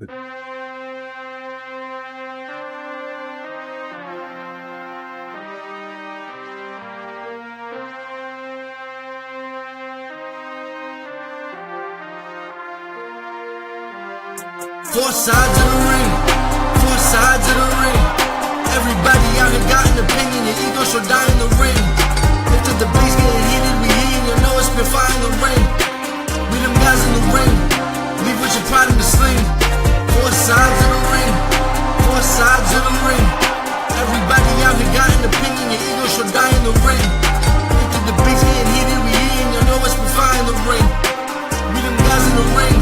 Four sides of the ring, four sides of the ring. Everybody out here got an opinion, your ego shall die in the ring. If the debate's getting heated, we heating, you know it's been fire in the ring. We them guys in the ring, leave with your pride in the sling. Four sides of the ring, four sides of the ring. Everybody out here got an opinion, your ego shall die in the ring. If the debate's getting heated, we heating, you know it's been fire in the ring. We them guys in the ring,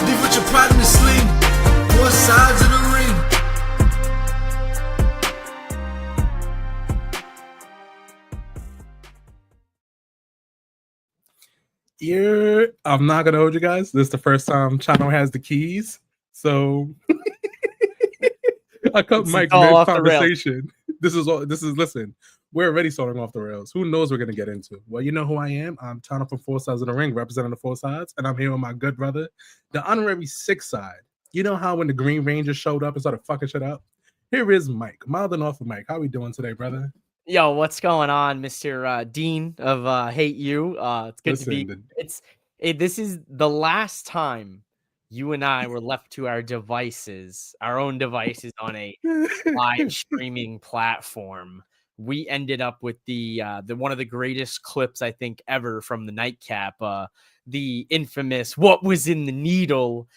leave with your pride in the sling. Four sides of the ring. I'm not gonna hold you guys. This is the first time Chanoo has the keys, so I cut Mike mid conversation. This is listen. We're already starting off the rails. Who knows we're gonna get into? Well, you know who I am. I'm Chanoo from Four Sides of the Ring, representing the four sides, and I'm here with my good brother, the honorary sixth side. You know how when the Green Ranger showed up and started fucking shit up? Here is Mike, milding off of Mike. How we doing today, brother? Yo, what's going on, Mr. Dean of Hate You? It's good to be. This is the last time you and I were left to our devices, our own devices on a live streaming platform. We ended up with the one of the greatest clips I think ever from the nightcap, the infamous "What was in the needle"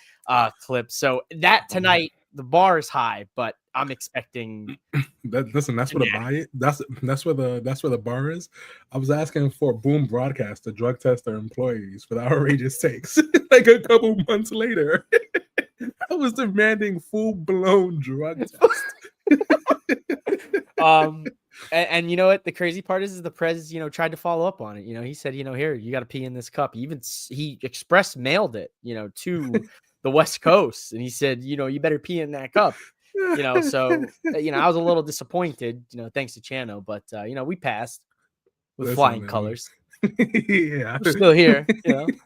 clip. So that tonight the bar is high, but I'm expecting. Listen, that's where the buy it. That's where the bar is. I was asking for Boom Broadcast to drug test their employees for the outrageous takes. Like a couple months later, I was demanding full-blown drug test. And you know what? The crazy part is the Prez, tried to follow up on it. He said, here, you got to pee in this cup. He express mailed it, to the West Coast, and he said, you better pee in that cup. So I was a little disappointed, thanks to Chanoo, but we passed with flying colors. Yeah, we're still here.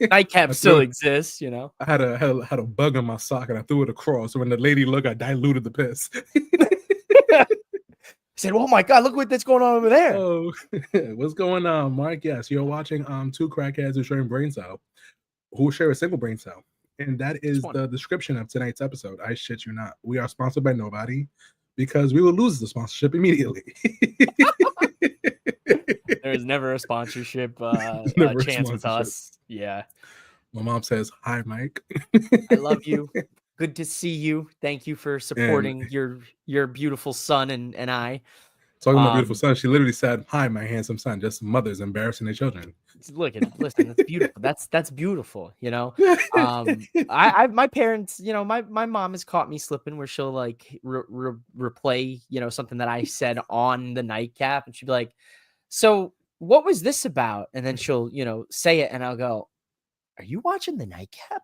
Nightcap still exists. I had a bug in my sock and I threw it across. So when the lady looked, I diluted the piss. I said, "Oh my God, look what's going on over there." Oh, what's going on, Mark? Yes, you're watching two crackheads who share a brain cell, who share a single brain cell. And that is the description of tonight's episode. I shit you not. We are sponsored by nobody because we will lose the sponsorship immediately. There is never a sponsorship chance with us. Yeah. My mom says, "Hi, Mike. I love you. Good to see you. Thank you for supporting your beautiful son and I." Talking about beautiful son, she literally said, "Hi, my handsome son." Just mothers embarrassing their children. Listen, that's beautiful. That's beautiful. My parents, my mom has caught me slipping where she'll like replay, something that I said on the nightcap, and she'd be like, "So what was this about?" And then she'll, say it, and I'll go, "Are you watching the nightcap?"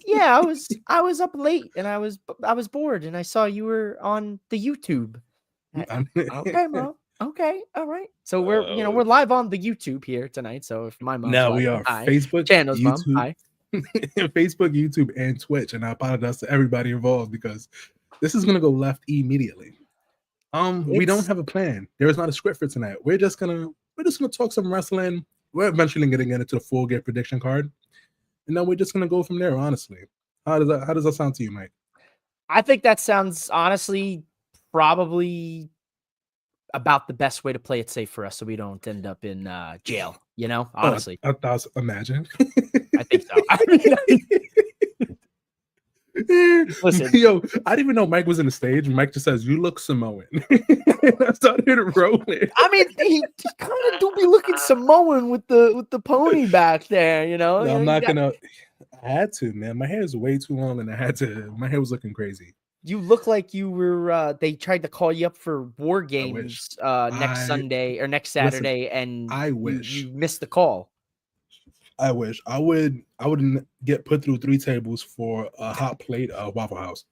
Yeah, I was up late and I was bored and I saw you were on the YouTube. Okay, Mom. Okay, all right. So we're live on the YouTube here tonight. So if my mom we are Facebook, Chanoo's YouTube, mom, hi. Facebook, YouTube, and Twitch, and I apologize to everybody involved because this is gonna go left immediately. We don't have a plan. There is not a script for tonight. We're just gonna talk some wrestling. We're eventually gonna get into the full game prediction card, and then we're just gonna go from there. Honestly, how does that sound to you, Mike? I think that sounds honestly probably about the best way to play it safe for us, so we don't end up in jail. Honestly, imagine. I think so. Listen, yo, I didn't even know Mike was in the stage. Mike just says, "You look Samoan." I started rolling. I mean, he kind of do be looking Samoan with the pony back there, No, I'm not gonna. I had to, man. My hair is way too long, and I had to. My hair was looking crazy. You look like you were. They tried to call you up for War Games next Sunday or next Saturday, listen, and I wish you missed the call. I wish I wouldn't get put through 3 tables for a hot plate of Waffle House.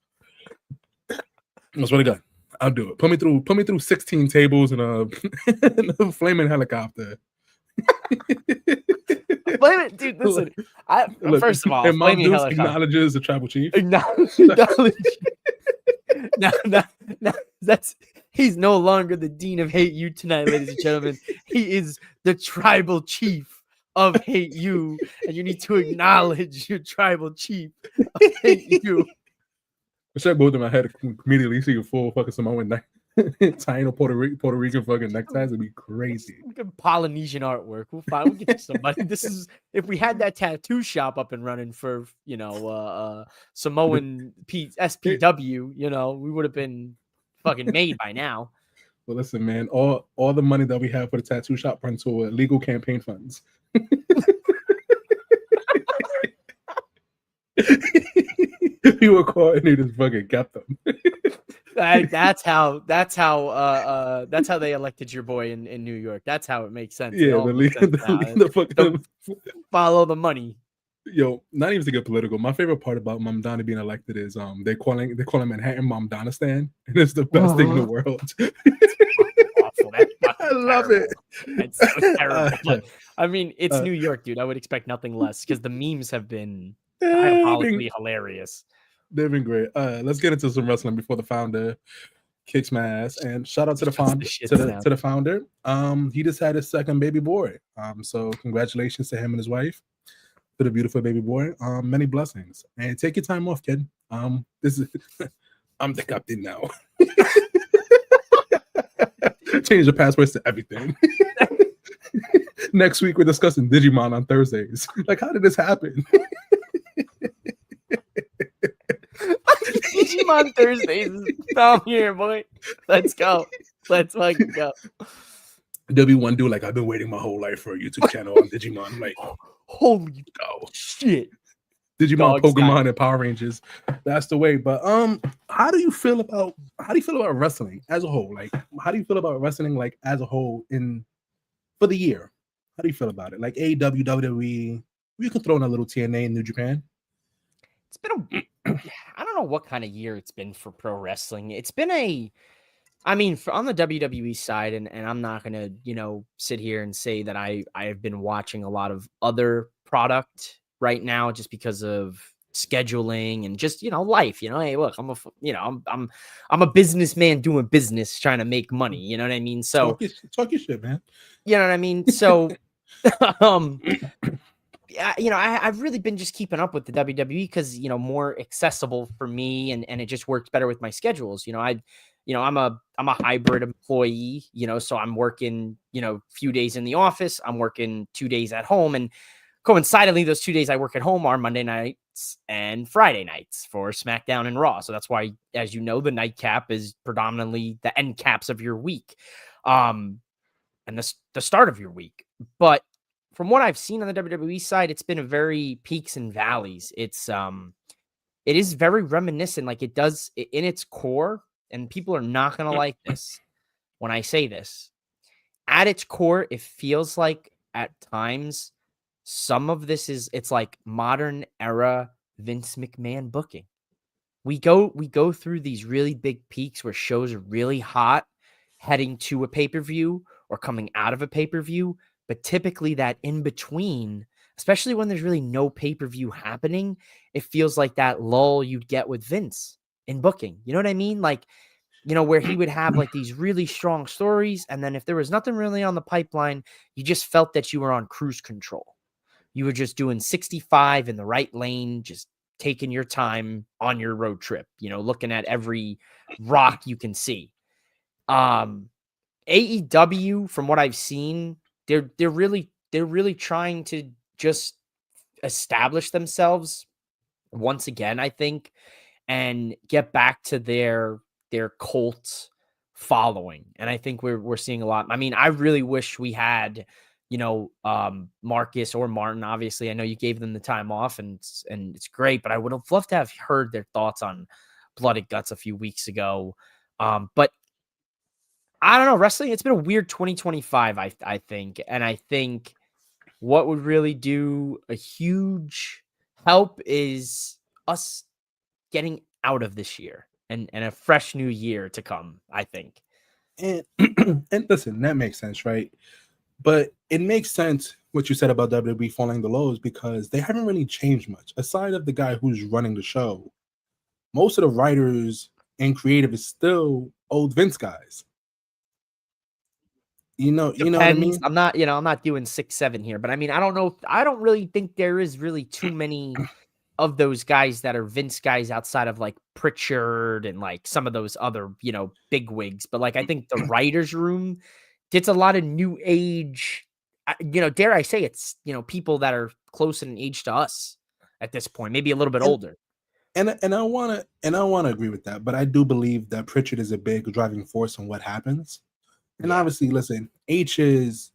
That's what I got. I'll do it. Put me through 16 tables and a flaming helicopter. blame it, dude. Listen, first of all, and Mom blaming Deuce helicopter. acknowledges the tribal chief. Acknowledge. No, he's no longer the dean of Hate You tonight, ladies and gentlemen. He is the tribal chief of Hate You, and you need to acknowledge your tribal chief of Hate You. I should both in my head immediately see a full fucking Samoan neck, tying a Puerto Rican fucking neckties would be crazy. Good Polynesian artwork. We'll get you somebody. This is if we had that tattoo shop up and running for Samoan SPW, we would have been fucking made by now. Well, listen, man, all the money that we have for the tattoo shop runs to legal campaign funds. We were coordinators fucking kept them. That's how they elected your boy in New York. That's how it makes sense. Yeah, Follow the money. Yo, not even to get political. My favorite part about Mamdani being elected is they call him Manhattan Mamdanistan, and it's the best thing in the world. I love it. It's so terrible. But, I mean, it's New York, dude. I would expect nothing less because the memes have been diabolically hilarious. They've been great. Let's get into some wrestling before the founder kicks my ass. And shout out to the founder. To the founder. He just had his second baby boy. So congratulations to him and his wife for the beautiful baby boy. Many blessings. And take your time off, kid. This is I'm the captain now. Change the passwords to everything. Next week we're discussing Digimon on Thursdays. Like, how did this happen? Digimon Thursdays is down here, boy. Let's go. Let's fucking go. There'll be one dude like, I've been waiting my whole life for a YouTube channel on Digimon. Like, holy shit. Digimon, Pokemon, and Power Rangers. That's the way. But how do you feel about wrestling as a whole? Like, how do you feel about wrestling like as a whole for the year? How do you feel about it? Like AEW, WWE, you can throw in a little TNA in New Japan. It's been I don't know what kind of year it's been for pro wrestling. It's been on the WWE side, and I'm not gonna, sit here and say that I have been watching a lot of other product right now just because of scheduling and just, life, hey, look, I'm a businessman doing business, trying to make money. You know what I mean? So talk your shit, man. You know what I mean? So, I've really been just keeping up with the WWE because, more accessible for me and it just works better with my schedules. I'm a hybrid employee, so I'm working, few days in the office, I'm working 2 days at home, and coincidentally, those 2 days I work at home are Monday nights and Friday nights for SmackDown and Raw. So that's why, as you know, the nightcap is predominantly the end caps of your week, and the start of your week. But from what I've seen on the WWE side, it's been a very peaks and valleys. It is very reminiscent, like it does in its core, and people are not going to like this when I say this. At its core, it feels like at times some of this it's like modern era Vince McMahon booking. We go through these really big peaks where shows are really hot heading to a pay-per-view or coming out of a pay-per-view, but typically that in between, especially when there's really no pay-per-view happening, it feels like that lull you'd get with Vince in booking. You know what I mean? Like, where he would have like these really strong stories, and then if there was nothing really on the pipeline, you just felt that you were on cruise control. You were just doing 65 in the right lane, just taking your time on your road trip, looking at every rock you can see. AEW, from what I've seen, they're really trying to just establish themselves once again, I think, and get back to their cult following. And I think we're seeing a lot. I mean, I really wish we had, Marcus or Martin. Obviously, I know you gave them the time off, and it's great, but I would have loved to have heard their thoughts on Blood and Guts a few weeks ago. But I don't know, wrestling, it's been a weird 2025, I think. And I think what would really do a huge help is us getting out of this year and a fresh new year to come, I think. And and listen, that makes sense, right? But it makes sense what you said about WWE following the lows because they haven't really changed much. Aside of the guy who's running the show, most of the writers and creative is still old Vince guys. You know what I mean? I'm not doing 6-7 here, but I mean, I don't know. I don't really think there is really too many of those guys that are Vince guys outside of like Pritchard and like some of those other, big wigs. But like, I think the writers' room gets a lot of new age, dare I say it's, people that are close in age to us at this point, maybe a little bit older. And I wanna agree with that, but I do believe that Pritchard is a big driving force in what happens. And obviously, listen, H has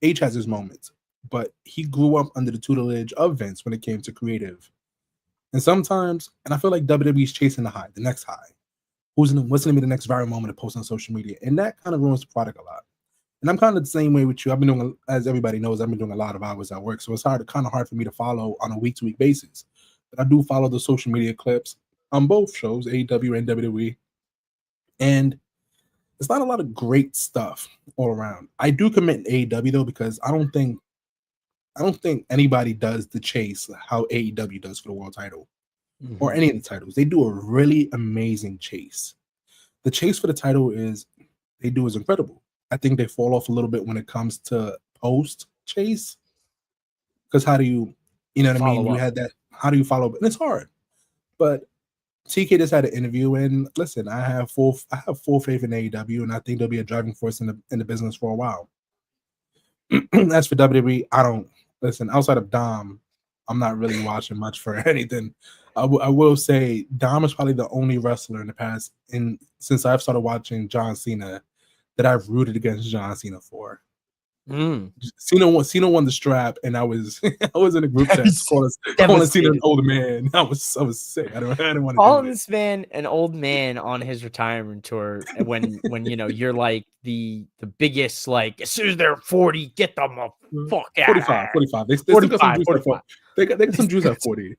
his moments, but he grew up under the tutelage of Vince when it came to creative. And sometimes, and I feel like WWE's chasing the high, the next high. What's going to be the next viral moment to post on social media? And that kind of ruins the product a lot. And I'm kind of the same way with you. I've been doing, as everybody knows, I've been doing a lot of hours at work. So it's kind of hard for me to follow on a week-to-week basis. But I do follow the social media clips on both shows, AEW and WWE. And it's not a lot of great stuff all around. I do commit AEW though, because I don't think anybody does the chase how AEW does for the world title or any of the titles. They do a really amazing chase. The chase for the title is incredible. I think they fall off a little bit when it comes to post chase. Because how do you know what I mean? You had that. How do you follow up? And it's hard. But TK just had an interview, and listen, I have full faith in AEW, and I think they'll be a driving force in the business for a while. As for WWE, I don't listen. Outside of Dom, I'm not really watching much for anything. I will say Dom is probably the only wrestler in the past, since I've started watching John Cena, that I've rooted against John Cena for. Cena won the strap, and I was in a group chat calling Cena an old man. I was sick. I didn't want to calling this man an old man on his retirement tour when you're like the biggest, like, as soon as they're 40, get them a fuck out. 45. They still got some juice at 40. They got some juice at 40.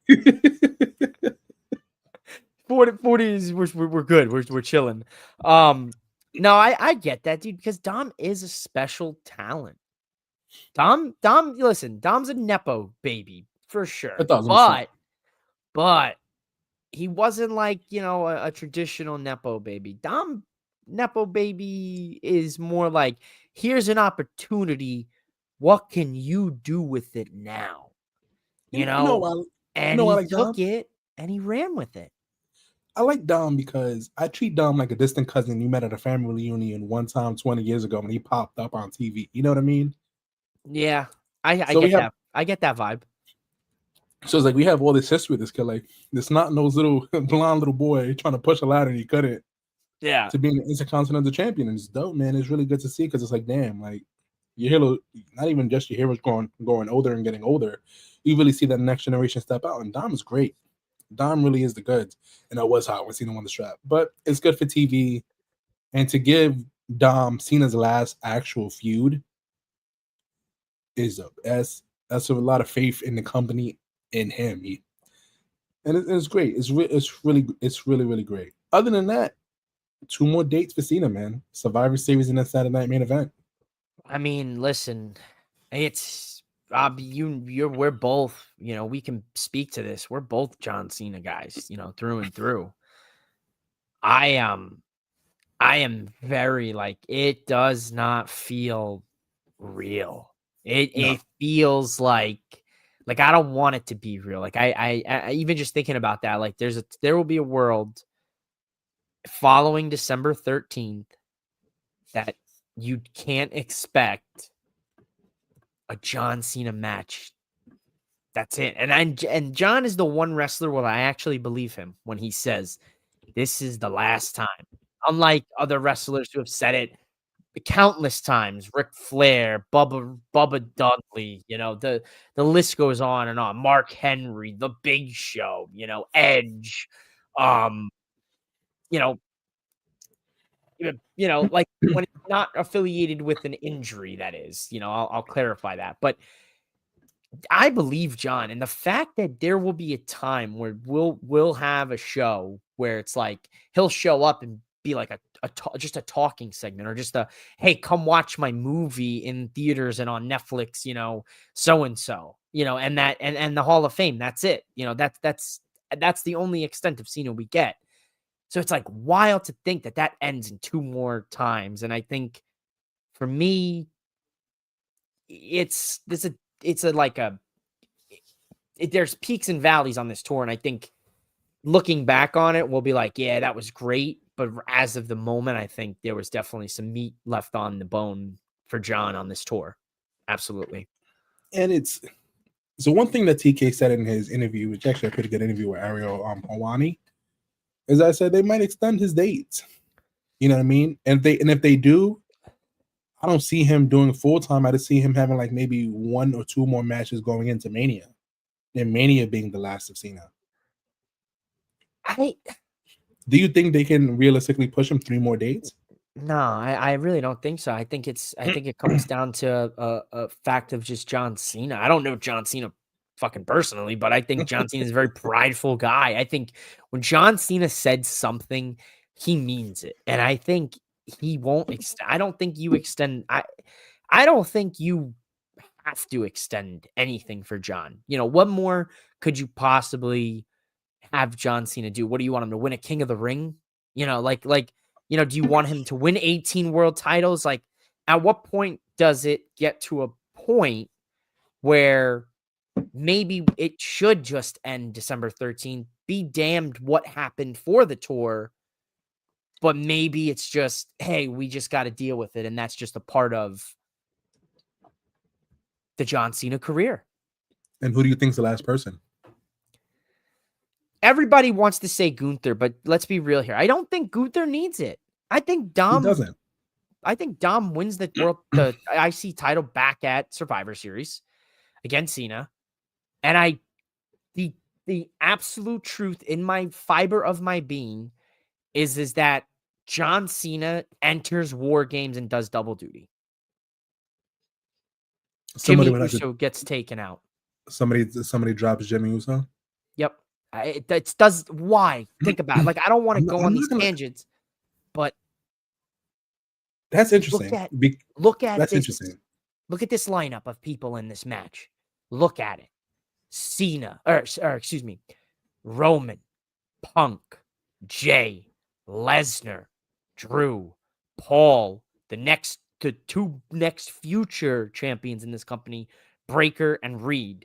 40 is we're good. We're chilling. No, I get that, dude, because Dom is a special talent. Dom, listen, Dom's a Nepo baby for sure. But he wasn't like, a traditional Nepo baby. Dom Nepo baby is more like, here's an opportunity. What can you do with it now? And he took it and he ran with it. I like Dom because I treat Dom like a distant cousin you met at a family reunion one time 20 years ago when he popped up on TV. You know what I mean? Yeah, I get that. I get that vibe. So it's like we have all this history with this kid. Like, this not no little blonde little boy trying to push a ladder and he couldn't. Yeah. To being an intercontinental champion. And it's dope, man. It's really good to see because it's like, damn, like your hero, not even just your heroes growing older and getting older. You really see that next generation step out. And Dom is great. Dom really is the goods. And that was hot when Cena won the strap. But it's good for TV. And to give Dom Cena's last actual feud is dope. That's a lot of faith in the company, in him. And it's great. It's really great. Other than that, 2 more dates for Cena, man. Survivor Series and that Saturday Night Main Event. I mean, listen, it's we're both, we can speak to this. We're both John Cena guys, through and through. I am very like, it does not feel real. It feels like I don't want it to be real. Like I even just thinking about that, like there will be a world following December 13th that you can't expect a John Cena match. That's it. And John is the one wrestler where I actually believe him when he says this is the last time. Unlike other wrestlers who have said it countless times, Ric Flair, Bubba Dudley, the list goes on and on. Mark Henry, The Big Show, Edge, like when it's not affiliated with an injury, that is, I'll clarify that. But I believe John, and the fact that there will be a time where we'll have a show where it's like he'll show up and be like just a talking segment, or just a, hey, come watch my movie in theaters and on Netflix, so and so, and that and the Hall of Fame. That's it. That's the only extent of Cena we get. So it's like wild to think that ends in 2 more times. And I think for me, there's peaks and valleys on this tour. And I think looking back on it, we'll be like, yeah, that was great. But as of the moment, I think there was definitely some meat left on the bone for John on this tour. Absolutely. And so one thing that TK said in his interview, which actually a pretty good interview with Ariel Hawani, is I said they might extend his dates. You know what I mean? And if they do, I don't see him doing full time. I just see him having like maybe 1 or 2 more matches going into Mania, and Mania being the last of Cena. Do you think they can realistically push him 3 more dates? No, I really don't think so. I think it comes down to a fact of just John Cena. I don't know John Cena fucking personally, but I think John Cena is a very prideful guy. I think when John Cena said something, he means it. And I think he won't extend. I don't think you extend. I don't think you have to extend anything for John. What more could you possibly have John Cena do? What do you want him to win, a King of the Ring? Do you want him to win 18 world titles? Like, at what point does it get to a point where maybe it should just end December 13th? Be damned what happened for the tour, but maybe it's just, hey, we just got to deal with it. And that's just a part of the John Cena career. And who do you think's the last person? Everybody wants to say Gunther, but let's be real here. I don't think Gunther needs it. I think Dom doesn't. I think Dom wins the IC title back at Survivor Series against Cena. And the absolute truth in my fiber of my being is that John Cena enters War Games and does double duty. Jimmy Uso gets taken out. Somebody drops Jimmy Uso. Yep. It does. Why? Think about it. Like, I don't want to go on these tangents, but that's interesting. Look at that's this. Interesting. Look at this lineup of people in this match. Look at it. Cena, or excuse me, Roman, Punk, Jay, Lesnar, Drew, Paul, the 2 next future champions in this company, Breaker and Reed.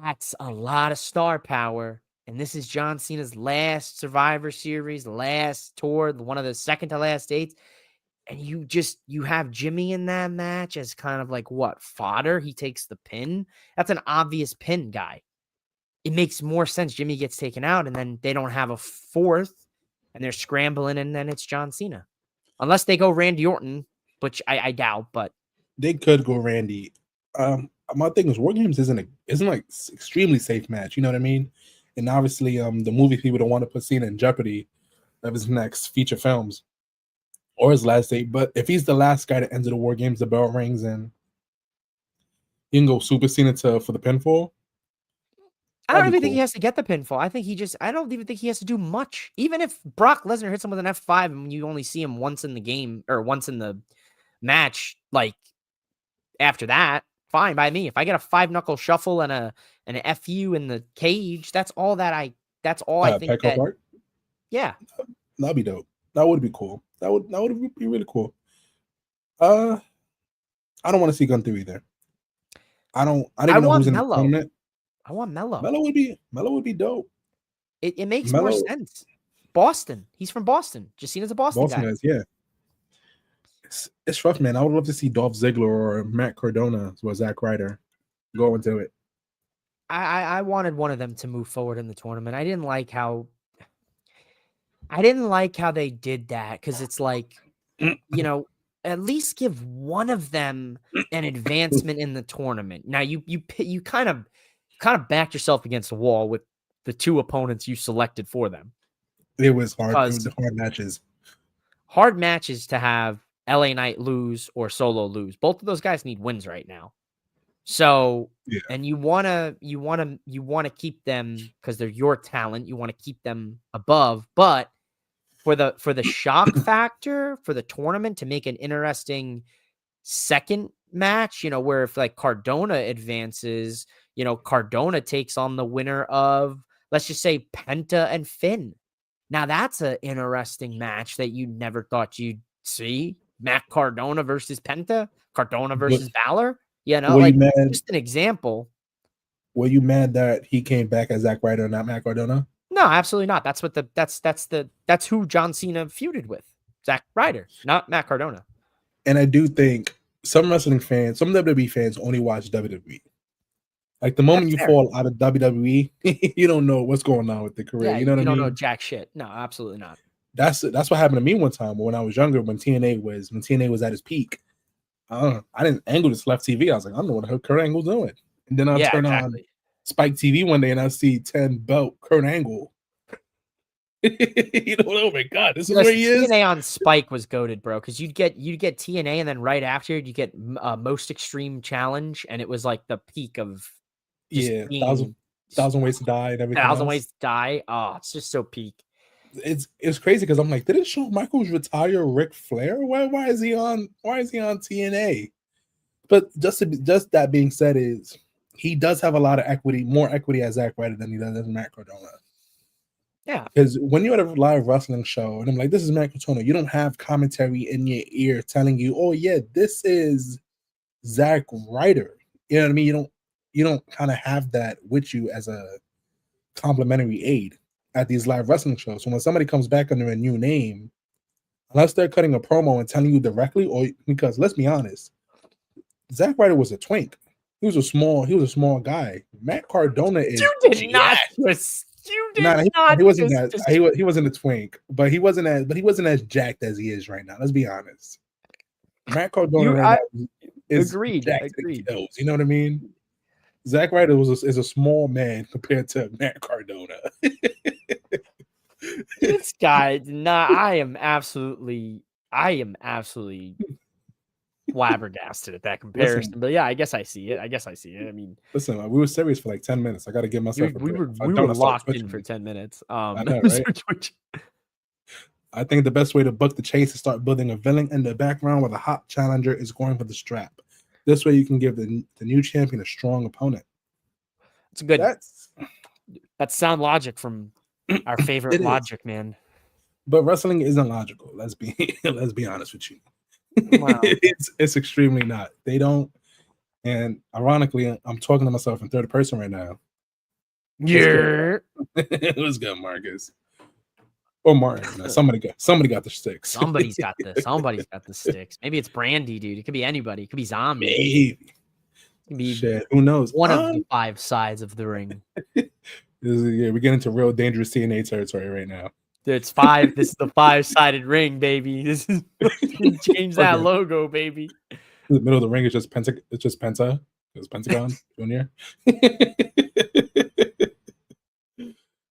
That's a lot of star power. And this is John Cena's last Survivor Series, last tour, one of the second to last dates. And you have Jimmy in that match as kind of like what, fodder? He takes the pin. That's an obvious pin guy. It makes more sense. Jimmy gets taken out and then they don't have a 4th and they're scrambling and then it's John Cena. Unless they go Randy Orton, which I doubt, but they could go Randy. My thing is War Games isn't like extremely safe match. You know what I mean? And obviously, the movie people don't want to put Cena in jeopardy of his next feature films or his last date. But if he's the last guy to enter the War Games, the bell rings, and he can go Super Cena for the pinfall. I don't even think he has to get the pinfall. I don't even think he has to do much. Even if Brock Lesnar hits him with an F5 and you only see him once in the game or once in the match, like after that, fine by me. If I get a 5-knuckle shuffle and an FU in the cage, that's all I think. Yeah. That'd be dope. That would be cool. That would be really cool. I don't want to see Gunther either. I don't even know who's in the tournament. I want Mello. Mello would be dope. It makes more sense. Boston. He's from Boston. Justina's a Boston guy. Yeah. It's rough, man. I would love to see Dolph Ziggler or Matt Cardona or Zack Ryder go into it. I wanted one of them to move forward in the tournament. I didn't like how they did that, because it's like, at least give one of them an advancement in the tournament. Now you kind of backed yourself against the wall with the 2 opponents you selected for them. It was hard. It was hard matches. Hard matches to have LA Knight lose or Solo lose. Both of those guys need wins right now. So, yeah. And you want to keep them because they're your talent. You want to keep them above, but for the shock factor for the tournament to make an interesting second match, where if like Cardona advances, Cardona takes on the winner of, let's just say, Penta and Finn. Now that's an interesting match that you never thought you'd see. Matt Cardona versus Penta, Cardona versus Valor. Just an example. Were you mad that he came back as Zack Ryder, not Matt Cardona? No, absolutely not. That's who John Cena feuded with, Zack Ryder, not Matt Cardona. And I do think some wrestling fans, some WWE fans only watch WWE. Like the moment you fall out of WWE, you don't know what's going on with the career. Yeah, you know what I mean? You don't know jack shit. No, absolutely not. That's what happened to me one time when I was younger, when TNA was at its peak. I didn't angle this left TV. I was like, I don't know what Kurt Angle's doing. And then I turn on Spike TV one day and I see 10 belt Kurt Angle. Oh my God, this is where he is. TNA on Spike was goated, bro, because you'd get TNA and then right after you get Most Extreme Challenge, and it was like the peak of thousand Ways to Die and everything. 1,000 Ways to Die. Oh, it's just so peak. It's crazy because I'm like, didn't Shawn Michaels retire Ric Flair? Why is he on TNA? But just that being said, is he does have a lot of equity, more equity as Zack Ryder than he does as Matt Cardona. Yeah, because when you're at a live wrestling show and I'm like, this is Matt Cardona, you don't have commentary in your ear telling you, oh yeah, this is Zack Ryder. You know what I mean? You don't kind of have that with you as a complimentary aid at these live wrestling shows. So when somebody comes back under a new name, unless they're cutting a promo and telling you directly, or because let's be honest, Zack Ryder was a twink. He was a small guy. Matt Cardona is. You did not. He wasn't a twink, but he wasn't as jacked as he is right now. Let's be honest. Matt Cardona is agreed. Kills, you know what I mean? Zack Ryder is a small man compared to Matt Cardona. This guy, I am absolutely flabbergasted at that comparison. Listen, but yeah, I guess I see it. I mean, listen, we were serious for like 10 minutes. I got to give myself. We were locked in for 10 minutes. I know, right? I think the best way to book the chase is start building a villain in the background where the hot challenger is going for the strap. This way, you can give the new champion a strong opponent. It's good. That's sound logic from our favorite Logic man. But wrestling isn't logical. Let's be honest with you. Wow. It's extremely not. They don't. And ironically, I'm talking to myself in third person right now. Yeah. What's good, Marcus? Or Martin. No, somebody got the sticks. Somebody's got the sticks. Maybe it's Brandy, dude. It could be anybody. It could be Zombie. Maybe. It could be shit. Who knows? One of the 5 sides of the ring. We're getting into real dangerous TNA territory right now. It's 5. This is the 5-sided ring, baby. This is change that logo, baby. In the middle of the ring is just Penta. It's just Penta. It's Pentagon Junior.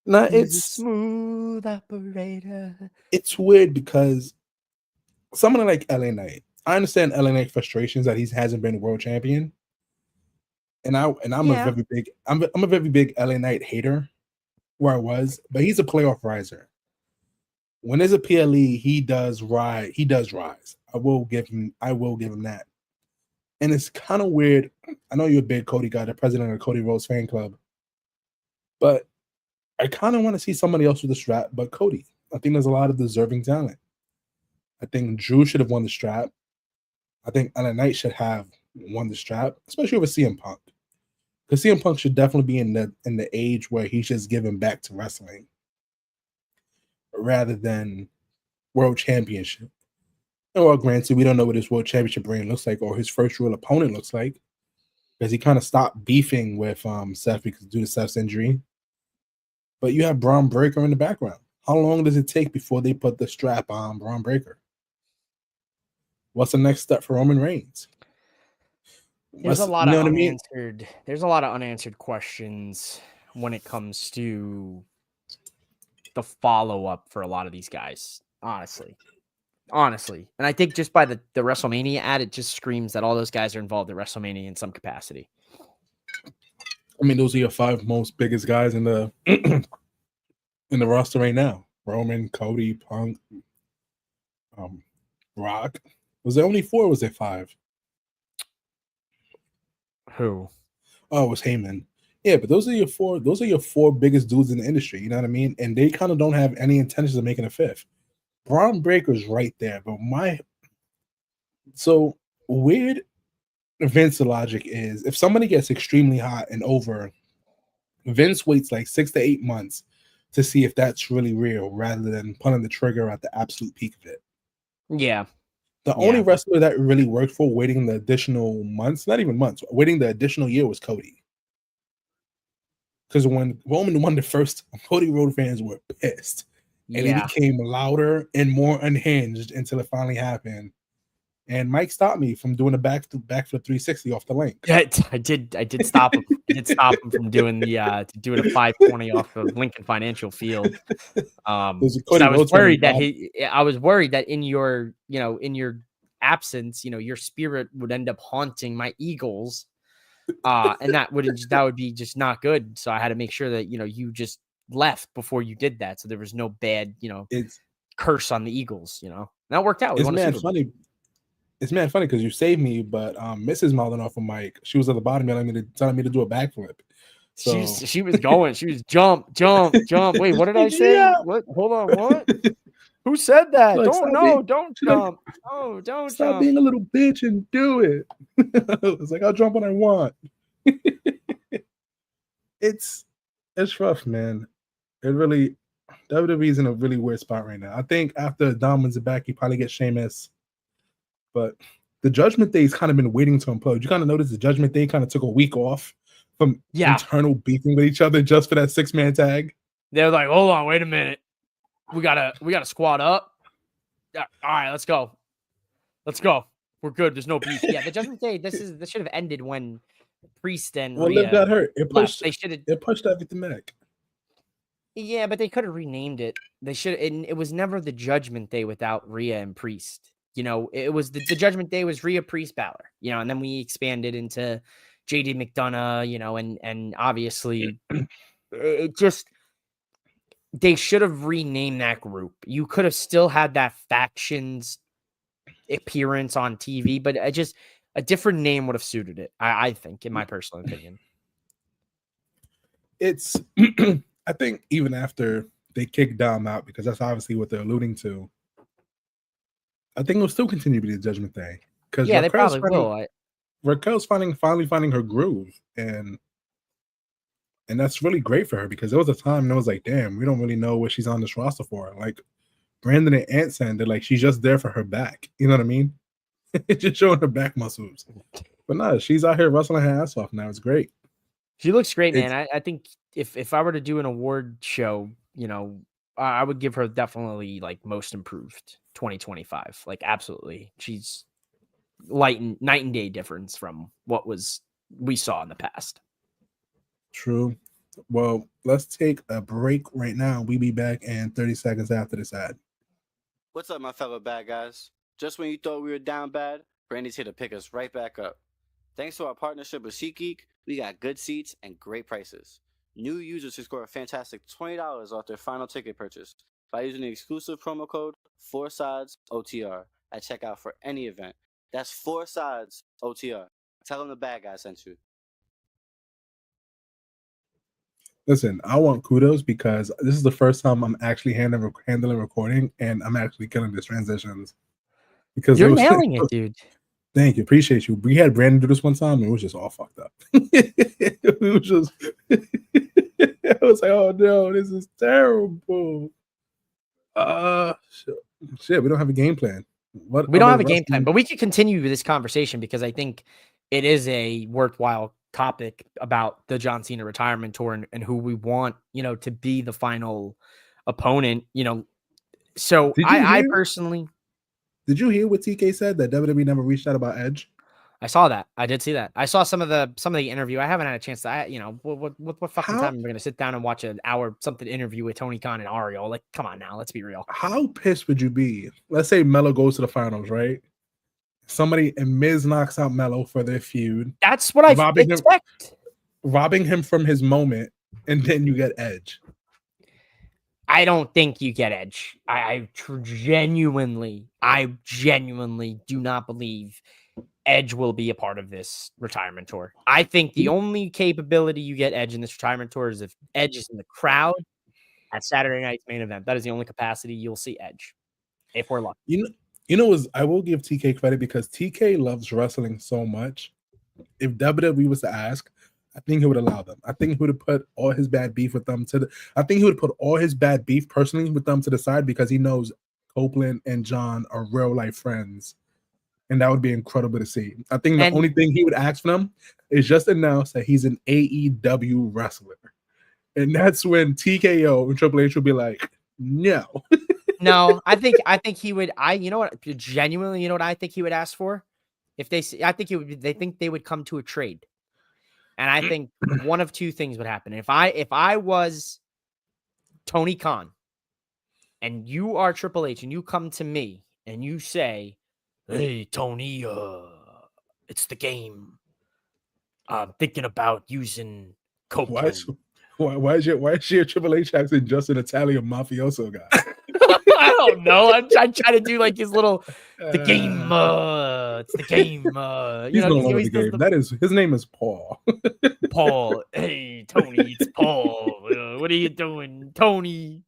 No, it's smooth operator. It's weird because someone like LA Knight, I understand LA Knight frustrations that he hasn't been world champion, and I'm a very big LA Knight hater, where I was, but he's a playoff riser. When there's a PLE, he does rise. I will give him that. And it's kind of weird. I know you're a big Cody guy, the president of Cody Rhodes fan club, but I kind of want to see somebody else with the strap, but Cody. I think there's a lot of deserving talent. I think Drew should have won the strap. I think LA Knight should have won the strap, especially over CM Punk. Because CM Punk should definitely be in the age where he's just giving back to wrestling rather than world championship. And well, granted, we don't know what his world championship reign looks like or his first real opponent looks like, because he kind of stopped beefing with Seth due to Seth's injury. But you have Braun Breaker in the background. How long does it take before they put the strap on Braun Breaker? What's the next step for Roman Reigns? There's a lot of unanswered. There's a lot of unanswered questions when it comes to the follow-up for a lot of these guys, honestly. And I think just by the WrestleMania ad, it just screams that all those guys are involved at WrestleMania in some capacity. I mean, those are your 5 most biggest guys in the in the roster right now. Roman, Cody, Punk, Rock. Was there only 4 or was there 5? Who? Oh, it was Heyman. Yeah, but those are your 4. Those are your 4 biggest dudes in the industry. You know what I mean? And they kind of don't have any intentions of making a 5th. Braun Breaker's right there, but so weird. Vince's logic is if somebody gets extremely hot and over, Vince waits like 6 to 8 months to see if that's really real, rather than pulling the trigger at the absolute peak of it. Yeah. The only wrestler that really worked for waiting the additional months, not even months, waiting the additional year was Cody. Because when Roman won the first, Cody Road fans were pissed. And he became louder and more unhinged until it finally happened. And Mike stopped me from doing a backflip 360 off the link. Yeah, I did stop him. I did stop him from doing the doing a 520 off of Lincoln Financial Field. I was worried that in your absence, your spirit would end up haunting my Eagles. And that would be just not good. So I had to make sure that you just left before you did that. So there was no bad, curse on the Eagles, That worked out. It's mad funny. It's mad funny because you saved me, but Mrs. mouthing off of Mike, she was at the bottom telling me to do a backflip. So she was going, she was jump. Wait, what did I say? Yeah. What? Hold on, what? Who said that? Like, don't jump. Oh, don't stop jump. being a little bitch and do it. It's like I'll jump when I want. It's rough, man. It really WWE's in a really weird spot right now. I think after Dom wins it back, he probably gets Sheamus. But the Judgment Day's kind of been waiting to implode. You kind of notice the Judgment Day kind of took a week off from internal beefing with each other just for that 6-man tag. They're like, hold on, wait a minute. We gotta squad up. Yeah, all right, let's go. We're good. There's no beef. Yeah, the Judgment Day. This should have ended when Priest and Rhea Liv got hurt. It pushed. Left. It pushed everything back. Yeah, but they could have renamed it. They should. It was never the Judgment Day without Rhea and Priest. It was the Judgment Day was Rhea, Priest, Balor. And then we expanded into JD McDonough. And obviously, it just. They should have renamed that group. You could have still had that factions appearance on TV, but a different name would have suited it. I think, in my personal opinion. It's, I think even after they kicked Dom out, because that's obviously what they're alluding to, I think it'll still continue to be the Judgment Day. Because they probably will. Raquel's finally finding her groove, and that's really great for her because there was a time and it was like, damn, we don't really know what she's on this roster for. Like Brandon and Ant said, they're like, she's just there for her back. You know what I mean? Just showing her back muscles. But no, she's out here wrestling her ass off now. It's great. She looks great, man. I think if I were to do an award show, I would give her definitely like most improved 2025. Like absolutely. She's night and day difference from what we saw in the past. True. Well, let's take a break right now. We'll be back in 30 seconds after this ad. What's up, my fellow bad guys? Just when you thought we were down bad, Brandy's here to pick us right back up. Thanks to our partnership with SeatGeek, we got good seats and great prices. New users can score a fantastic $20 off their final ticket purchase by using the exclusive promo code 4SIDESOTR at checkout for any event. That's 4SIDESOTR. Tell them the bad guy sent you. Listen, I want kudos because this is the first time I'm actually handling recording, and I'm actually killing these transitions. Because you're nailing it, dude. Thank you, appreciate you. We had Brandon do this one time, and it was just all fucked up. It was just, I was like, oh no, this is terrible. Shit, we don't have a game plan. We don't have a game plan, but we could continue this conversation because I think it is a worthwhile topic about the John Cena retirement tour and who we want, to be the final opponent, So I personally. Did you hear what TK said that WWE never reached out about Edge? I saw that. I did see that. I saw some of the interview. I haven't had a chance to. What fucking time am I going to sit down and watch an hour something interview with Tony Khan and Ariel? Like, come on now, let's be real. How pissed would you be? Let's say Melo goes to the finals, right? Somebody and Miz knocks out Melo for their feud. That's what I expect. Robbing him from his moment, and then you get Edge. I don't think you get Edge. I genuinely do not believe Edge will be a part of this retirement tour. I think the only capability you get Edge in this retirement tour is if Edge is in the crowd at Saturday night's main event. That is the only capacity you'll see Edge, if we're lucky. I will give TK credit because TK loves wrestling so much. If WWE was to ask, I think he would allow them. I think he would have put all his bad beef with them I think he would put all his bad beef personally with them to the side because he knows Copeland and John are real life friends. And that would be incredible to see. I think the only thing he would ask from them is just announce that he's an AEW wrestler. And that's when TKO and Triple H will be like, no. No, I think he would. You know what? Genuinely, you know what I think he would ask for? If they think they would come to a trade. And I think one of two things would happen. If I was Tony Khan and you are Triple H and you come to me and you say, "Hey, Tony, it's the game. I'm thinking about using Copeland." Why is your Triple H accent just an Italian mafioso guy? I don't know. I'm trying to do like his little the game. It's the game. He's no longer the game. That is his name is Paul. Paul. Hey, Tony, it's Paul. What are you doing, Tony?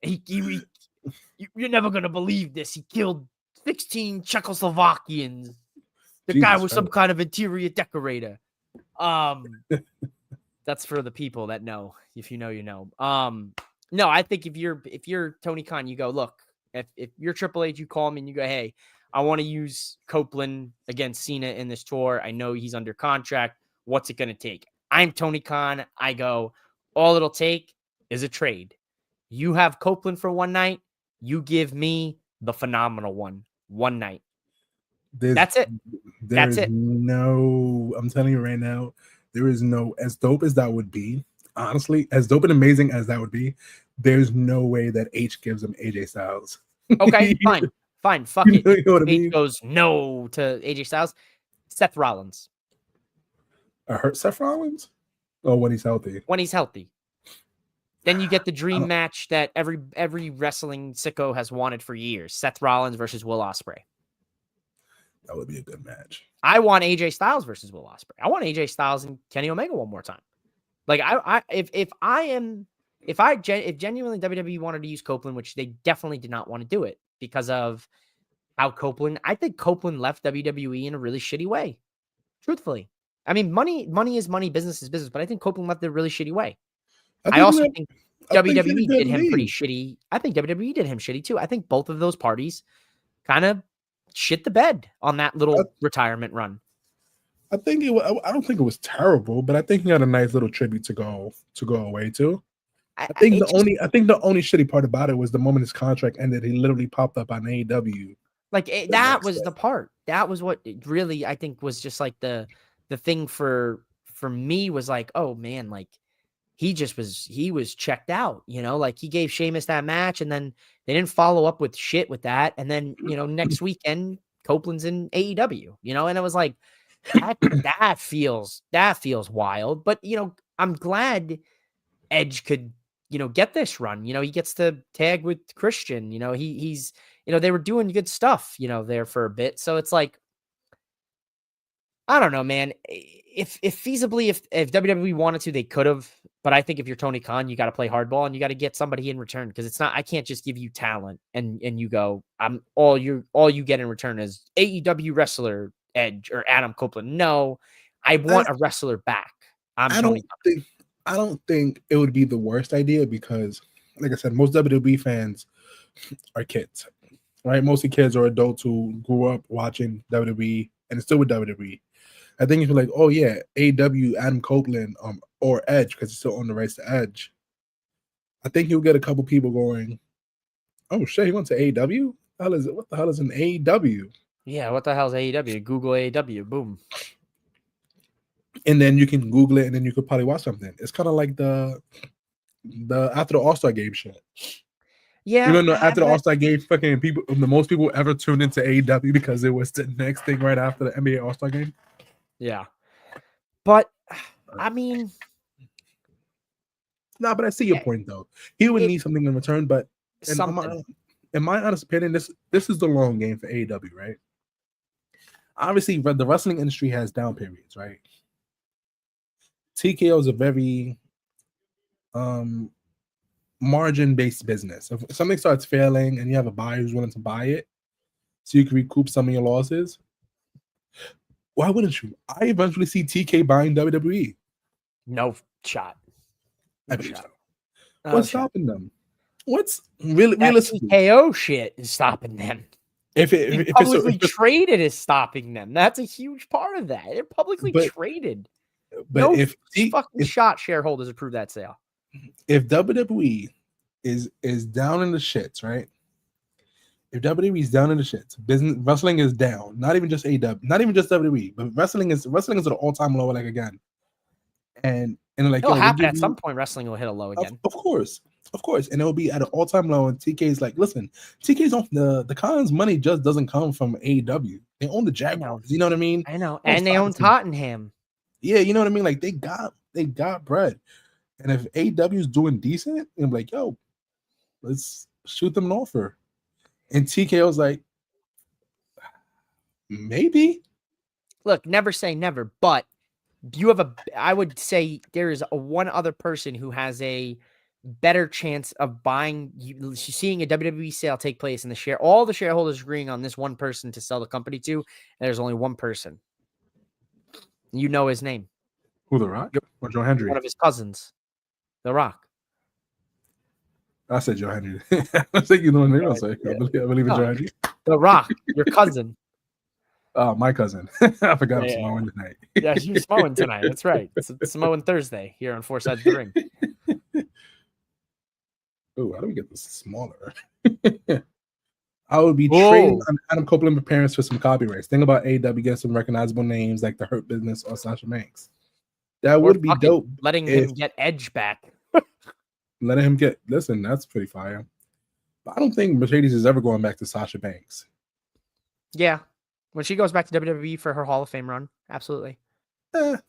You're never gonna believe this. He killed 16 Czechoslovakians. The guy was some kind of interior decorator. That's for the people that know. If you know, you know. No, I think if you're Tony Khan, you go, look, if you're Triple H, you call me and you go, hey, I want to use Copeland against Cena in this tour. I know he's under contract. What's it going to take? I'm Tony Khan. I go, all it'll take is a trade. You have Copeland for one night. You give me the phenomenal one night. That's it. That's it. No, I'm telling you right now, there is no, as dope as that would be, honestly, as dope and amazing as that would be, there's no way that H gives him AJ Styles. Okay, fine. Fuck it. You know what I mean? H goes no to AJ Styles. Seth Rollins. Hurt Seth Rollins? Oh, when he's healthy. When he's healthy. Then you get the dream match that every wrestling sicko has wanted for years. Seth Rollins versus Will Ospreay. That would be a good match. I want AJ Styles versus Will Ospreay. I want AJ Styles and Kenny Omega one more time. Like if genuinely WWE wanted to use Copeland, which they definitely did not want to do it because of how I think Copeland left WWE in a really shitty way. Truthfully. I mean, money is money, business is business, but I think Copeland left it a really shitty way. I also think WWE did him pretty shitty. I think WWE did him shitty too. I think both of those parties kind of shit the bed on that little retirement run. I don't think it was terrible, but I think he had a nice little tribute to go away to. I think the only shitty part about it was the moment his contract ended, he literally popped up on AEW. That was the part. That was what really I think was just like the thing for me was like, oh man, like he was checked out, you know, like he gave Sheamus that match and then they didn't follow up with shit with that. And then, you know, next weekend Copeland's in AEW, you know, and it was like, that feels wild, but you know, I'm glad Edge could, you know, get this run. You know, he gets to tag with Christian. You know, he's, you know, they were doing good stuff, you know, there for a bit. So it's like, I don't know, man. If feasibly, if WWE wanted to, they could have. But I think if you're Tony Khan, you got to play hardball and you got to get somebody in return because it's not. I can't just give you talent and you go. I'm all you get in return is AEW wrestler Edge or Adam Copeland. No, I want a wrestler back. I don't think it would be the worst idea because, like I said, most WWE fans are kids, right? Mostly kids or adults who grew up watching WWE and still with WWE. I think if you're like, oh yeah, AEW, Adam Copeland, or Edge, because he's still on the rights to Edge, I think you'll get a couple people going, oh shit, he went to AEW? What the hell is an AEW? Yeah, what the hell is AEW? Google AEW, boom. And then you can Google it, and then you could probably watch something. It's kind of like the after the All-Star game shit. Yeah, you know, after the All-Star game, fucking people, the most people ever tuned into AEW because it was the next thing right after the NBA All-Star game. Yeah, but I mean, No, but I see your point though. He would need something in return, but in my honest opinion, this is the long game for AEW, right? Obviously, the wrestling industry has down periods, right? TKO is a very margin-based business. If something starts failing and you have a buyer who's willing to buy it, so you can recoup some of your losses, why wouldn't you? I eventually see TK buying WWE. No shot. I believe so. What's stopping them? What's realistically? TKO shit is stopping them. If publicly traded is stopping them, that's a huge part of that. They're publicly traded. But if shot shareholders approve that sale. If WWE is down in the shits, right? If WWE is down in the shits, wrestling is down. Not even just AEW, not even just WWE, but wrestling is at an all-time low, like again. And like it'll happen at some point. Wrestling will hit a low again. Of course, and it will be at an all-time low. And TK's like, listen, TK's on the Cons money just doesn't come from AEW. They own the Jaguars. You know what I mean? I know, and they own Tottenham. Yeah, you know what I mean. Like they got bread. And if AEW is doing decent, I'm like, yo, let's shoot them an offer. And TKO's like, maybe. Look, never say never, but you have I would say there is one other person who has a better chance of seeing a WWE sale take place in all the shareholders agreeing on this one person to sell the company to. And there's only one person. You know his name. Who, The Rock? Or Joe Hendry? One of his cousins. The Rock. I said Joe Hendry. I think you know what I was like. I believe in Joe Hendry. The Rock, your cousin. Oh, my cousin. I forgot I'm Samoan tonight. Yeah, you're Samoan tonight. That's right. It's Samoan Thursday here on Four Sides of the Ring. Oh, how do we get this smaller? I would be trading on Adam Copeland appearance for some copyrights. Think about AEW getting some recognizable names like the Hurt Business or Sasha Banks. That would be dope. Letting him get Edge back. Listen, that's pretty fire. But I don't think Mercedes is ever going back to Sasha Banks. Yeah. When she goes back to WWE for her Hall of Fame run, absolutely.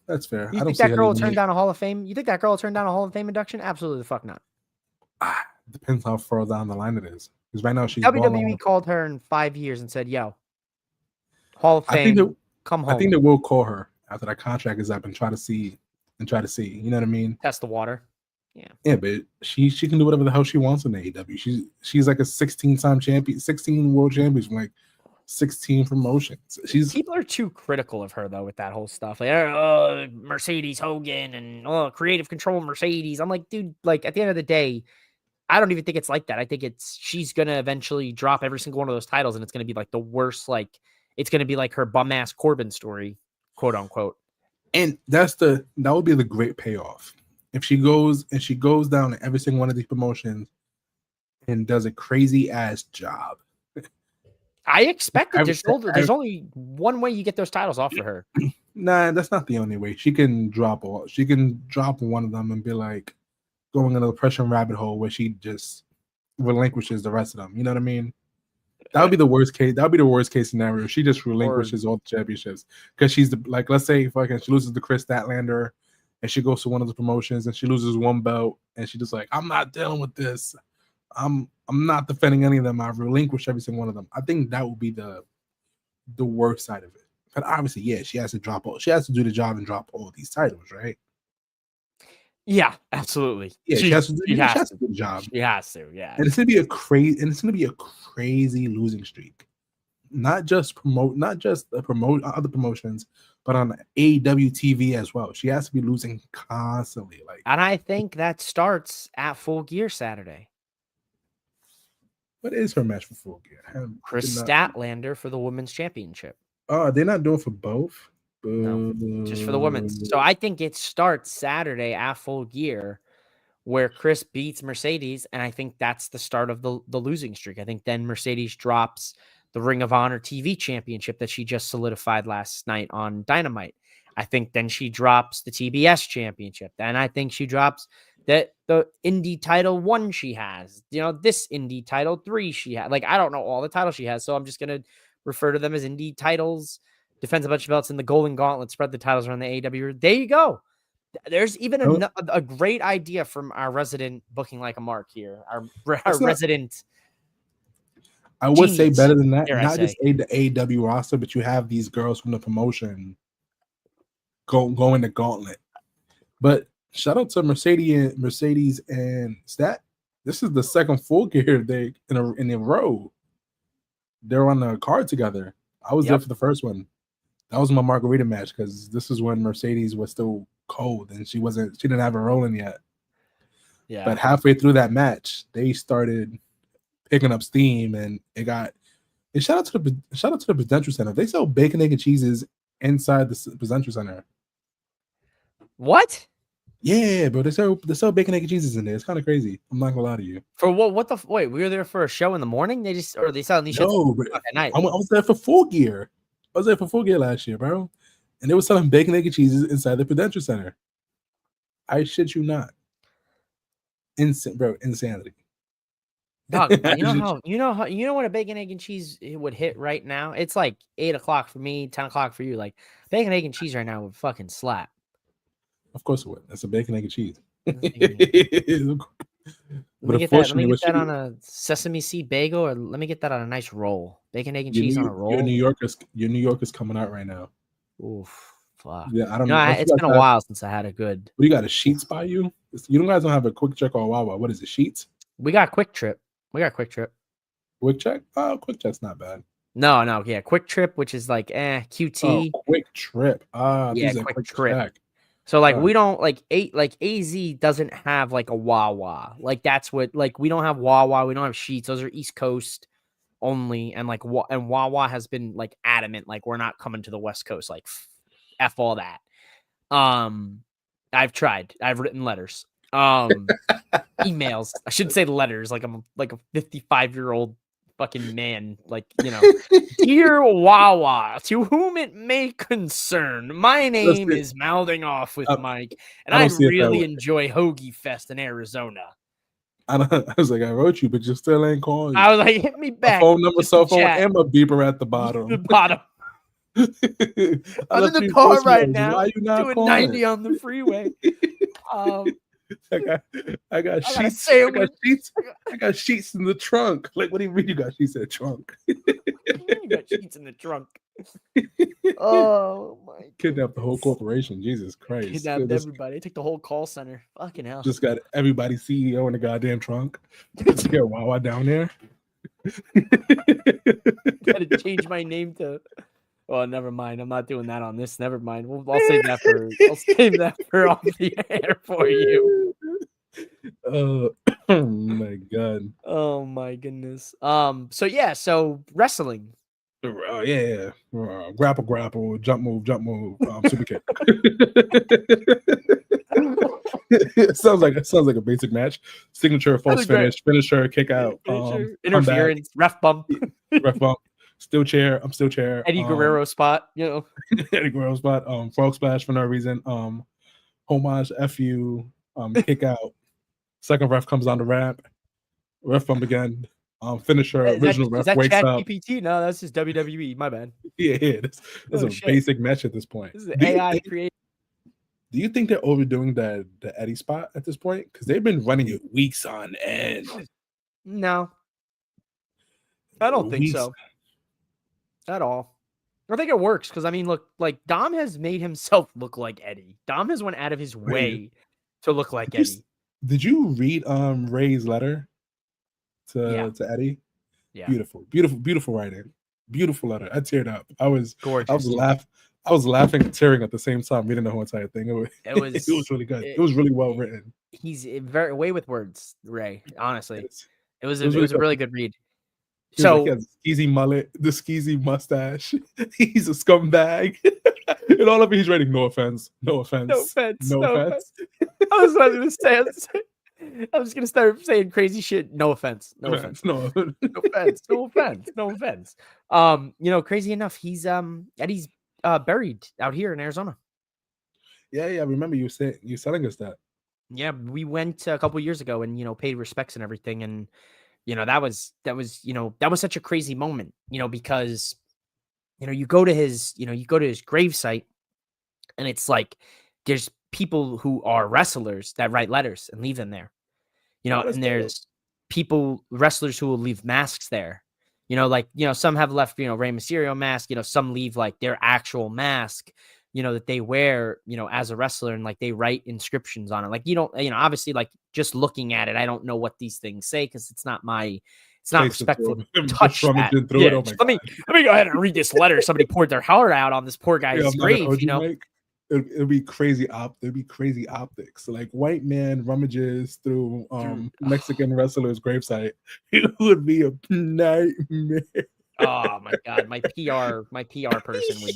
That's fair. You think that girl will turn down a Hall of Fame? You think that girl will turn down a Hall of Fame induction? Absolutely the fuck not. Depends how far down the line it is. Because right now she's WWE called her in 5 years and said, yo, Hall of Fame, come home. I think they will call her after that contract is up and try to see. You know what I mean? Test the water. Yeah, but she can do whatever the hell she wants in AEW. She's like a 16-time champion, 16 world champions from like 16 promotions. People are too critical of her though with that whole stuff. Like, Mercedes Hogan and creative control Mercedes. I'm like, dude, like at the end of the day, I don't even think it's like that. I think she's gonna eventually drop every single one of those titles, and it's gonna be like the worst. Like it's gonna be like her bum ass Corbin story, quote unquote. And that would be the great payoff. If she goes down to every single one of these promotions and does a crazy ass job. I expect it. There's only one way you get those titles off for her. Nah, that's not the only way. She can drop one of them and be like going into the pressure rabbit hole where she just relinquishes the rest of them. You know what I mean? That would be the worst case. That would be the worst case scenario. She just relinquishes all the championships because she's let's say she loses to Chris Statlander and she goes to one of the promotions and she loses one belt and she just like, I'm not dealing with this. I'm not defending any of them. I relinquish every single one of them. I think that would be the worst side of it. But obviously, yeah, she has to do the job and drop all these titles, right? Yeah, absolutely. Yeah, she has to do the job. She has to, yeah. And it's gonna be a crazy losing streak. Not just other promotions, but on AEW TV as well. She has to be losing constantly. And I think that starts at Full Gear Saturday. What is her match for Full Gear? Chris Statlander for the Women's Championship. Oh, they're not doing for both? No, just for the women's. So I think it starts Saturday at Full Gear where Chris beats Mercedes, and I think that's the start of the losing streak. I think then Mercedes drops the Ring of Honor TV championship that she just solidified last night on Dynamite. I think then she drops the TBS championship. Then I think she drops the indie title 1 she has. This indie title 3 she has. Like, I don't know all the titles she has, so I'm just going to refer to them as indie titles. Defends a bunch of belts in the Golden Gauntlet, spread the titles around the AEW. There you go. There's even a great idea from our resident booking like a Mark here. Our resident. I would say better than that. Not just the AEW roster, but you have these girls from the promotion going the gauntlet. But shout out to Mercedes and Stat. This is the second Full Gear they in a row. They're on the card together. I was there for the first one. That was my margarita match because this is when Mercedes was still cold and she didn't have her rolling yet. Yeah. But halfway through that match, they started picking up steam, and shout out to the Presidential Center. They sell bacon, egg, and cheeses inside the Presidential Center. What? Yeah, bro. They sell bacon, egg, and cheeses in there. It's kind of crazy. I'm not gonna lie to you. For what? What the? Wait, we were there for a show in the morning. They selling these shits at night. I was there for Full Gear. I was there for Full Gear last year, bro. And they were selling bacon, egg, and cheeses inside the Prudential Center. I shit you not. Insanity. Dog, you know what a bacon, egg, and cheese would hit right now? It's like 8 o'clock for me, 10 o'clock for you. Like bacon, egg, and cheese right now would fucking slap. Of course it would. That's a bacon, egg, and cheese. Let me get that on a sesame seed bagel, or let me get that on a nice roll. Bacon, egg, and cheese on a roll. Your New Yorker's coming out right now. Oof, fuck. Yeah, I don't know. It's been a while since I had a good. What do you got? A Sheets by you? You guys don't have a Quick Check or a Wawa. What is it? Sheets? We got Quick Trip. Quick Check? Oh, Quick Check's not bad. No, yeah, Quick Trip, which is like QT. Oh, Quick Trip. Yeah, Quick Trip. Check. So like we don't like AZ doesn't have like a Wawa. Like that's what we don't have Wawa. We don't have Sheets. Those are East Coast only, and Wawa has been like adamant like we're not coming to the West Coast. Like F all that. I've tried. I've written letters. Emails. I should say letters. Like I'm like a 55-year-old fucking man. Like, dear Wawa, to whom it may concern, my name is Mouthing Off with Mike, and I really enjoy Hoagie Fest in Arizona. I was like, I wrote you, but you still ain't calling. I was like, hit me back. A phone number, cell phone, and a beeper at the bottom. The bottom. I'm in the car right now. Why you not doing calling? 90 on the freeway. I got sheets. I got sheets in the trunk. Like, what do you mean you got sheets in the trunk? You got sheets in the trunk. Oh my! Kidnapped the whole corporation. Jesus Christ! Kidnapped everybody. Take the whole call center. Fucking hell! Just got everybody's CEO in the goddamn trunk. Let's get Wawa down there. Got to change my name to. Oh, never mind. I'm not doing that on this. Never mind. I'll save that for off the air for you. Oh my god. Oh my goodness. So wrestling. Oh yeah. Grapple, jump move, super kick. It sounns like a basic match. Signature, false finish, finisher, kick out, interference, ref bump. Still chair. I'm still chair. Eddie Guerrero spot, Eddie Guerrero spot. Frog splash for no reason. Homage, FU, kick out. Second ref comes on the ramp. Ref bump again. Finisher. Original ref wakes up. GPT? No, that's just WWE. My bad. Yeah. That's a basic match at this point. This is AI created. Do you think they're overdoing the Eddie spot at this point? Because they've been running it weeks on end. No, I don't think so. At all. I think it works because look, like Dom has made himself look like Eddie. Dom has went out of his way to look like Eddie. Did you read Ray's letter to Eddie? Yeah. Beautiful writing. Beautiful letter. I teared up. I was gorgeous. I was laughing and tearing at the same time reading the whole entire thing. It was really good. It was really well written. He's very way with words, Ray. Honestly, it was a really good read. So he has a skeezy mullet, the skeezy mustache. He's a scumbag. And all of it, he's writing no offense. I was going to say. I was gonna start saying crazy shit. No offense. No offense. Crazy enough, he's Eddie's buried out here in Arizona. Yeah. I remember you telling us that. Yeah, we went a couple years ago and paid respects and everything, and that was such a crazy moment, because you go to his gravesite, and it's like there's people who are wrestlers that write letters and leave them there. And there's wrestlers who will leave masks there. Some have left, Rey Mysterio mask, some leave like their actual mask, that they wear, as a wrestler, and like they write inscriptions on it. Like, obviously, like just looking at it, I don't know what these things say because it's not respectful to touch that. Yeah, let me go ahead and read this letter. Somebody poured their heart out on this poor guy's grave, Mike, it'll be crazy it'll be crazy optics. Like white man rummages through Mexican wrestler's gravesite. It would be a nightmare. Oh my god, my PR person would.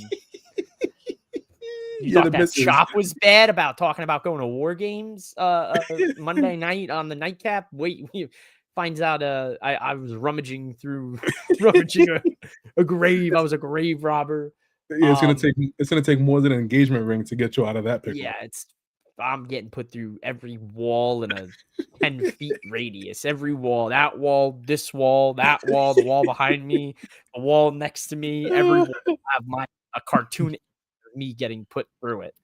You thought that shop was bad about talking about going to war games Monday night on the nightcap? Wait, finds out I was rummaging a grave. I was a grave robber. Yeah, it's gonna take more than an engagement ring to get you out of that picture. Yeah, I'm getting put through every wall in a 10 feet radius. Every wall, that wall, this wall, that wall, the wall behind me, the wall next to me. Every wall have a cartoon of me getting put through it.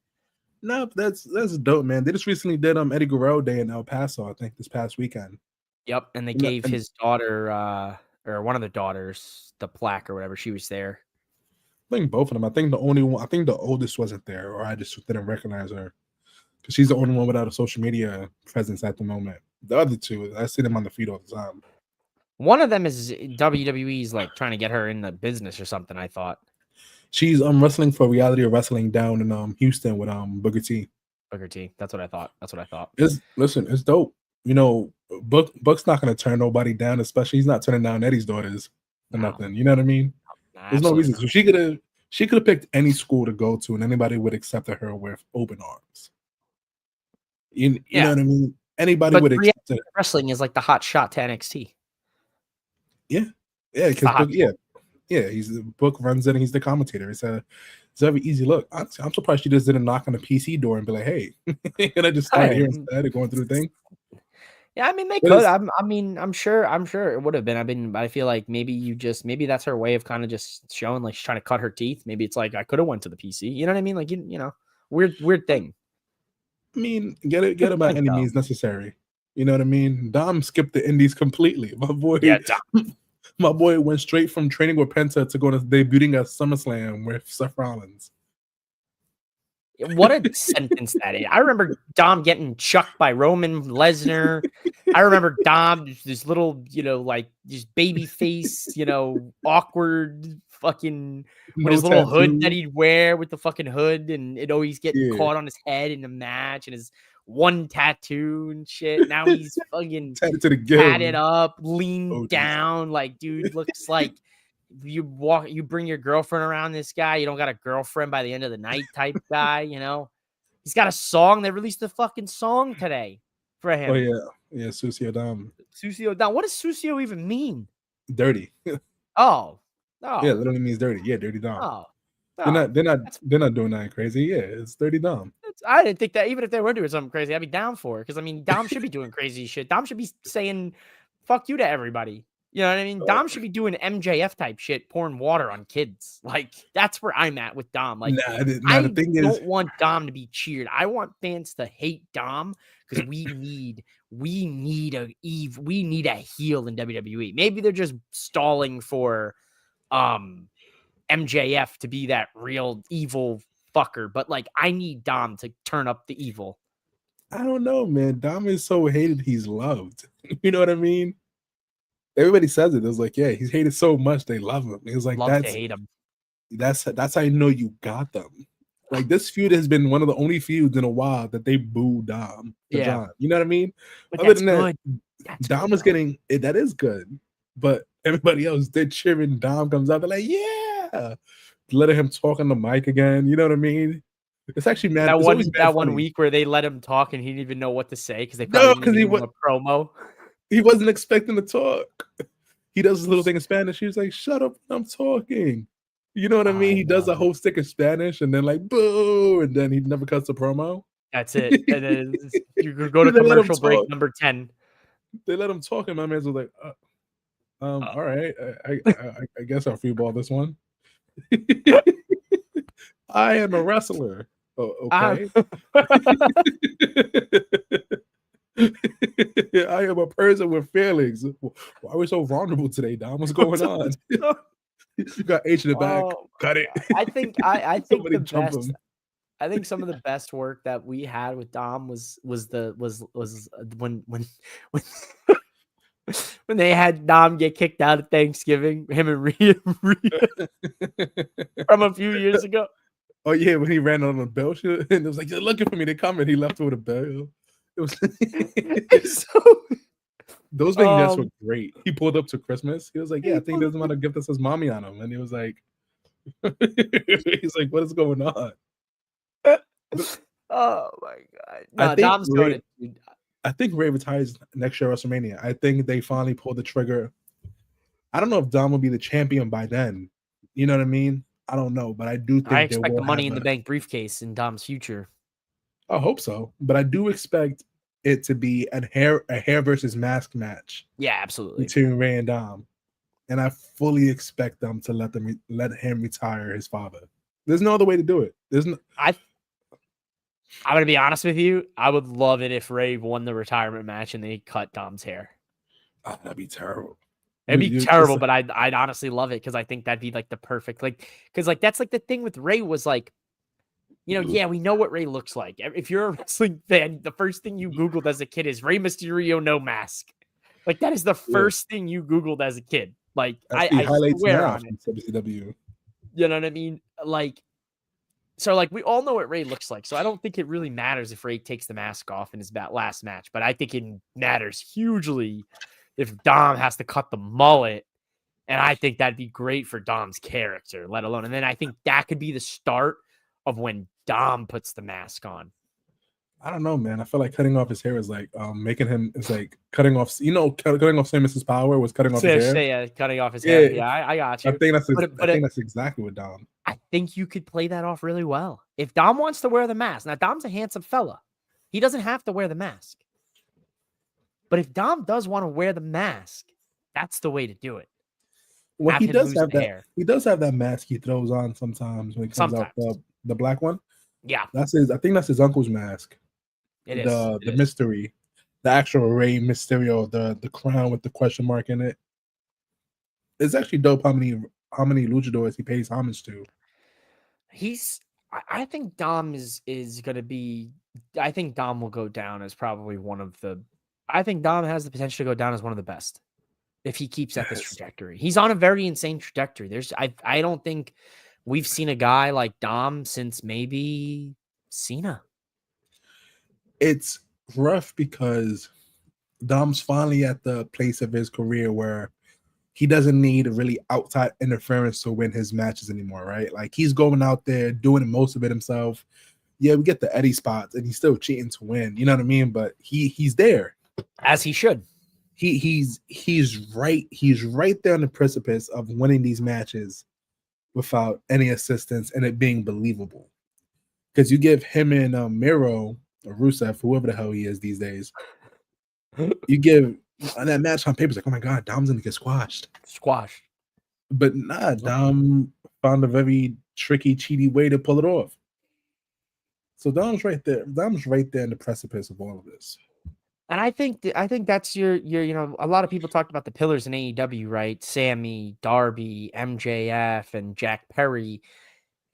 No, that's dope, man. They just recently did Eddie Guerrero Day in El Paso, I think, this past weekend. Yep, and they gave his daughter or one of the daughters the plaque or whatever. She was there. I think both of them. I think the oldest wasn't there, or I just didn't recognize her because she's the only one without a social media presence at the moment. The other two, I see them on the feed all the time. One of them is WWE's like trying to get her in the business or something. I thought she's wrestling for Reality of Wrestling down in Houston with Booker T. Booker T. That's what I thought. It's dope. Buck's not gonna turn nobody down, especially he's not turning down Eddie's daughters or nothing. You know what I mean? There's no reason. So she could have picked any school to go to, and anybody would accept her with open arms. You know what I mean? Anybody would accept it. Wrestling is like the hot shot to NXT. Yeah, because he's the Book runs it and he's the commentator. It's a very easy look. Honestly, I'm surprised she just didn't knock on the PC door and be like, "Hey, can I just start here instead of going through the thing?" Yeah, I mean they could. I'm sure it would have been. I feel like maybe that's her way of kind of just showing like she's trying to cut her teeth. Maybe it's like I could have went to the PC. You know what I mean? Like weird thing. I mean, get it by any means necessary. You know what I mean? Dom skipped the indies completely. My boy went straight from training with Penta to going to debuting at SummerSlam with Seth Rollins. What a sentence that is. I remember Dom getting chucked by Roman Lesnar. I remember Dom, this little, like just baby face, awkward fucking with his little hood that he'd wear with the fucking hood, and it always get caught on his head in the match, and his one tattoo and shit. Now he's fucking tatted up, leaned down, like dude looks like you bring your girlfriend around this guy. You don't got a girlfriend by the end of the night type guy, He's got a song. They released a fucking song today for him. Oh yeah, Sucio Dom. Sucio Dom. What does Sucio even mean? Dirty. Oh. Yeah, literally means dirty. Yeah, Dirty Dom. Oh. They're not doing that crazy. Yeah, it's Dirty Dom. I didn't think that even if they were doing something crazy, I'd be down for it. Because I mean, Dom should be doing crazy shit. Dom should be saying "fuck you" to everybody. You know what I mean? Dom should be doing MJF type shit, pouring water on kids. Like that's where I'm at with Dom. Like I don't want Dom to be cheered. I want fans to hate Dom because we need a heel in WWE. Maybe they're just stalling for MJF to be that real evil fucker, but like I need Dom to turn up the evil. I don't know, man. Dom is so hated, he's loved. You know what I mean? Everybody says it. It's like, yeah, he's hated so much they love him. It's like to hate him. That's how you know you got them. Like this feud has been one of the only feuds in a while that they boo Dom. John. You know what I mean? But other than that, Dom is getting it. That is good. But everybody else, they're cheering. Dom comes out. They're like, yeah. Letting him talk on the mic again. You know what I mean? It's actually mad. That one week where they let him talk and he didn't even know what to say because they probably didn't give him a promo. He wasn't expecting to talk. He does this little thing in Spanish. He was like, shut up, I'm talking. You know what I mean? He does a whole stick of Spanish and then like, boo, and then he never cuts a promo. That's it. And then you go to commercial break number 10. They let him talk and my man was like, all right, I guess I'll free ball this one. I am a wrestler. Oh, okay. I am a person with feelings. Why are we so vulnerable today, Dom? What's going on? You got H in the back. Cut it. I think the jump best. him. I think some of the best work that we had with Dom was when when they had Dom get kicked out at Thanksgiving, him and Rhea from a few years ago. Oh yeah, when he ran on the bell and it was like, "You're looking for me." They come and he left with a bell. It was those vignettes were great. He pulled up to Christmas. He was like, "Yeah, I think there's not a gift that says mommy on him," and he was like, "He's like, what is going on?" Oh my god! No, Dom's going to. I think Ray retires next year at WrestleMania. I think they finally pulled the trigger. I don't know if Dom will be the champion by then. You know what I mean? I don't know, but I do think I expect the Money in the Bank briefcase in Dom's future. I hope so, but I do expect it to be a hair versus mask match. Yeah, absolutely. Between Ray and Dom, and I fully expect them to let him retire his father. There's no other way to do it. I'm gonna be honest with you. I would love it if Ray won the retirement match and they cut Dom's hair. Oh, that'd be terrible. It'd be terrible, but I'd honestly love it because I think that'd be like the perfect because that's like the thing with Ray was like, yeah, we know what Ray looks like. If you're a wrestling fan, the first thing you Googled as a kid is Rey Mysterio no mask. Like that is the first thing you Googled as a kid. Like I swear on it. WCW. You know what I mean? Like. So, like, we all know what Ray looks like. So, I don't think it really matters if Ray takes the mask off in his last match. But I think it matters hugely if Dom has to cut the mullet. And I think that'd be great for Dom's character, let alone. And then I think that could be the start of when Dom puts the mask on. I don't know, man. I feel like cutting off his hair is like making him. It's like cutting off. Cutting off Samus's power was cutting off his hair. Yeah, cutting off his hair. Yeah, I got you. I think that's exactly what Dom. I think you could play that off really well. If Dom wants to wear the mask, now Dom's a handsome fella. He doesn't have to wear the mask. But if Dom does want to wear the mask, that's the way to do it. Well, he does have that. Hair. He does have that mask he throws on sometimes when he comes out the black one. Yeah, that's his. I think that's his uncle's mask. It is the mystery, the actual Rey Mysterio, the crown with the question mark in it. It's actually dope how many luchadors he pays homage to. I think Dom is going to be. I think Dom will go down as probably one of the. I think Dom has the potential to go down as one of the best if he keeps at this trajectory. He's on a very insane trajectory. I don't think we've seen a guy like Dom since maybe Cena. It's rough because Dom's finally at the place of his career where he doesn't need really outside interference to win his matches anymore, right? Like he's going out there doing most of it himself. Yeah, we get the Eddie spots and he's still cheating to win. You know what I mean? But he's there. As he should. He's right there on the precipice of winning these matches without any assistance and it being believable. Because you give him and Miro or Rusev, whoever the hell he is these days, you give that match on paper, it's like, oh my god, Dom's gonna get squashed. But nah, Dom found a very tricky, cheaty way to pull it off. So Dom's right there. Dom's right there in the precipice of all of this. And I think that's your a lot of people talked about the pillars in AEW, right? Sammy, Darby, MJF, and Jack Perry.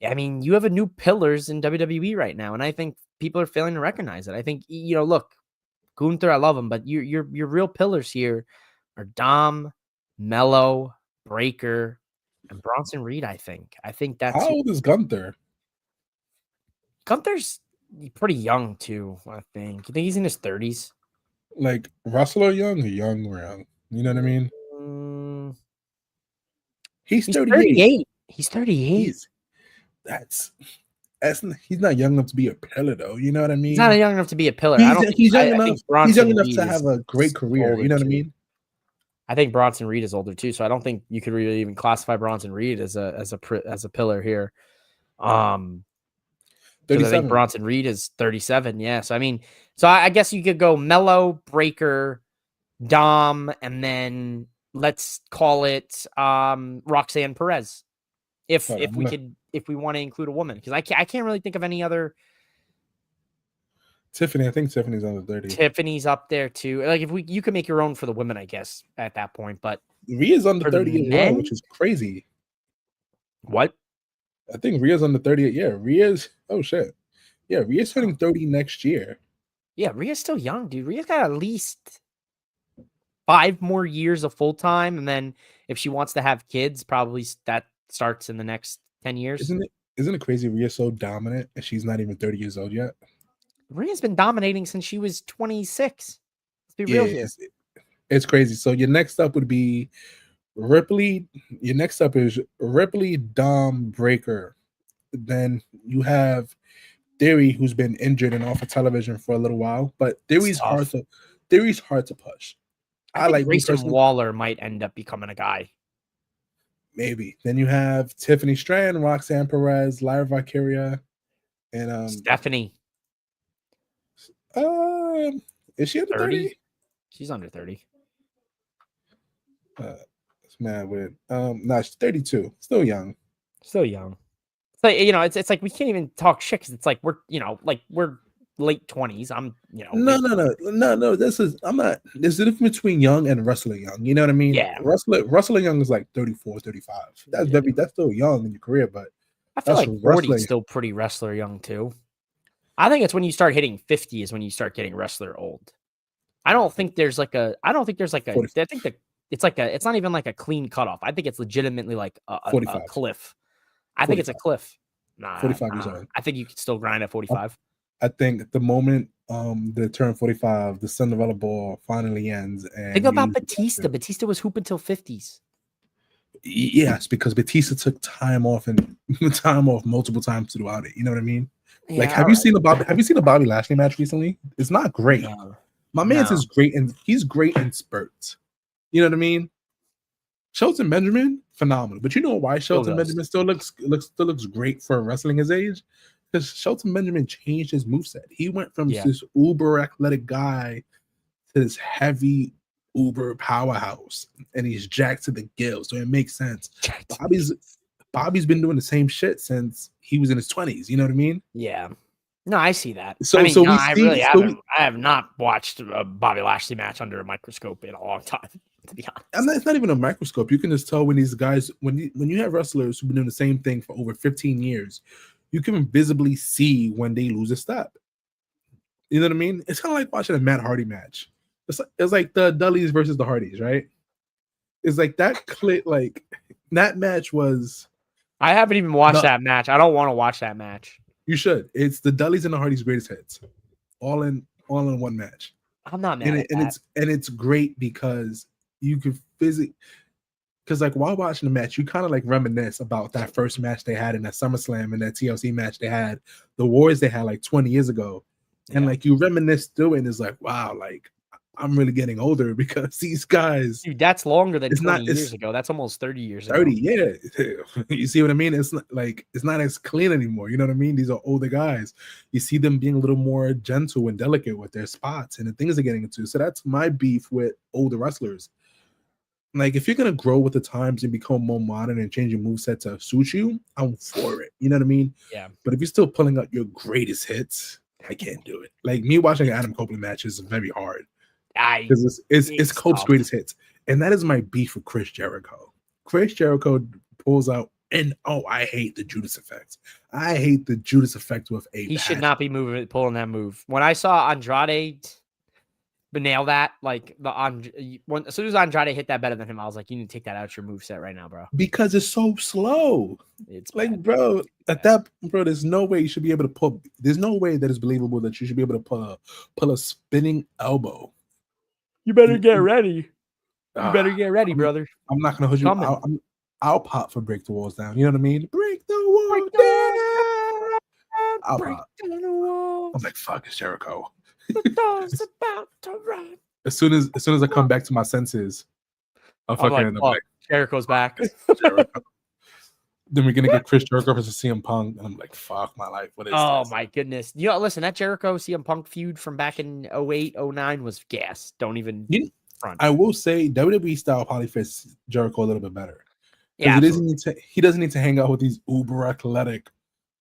I mean, you have a new pillars in WWE right now, and I think people are failing to recognize it. I think look, Gunther, I love him, but your real pillars here are Dom, Mello, Breaker, and Bronson Reed. I think that's. How old is Gunther? Gunther's pretty young too. I think. You think he's in his 30s? Like wrestler young or young around? You know what I mean? He's 38. He's 38. He's not young enough to be a pillar, though. You know what I mean? He's not young enough to be a pillar. He's young enough to have a great career. You know what I mean? I think Bronson Reed is older too, so I don't think you could really even classify Bronson Reed as a pillar here. 37. I think Bronson Reed is 37. Yeah, so I mean, I guess you could go Mello, Breaker, Dom, and then let's call it Roxanne Perez. If we want to include a woman, because I can't really think of any other Tiffany, I think Tiffany's under 30. Tiffany's up there too. Like if you can make your own for the women, I guess at that point. But Rhea's under 30 as well, men? which is crazy. What? I think Rhea's under 30. Yeah, Rhea's. Oh shit. Yeah, Rhea's turning 30 next year. Yeah, Rhea's still young, dude. Rhea's got at least 5 more years of full time, and then if she wants to have kids, probably that starts in the next 10 years. Isn't it crazy? Rhea's so dominant, and she's not even 30 years old yet. Rhea's been dominating since she was 26. Let's be real here. It's crazy. So your next up would be Ripley. Your next up is Ripley, Dom, Breaker. Then you have Theory, who's been injured and off of television for a little while, but Theory's hard to push. I think like Grayson Waller might end up becoming a guy. Maybe. Then you have Tiffany Strand, Roxanne Perez, Lyra Valkyria, and Stephanie. Is she under 30? She's under 30. It's mad weird. No, she's 32. Still young. Still young. So it's like we can't even talk shit because it's like we're late 20s. I'm No. There's a difference between young and wrestler young. You know what I mean? Yeah. Wrestler young is like 34, 35. That's still young in your career, but I feel like 40 is still pretty wrestler young too. I think it's when you start hitting 50 is when you start getting wrestler old. I think there's like a I think that it's not even like a clean cutoff. I think it's legitimately like a cliff. I think it's a cliff. Nah, 45 years old. I think you can still grind at 45. I think at the moment they turn 45, the Cinderella ball finally ends. And think about Batista. Batista was hooping till 50s. Yes, because Batista took time off multiple times throughout it. You know what I mean? Yeah, like, have you seen the Bobby Lashley match recently? It's not great. No. My man's is great, and he's great in spurts. You know what I mean? Shelton Benjamin, phenomenal. But you know why Shelton Benjamin still looks great for wrestling his age? Because Shelton Benjamin changed his moveset. He went from this uber athletic guy to this heavy uber powerhouse, and he's jacked to the gills. So it makes sense. Bobby's been doing the same shit since he was in his 20s. You know what I mean? Yeah. No, I see that. I have not watched a Bobby Lashley match under a microscope in a long time, to be honest. It's not even a microscope. You can just tell when these guys, when you have wrestlers who've been doing the same thing for over 15 years, you can visibly see when they lose a step. You know what I mean? It's kind of like watching a Matt Hardy match. It's like the Dudleys versus the Hardys, right? It's like that match was. I haven't even watched that match. I don't want to watch that match. You should. It's the Dudleys and the Hardys' greatest hits, all in one match. I'm not mad at that. It's great because you could because like while watching the match, you kind of like reminisce about that first match they had in that SummerSlam and that TLC match they had, the wars they had like 20 years ago, and like you reminisce through it, and it's like, wow, like I'm really getting older because these guys. Dude, that's longer than 20 years ago. That's almost 30 years ago. 30, yeah. You see what I mean? It's not as clean anymore. You know what I mean? These are older guys. You see them being a little more gentle and delicate with their spots and the things they're getting into. So that's my beef with older wrestlers. Like, if you're going to grow with the times and become more modern and change your moveset to suit you, I'm for it. You know what I mean? Yeah. But if you're still pulling out your greatest hits, I can't do it. Like, me watching an Adam Copeland match is very hard. Because it's Cope's greatest hits. And that is my beef with Chris Jericho. Chris Jericho pulls out, and I hate the Judas effect. I hate the Judas effect with a He should not be pulling that move. When I saw Andrade nail that, like as soon as Andrade hit that better than him, I was like, you need to take that out of your moveset right now, bro. Because it's so slow. It's like, bad. bro, there's no way you should be able to pull. There's no way that is believable that you should be able to pull a spinning elbow. You better get ready. You better get ready, brother. I'm not gonna hold you. I'll pop for break the walls down. You know what I mean? Break the walls down. I'll pop. I'm like, fuck, it's Jericho. The door's about to run. As soon as I come back to my senses, I'm like, Jericho's back. Jericho. Then we're gonna get Chris Jericho versus CM Punk, and I'm like, fuck my life. What is this? My goodness. Listen, that Jericho CM Punk feud from back in 08, 09 was gas. Don't even front. I will say WWE style probably fits Jericho a little bit better. Yeah, he doesn't need to hang out with these uber athletic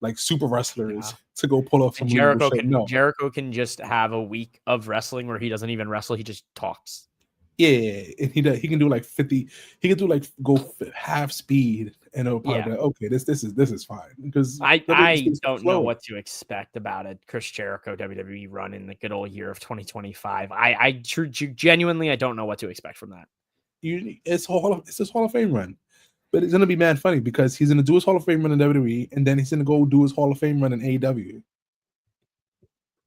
like super wrestlers to go pull off some Jericho shit. No. Jericho can just have a week of wrestling where he doesn't even wrestle, he just talks. Yeah, and he can do like 50. He can do like go half speed, and it'll probably be like, okay, this is fine because I don't know what to expect about a Chris Jericho WWE run in the good old year of 2025. I genuinely I don't know what to expect from that. It's his Hall of Fame run, but it's gonna be mad funny because he's gonna do his Hall of Fame run in WWE, and then he's gonna go do his Hall of Fame run in AEW.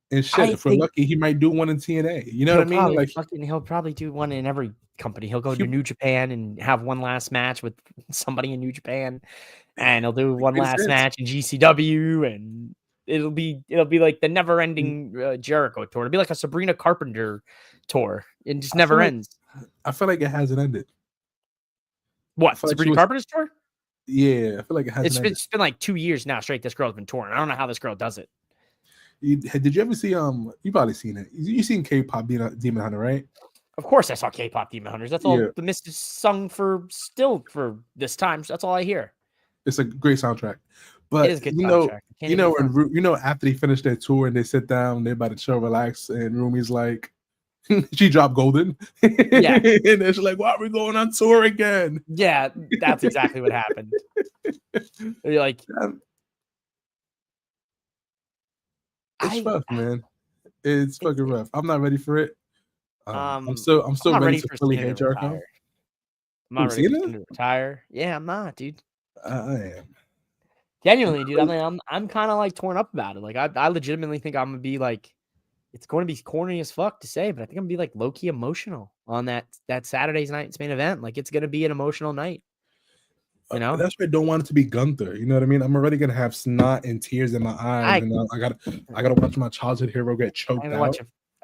And shit, if we're lucky, he might do one in TNA. You know what I mean? Like he'll probably do one in every company. He'll go to New Japan and have one last match with somebody in New Japan, and he'll do one last match in GCW, and it'll be like the never ending Jericho tour. It'll be like a Sabrina Carpenter tour. It just never ends. I feel like it hasn't ended. What, Sabrina Carpenter's tour? Yeah, I feel like it hasn't ended. It's been like 2 years now straight. This girl's been touring. I don't know how this girl does it. Did you ever see you probably seen it? You seen K-pop Demon Hunter, right? Of course I saw K-pop Demon Hunters. That's all the Mist is sung for this time. So that's all I hear. It's a great soundtrack. But it is a good soundtrack. After they finish their tour and they sit down, they're about to chill, relax, and Rumi's like, she dropped Golden. Yeah. And then she's like, why are we going on tour again? Yeah, that's exactly what happened. You're like, it's rough, man. It's fucking rough. I'm not ready for it. I'm still ready to fully hate Jericho. I'm not ready for him to retire. Yeah, I'm not, dude. I am. Genuinely, dude. I'm kind of like torn up about it. Like I legitimately think I'm gonna be like, it's going to be corny as fuck to say, but I think I'm gonna be like low key emotional on that Saturday's night's main event. Like it's gonna be an emotional night. You know, that's why I don't want it to be Gunther. You know what I mean? I'm already gonna have snot and tears in my eyes, and I gotta watch my childhood hero get choked out.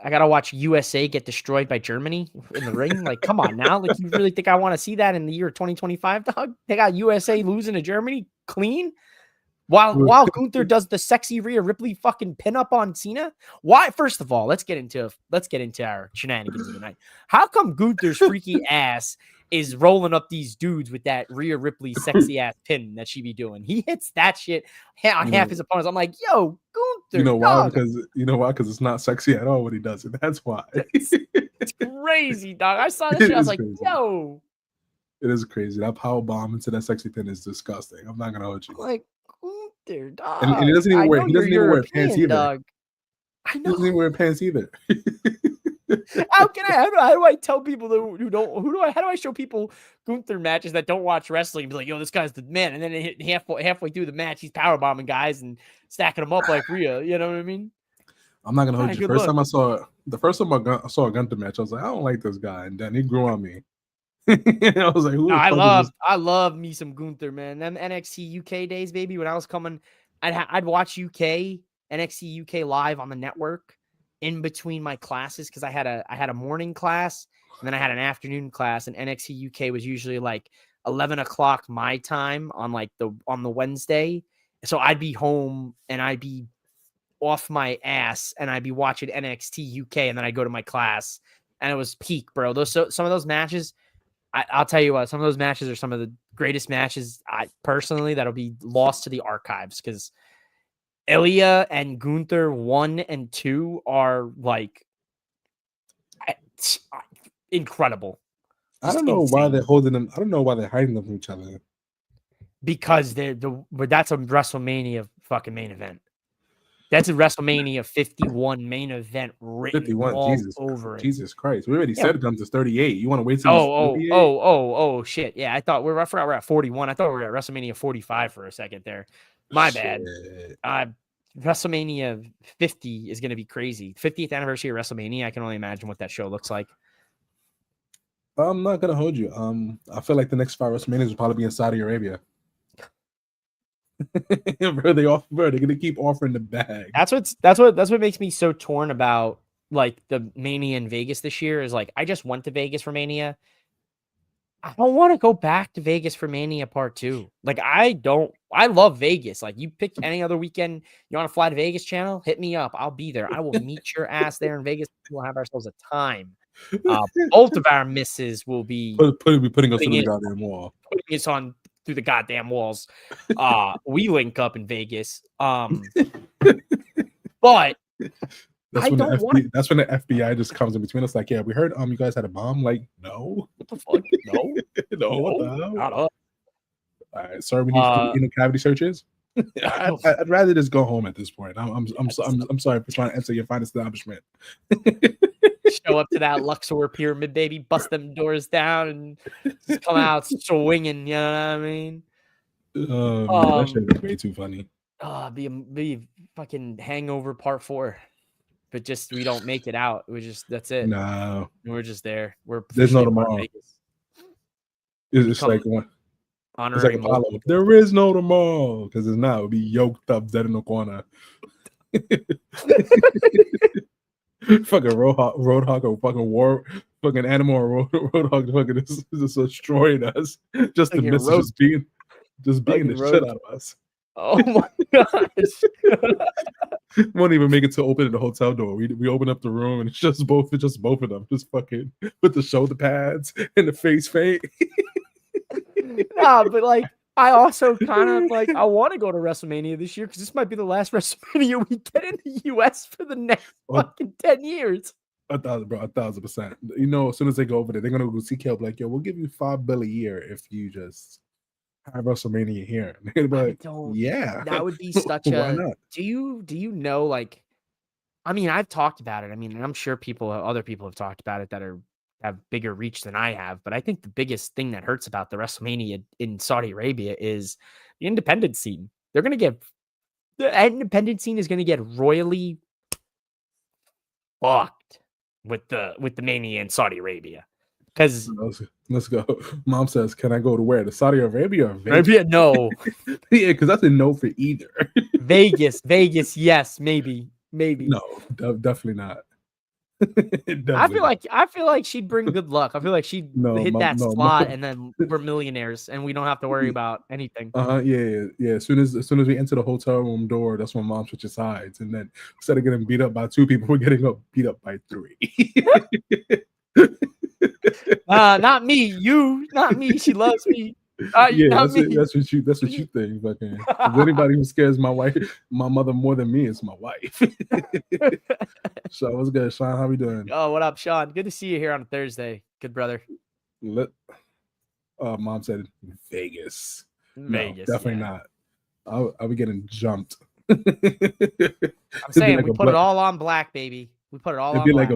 I gotta watch USA get destroyed by Germany in the ring. Like, come on now. Like, you really think I want to see that in the year 2025, dog? They got USA losing to Germany clean while Gunther does the sexy Rhea Ripley fucking pinup on Cena. Why? First of all, let's get into our shenanigans of the night. How come Gunther's freaky ass is rolling up these dudes with that Rhea Ripley sexy ass pin that she be doing? He hits that shit on half his opponents. I'm like, yo, Gunther. You know why? Because it's not sexy at all when he does it. That's why. It's crazy, dog. I saw this shit. I was like, crazy. Yo. It is crazy. That power bomb into that sexy pin is disgusting. I'm not gonna hold you. Like, Gunther, dog. And he doesn't even wear pants either. Dog. I know. He doesn't even wear pants either. How do I tell people who don't how do I show people Gunther matches that don't watch wrestling and be like, yo, this guy's the man, and then halfway through the match he's powerbombing guys and stacking them up like Rhea, you know what I mean? I'm not gonna hold you. The first time I saw a Gunther match, I was like, I don't like this guy, and then he grew on me. I was like, I love me some Gunther, man. Them NXT UK days, baby. When I was coming, I'd watch NXT UK live on the network in between my classes because I had a morning class and then I had an afternoon class, and NXT UK was usually like 11 o'clock my time on the Wednesday. So I'd be home and I'd be off my ass and I'd be watching NXT UK, and then I'd go to my class, and it was peak, bro. Some of those matches, I'll tell you what, some of those matches are some of the greatest matches personally that'll be lost to the archives, because Ilya and Gunther 1 and 2 are like incredible. I don't know why they're holding them. I don't know why they're hiding them from each other. Because that's a WrestleMania fucking main event. That's a WrestleMania 51 main event written 51, all over it. Jesus Christ. We already said Gunther's 38. You want to wait till Oh, shit. Yeah, I forgot we're at 41. I thought we were at WrestleMania 45 for a second there. My bad. WrestleMania 50 is going to be crazy. 50th anniversary of WrestleMania. I can only imagine what that show looks like. I'm not going to hold you. I feel like the next 5 WrestleManias will probably be in Saudi Arabia. They're gonna keep offering the bag. That's what makes me so torn about like the Mania in Vegas this year. Is like, I just went to Vegas for Mania. I don't want to go back to Vegas for Mania Part 2. Like, I love Vegas. Like, you pick any other weekend, you want to fly to Vegas, channel, hit me up. I'll be there. I will meet your ass there in Vegas. We'll have ourselves a time. Both of our misses will be putting us on the goddamn wall. Putting us on through the goddamn walls. We link up in Vegas. But that's when the FBI just comes in between us. Like, yeah, we heard you guys had a bomb. Like, no, what the fuck? No, no, what the hell? Not us. All right, sorry, we need to do cavity searches. I'd rather just go home at this point. I'm sorry for trying to enter your fine establishment. Show up to that Luxor pyramid, baby, bust them doors down, and just come out swinging. You know what I mean? That shit is way too funny. Be fucking Hangover Part 4, but just we don't make it out. That's it. No, we're just there. There's no tomorrow. It's like one. It's like Apollo. There is no tomorrow because it's not. It'll be yoked up, dead in the corner. Fucking Roadhog or fucking animal or Roadhog fucking just destroying us. Just the miss just being the shit out of us. Oh my gosh. Won't even make it to open the hotel door. We open up the room and it's just both of them. Just fucking with the shoulder pads and the face paint. Nah, but like I also kind of like I want to go to WrestleMania this year because this might be the last WrestleMania we get in the US for the next fucking 10 years. 1,000%. You know, as soon as they go over there, they're gonna go see Kel like, yo, we'll give you $5 billion a year if you just have WrestleMania here. Like, yeah, that would be such a. Do you know? Like, I mean, I've talked about it. I mean, I'm sure other people have talked about it that have bigger reach than I have. But I think the biggest thing that hurts about the WrestleMania in Saudi Arabia is the independent scene. The independent scene is going to get royally fucked with the Mania in Saudi Arabia. Because let's go. Mom says, "Can I go to where? To Saudi Arabia or Vegas?" Arabia? No. Yeah, because that's a no for either. Vegas, yes, maybe. No, definitely not. Definitely. I feel like she'd bring good luck. I feel like she'd hit that slot, and then we're millionaires, and we don't have to worry about anything. Yeah. As soon as we enter the hotel room door, that's when Mom switches sides, and then instead of getting beat up by 2 people, we're getting beat up by 3. Not me. Not me. She loves me. That's what you think. Fucking anybody who scares my mother more than me is my wife. So what's good, Sean? How we doing? Oh, what up, Sean? Good to see you here on a Thursday. Good brother. Mom said Vegas. Vegas, no, definitely not. I'll be getting jumped. I'm saying we put it all on black, baby. We put it all on black.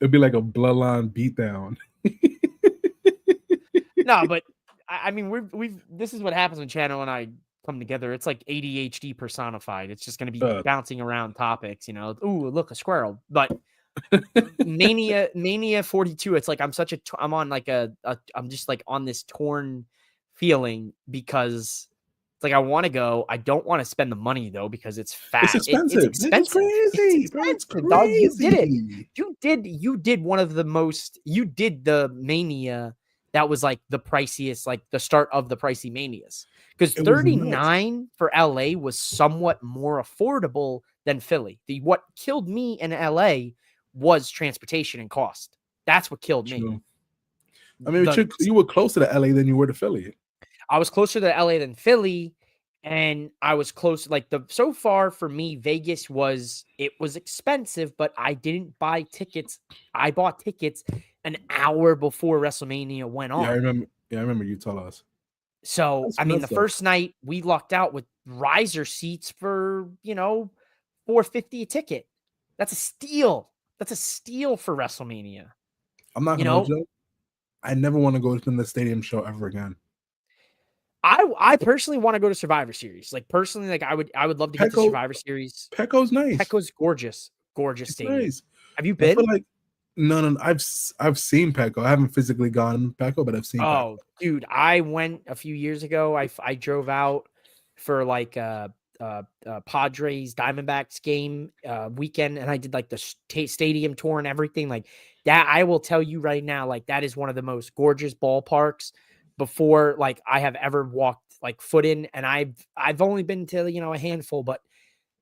It'd be like a bloodline beatdown. No, but I mean, this is what happens when Chanoo and I come together. It's like ADHD personified. It's just going to be bouncing around topics, you know. Ooh, look, a squirrel. But Mania 42. It's like I'm just like on this torn feeling because it's like I want to go. I don't want to spend the money though because it's fat. It's expensive. It's expensive. It's crazy. It's crazy. Dog, you did it. You did one of the most. You did the Mania. That was like the priciest, like the start of the pricey Manias. Because 39 for LA was somewhat more affordable than Philly. What killed me in LA was transportation and cost. That's what killed me. I mean, you were closer to LA than you were to Philly. I was closer to LA than Philly, and I was close. Like so far for me, Vegas was expensive, but I didn't buy tickets. I bought tickets an hour before WrestleMania went on. Yeah, I remember you told us. So, I mean, the first night we lucked out with riser seats for, $450 a ticket. That's a steal. That's a steal for WrestleMania. I'm not going to joke. I never want to go to the stadium show ever again. I personally want to go to Survivor Series. Like personally, like I would love to get to Survivor Series. Petco's nice. Petco's gorgeous. Gorgeous stadium. Nice. Have you been? I feel like No, I've seen Petco. I haven't physically gone Petco, but I've seen. Oh, Petco. Dude, I went a few years ago. I drove out for like Padres Diamondbacks game weekend, and I did like the stadium tour and everything. Like that, I will tell you right now, like that is one of the most gorgeous ballparks before like I have ever walked like foot in, and I've only been to a handful, but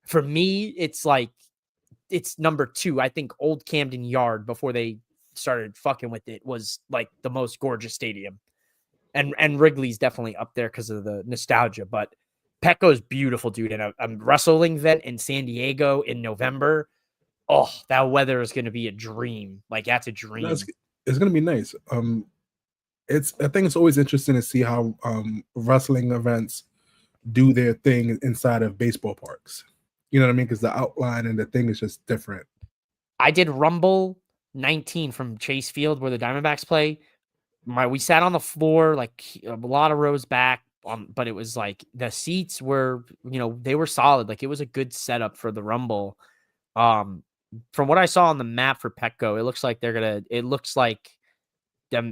for me, it's like. It's number 2. I think Old Camden Yard before they started fucking with it was like the most gorgeous stadium. and Wrigley's definitely up there because of the nostalgia. But Petco's beautiful, dude. And a wrestling event in San Diego in November. Oh, that weather is going to be a dream. Like that's a dream. It's going to be nice. I think it's always interesting to see how wrestling events do their thing inside of baseball parks. You know what I mean? Because the outline and the thing is just different. I did Rumble 19 from Chase Field where the Diamondbacks play. We sat on the floor like a lot of rows back, but it was like the seats were, they were solid. Like it was a good setup for the Rumble. From what I saw on the map for Petco, it looks like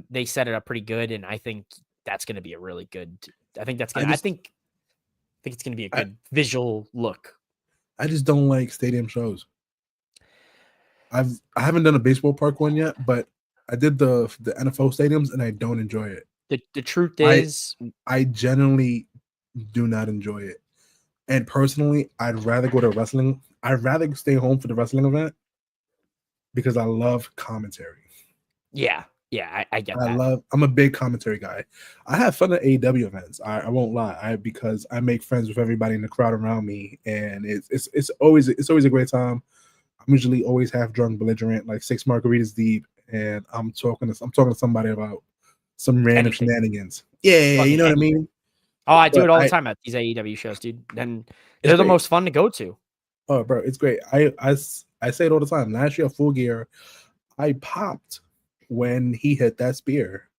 they set it up pretty good, and I think that's going to be a really good. I think it's going to be a good visual look. I just don't like stadium shows. I haven't done a baseball park one yet, but I did the NFL stadiums, and I don't enjoy it. The truth is, I genuinely do not enjoy it. And personally, I'd rather go to wrestling. I'd rather stay home for the wrestling event because I love commentary. Yeah, I get that. I'm a big commentary guy. I have fun at AEW events. I won't lie. Because I make friends with everybody in the crowd around me, and it's always a great time. I'm usually always half drunk, belligerent, like 6 margaritas deep, and I'm talking to somebody about some random shenanigans. Yeah, you know what I mean? Oh, I do it all the time at these AEW shows, dude. And they're the most fun to go to. Oh, bro, it's great. I say it all the time. Last year, Full Gear, I popped when he hit that spear.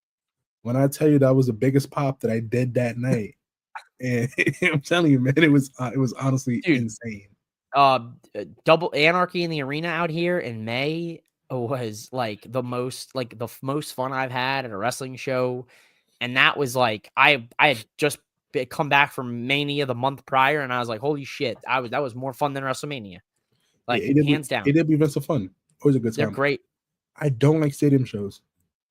When I tell you that was the biggest pop that I did that night, and I'm telling you, man, it was honestly insane. Double Anarchy in the Arena out here in May was like the most fun I've had at a wrestling show, and that was like I had just come back from Mania the month prior, and I was like, holy shit, that was more fun than WrestleMania, like hands down. AEW events are fun, always a good time. They're great. I don't like stadium shows,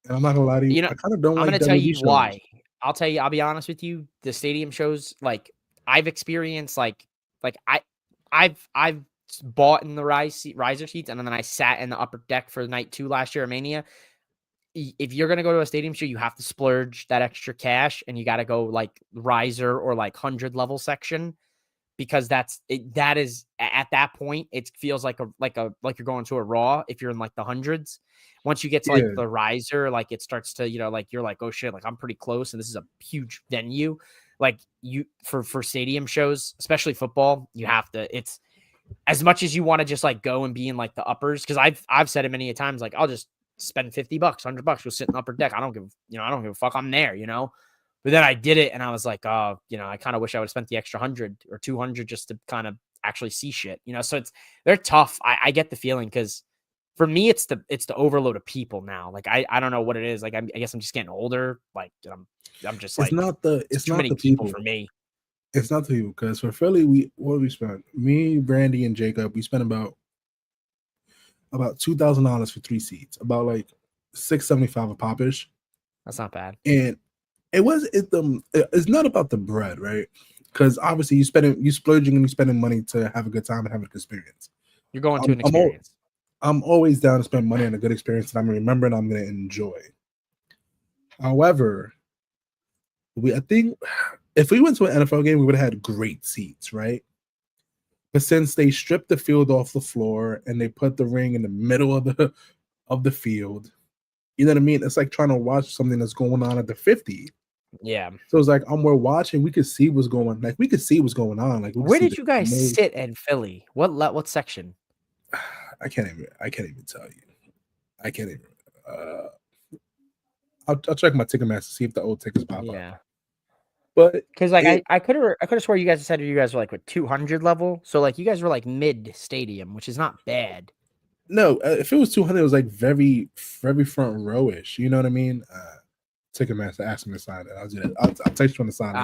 and I'm not gonna lie to you. I kind of don't. I'm gonna tell you why. I'll be honest with you. The stadium shows, like I've experienced, I've bought in the riser seats, and then I sat in the upper deck for night 2 last year at Mania. If you're gonna go to a stadium show, you have to splurge that extra cash, and you got to go like riser or like 100 level section, because that is at that point it feels like you're going to a Raw if you're in like the hundreds. Once you get to like the riser, like it starts to like you're like, oh shit, like I'm pretty close, and this is a huge venue. Like you for stadium shows, especially football, you have to. It's as much as you want to just like go and be in like the uppers, because I've said it many a times, like I'll just spend $50, $100, go sit in the upper deck. I don't give a fuck. I'm there, But then I did it, and I was like, I kind of wish I would have spent the extra 100 or 200 just to kind of actually see shit, So they're tough. I get the feeling, because for me, it's the overload of people now. Like I don't know what it is. Like I guess I'm just getting older. Like I'm just like it's too many people for me. It's not the people, because for Philly, we spent? Me, Brandy, and Jacob, we spent about $2,000 for 3 seats, about like $675 a popish. That's not bad. And it's not about the bread, right? Because obviously you splurging and you spending money to have a good time and have a good experience. You're going to an experience. I'm always down to spend money on a good experience that I'm going to remember and I'm going to enjoy. However, I think if we went to an NFL game, we would have had great seats, right? But since they stripped the field off the floor and they put the ring in the middle of the field, you know what I mean? It's like trying to watch something that's going on at the 50. Yeah. So it's like we're watching. We could see what's going on. Like we could see what's going on. Like where did you guys sit in Philly? What section? I can't even tell you. I can't even. I'll check my Ticketmaster to see if the old tickets pop up. But because like I could have swore you guys said you guys were like with 200 level, so like you guys were like mid stadium, which is not bad. No, if it was 200, it was like very, very front rowish. You know what I mean? Ticketmaster asked me to sign it. I'll do that. I'll text you on the sign.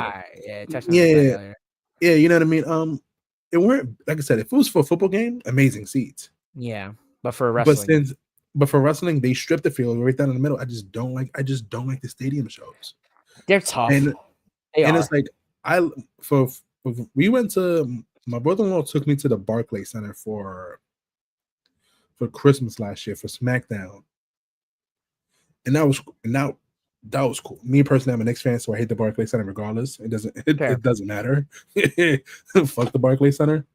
Yeah. You know what I mean? It weren't, like I said, if it was for a football game, amazing seats. Yeah, but for wrestling, but for wrestling, they stripped the field right down in the middle. I just don't like the stadium shows. They're tough. It's like we went to, my brother-in-law took me to the Barclays Center for Christmas last year for SmackDown, and That was cool. Me personally, I'm a Knicks fan, so I hate the Barclays Center regardless. It doesn't matter. Fuck the Barclays Center.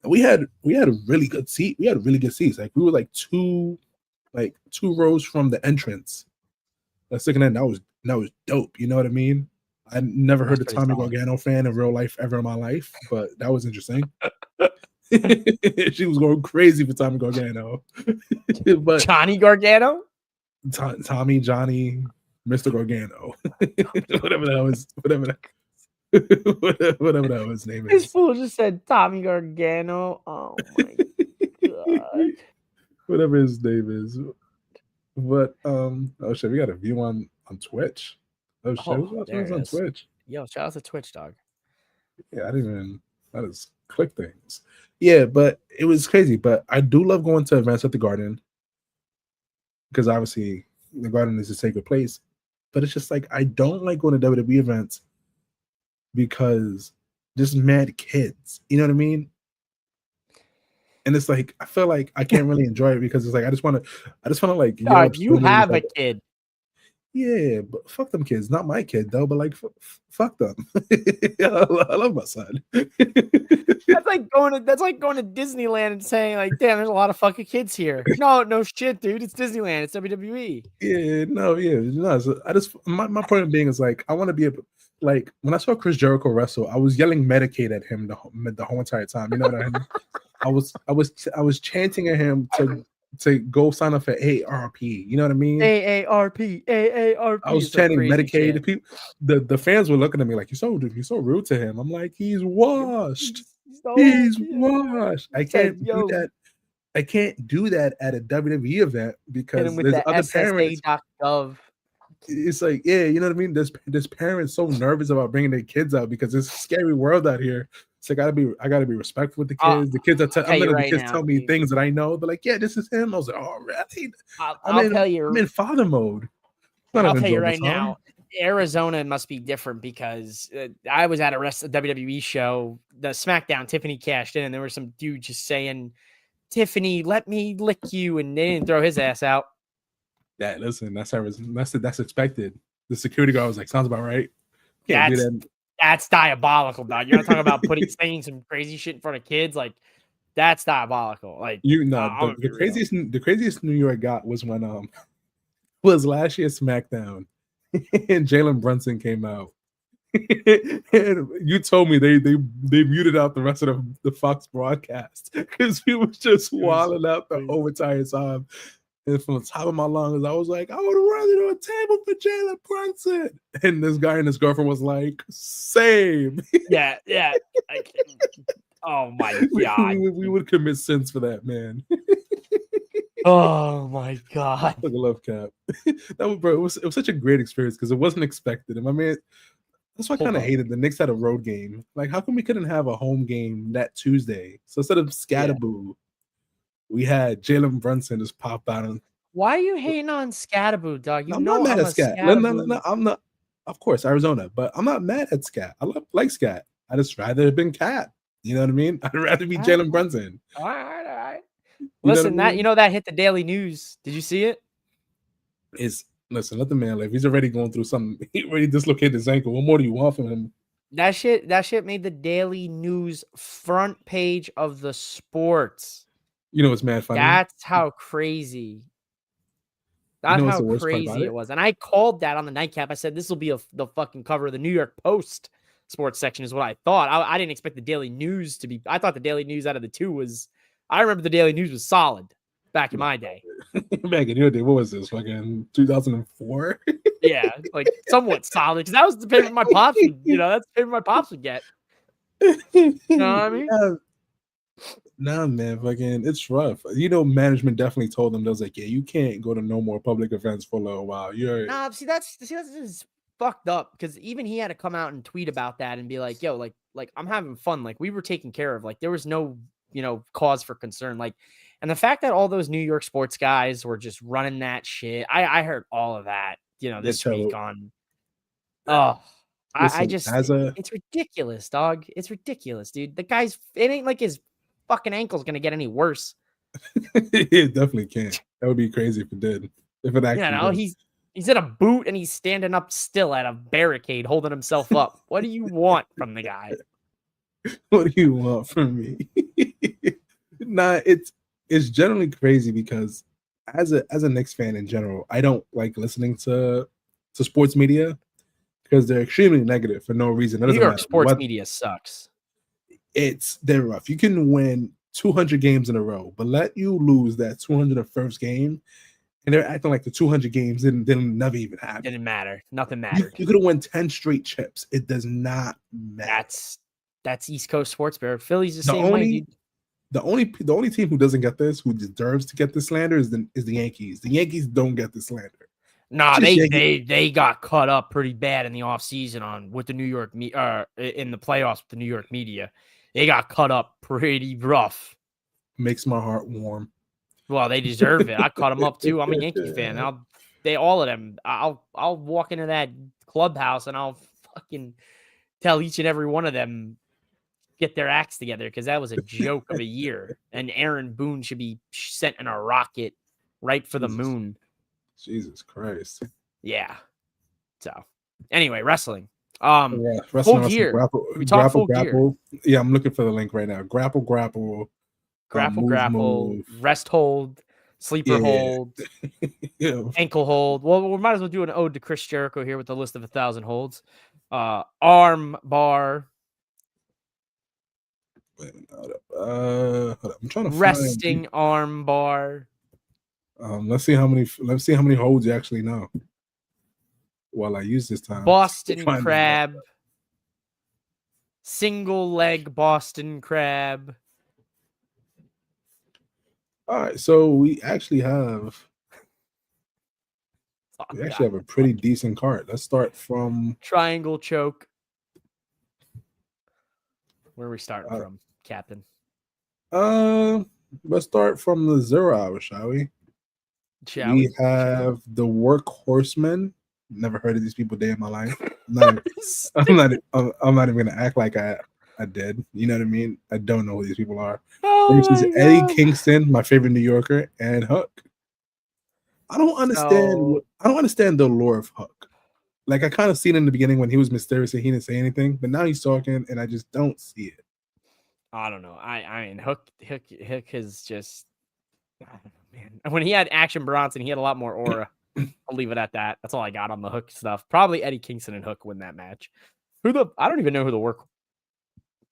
We had a really good seat. We had really good seats. Like we were like two rows from the entrance. That's looking at that was dope. You know what I mean? I never heard a Tommy Gargano fan in real life ever in my life, but that was interesting. She was going crazy for Tommy Gargano. But Johnny Gargano? Tommy, Johnny, Mr. Gargano. whatever that was name is. This fool just said Tommy Gargano. Oh my god. Whatever his name is. But oh shit, we got a view on Twitch. Oh shit, who's watching us on Twitch? Yo, shout out to Twitch, dog. Yeah, I just click things. Yeah, but it was crazy. But I do love going to events at the Garden because obviously the Garden is a sacred place. But it's just like I don't like going to WWE events because just mad kids. You know what I mean? And it's like I feel like I can't really enjoy it because it's like I just want to like. God, you have a kid. Yeah, but fuck them kids. Not my kid though, but like fuck them. I love my son. That's like going to Disneyland and saying like, "Damn, there's a lot of fucking kids here." No shit, dude. It's Disneyland. It's WWE. No. So I just my point being is like I want to be able. Like when I saw Chris Jericho wrestle, I was yelling Medicaid at him the whole entire time. You know what I mean? I was chanting at him to go sign up for AARP. You know what I mean? AARP. I was chanting Medicaid. The people, the fans were looking at me like you're so rude to him. I'm like, he's washed. He's washed. I can't do that. I can't do that at a WWE event because there's other parents. SSA.gov. It's like, yeah, you know what I mean? There's parents so nervous about bringing their kids out because it's a scary world out here. So I gotta be respectful with the kids. The kids tell me things that I know. They're like, yeah, this is him. I was like, oh, really? I'm in father mode. I'll tell you right now, Arizona must be different because I was at a WWE show, the SmackDown. Tiffany cashed in, and there was some dude just saying, "Tiffany, let me lick you," and they didn't throw his ass out. Yeah, listen, that's expected. The security guard was like, sounds about right. Can't do that. That's diabolical, dog. You're not talking about saying some crazy shit in front of kids. Like, that's diabolical. Like, the craziest New York got was when was last year's SmackDown, and Jalen Brunson came out, and you told me they muted out the rest of the Fox broadcast because we was just wilding out the whole entire time. And from the top of my lungs, I was like, I would run into a table for Jalen Brunson. And this guy and his girlfriend was like, same. Yeah. Oh my god. We would commit sins for that, man. Oh my god. Like a love cap. It was such a great experience because it wasn't expected. And my man, that's why I kind of hated the Knicks had a road game. Like, how come we couldn't have a home game that Tuesday? So instead of Scatterboo, we had Jalen Brunson just pop out. Why are you hating on Scatterboo, dog? I'm not mad at Scat. No, I'm not. Of course, Arizona, but I'm not mad at Scat. I like Scat. I just rather have been Cat. You know what I mean? I'd rather be Jalen Brunson. All right. Listen, that hit the Daily News. Did you see it? Listen, let the man live. He's already going through something. He already dislocated his ankle. What more do you want from him? That shit made the Daily News front page of the sports. You know, it's mad funny. That's how crazy. That's how crazy it was. And I called that on the nightcap. I said, this will be the fucking cover of the New York Post sports section is what I thought. I didn't expect the Daily News to be. I thought the Daily News out of the two was. I remember the Daily News was solid back in my day. Back in your day, what was this? Fucking 2004? Yeah, like somewhat solid. Because that was the paper my pops would, that's the paper my pops would get. You know what I mean? Nah, man, fucking, it's rough. Management definitely told them, they was like, yeah, you can't go to no more public events for a little while. See, that's just fucked up because even he had to come out and tweet about that and be like, yo, like I'm having fun. Like, we were taken care of. Like, there was no, cause for concern. Like, and the fact that all those New York sports guys were just running that shit, I heard all of that, this week on. Listen, it's ridiculous, dog. It's ridiculous, dude. The guy's, it ain't like his fucking ankle's gonna get any worse. It definitely can't. That would be crazy if it did. If it actually did. He's in a boot and he's standing up still at a barricade, holding himself up. What do you want from the guy? What do you want from me? Nah, it's generally crazy because as a Knicks fan in general, I don't like listening to sports media because they're extremely negative for no reason. It New doesn't York matter sports what. media sucks. They're rough. You can win 200 games in a row, but let you lose that 201st game, and they're acting like the 200 games didn't never even happen. Didn't matter. Nothing mattered. You could have won 10 straight chips. It does not matter. That's East Coast sports bear. Philly's the same way, dude. The only team who doesn't get this, who deserves to get this slander, is the Yankees. The Yankees don't get the slander. Nah, they got cut up pretty bad in the offseason with the New York in the playoffs with the New York media. They got cut up pretty rough. Makes my heart warm. Well, they deserve it. I cut them up too. I'm a Yankee fan. All of them. I'll walk into that clubhouse and I'll fucking tell each and every one of them get their acts together because that was a joke of a year. And Aaron Boone should be sent in a rocket right for the moon. Jesus Christ. Yeah. So anyway, wrestling. Wrestling, full gear. We talk full gear. Yeah, I'm looking for the link right now. Grapple. Move. Rest hold. Sleeper hold. Yeah. Ankle hold. Well, we might as well do an ode to Chris Jericho here with the list of 1,000 holds. Arm bar. Hold up. I'm trying to resting arm bar. Let's see how many holds you actually know. While I use this time. Boston crab. Single leg Boston crab. All right, so we actually have a pretty decent card. Let's start from triangle choke. Where are we starting from, Captain? Let's start from the 0 hour, shall we? We have the Workhorsemen. Never heard of these people day in my life. I'm not even gonna act like I did. You know what I mean? I don't know who these people are. Versus Eddie Kingston, my favorite New Yorker, and Hook. I don't understand the lore of Hook. Like I kind of seen in the beginning when he was mysterious and he didn't say anything, but now he's talking and I just don't see it. I don't know. I mean, Hook is just, I don't know, man. When he had Action Bronson, he had a lot more aura. I'll leave it at that. That's all I got on the Hook stuff. Probably Eddie Kingston and Hook win that match. I don't even know who the work.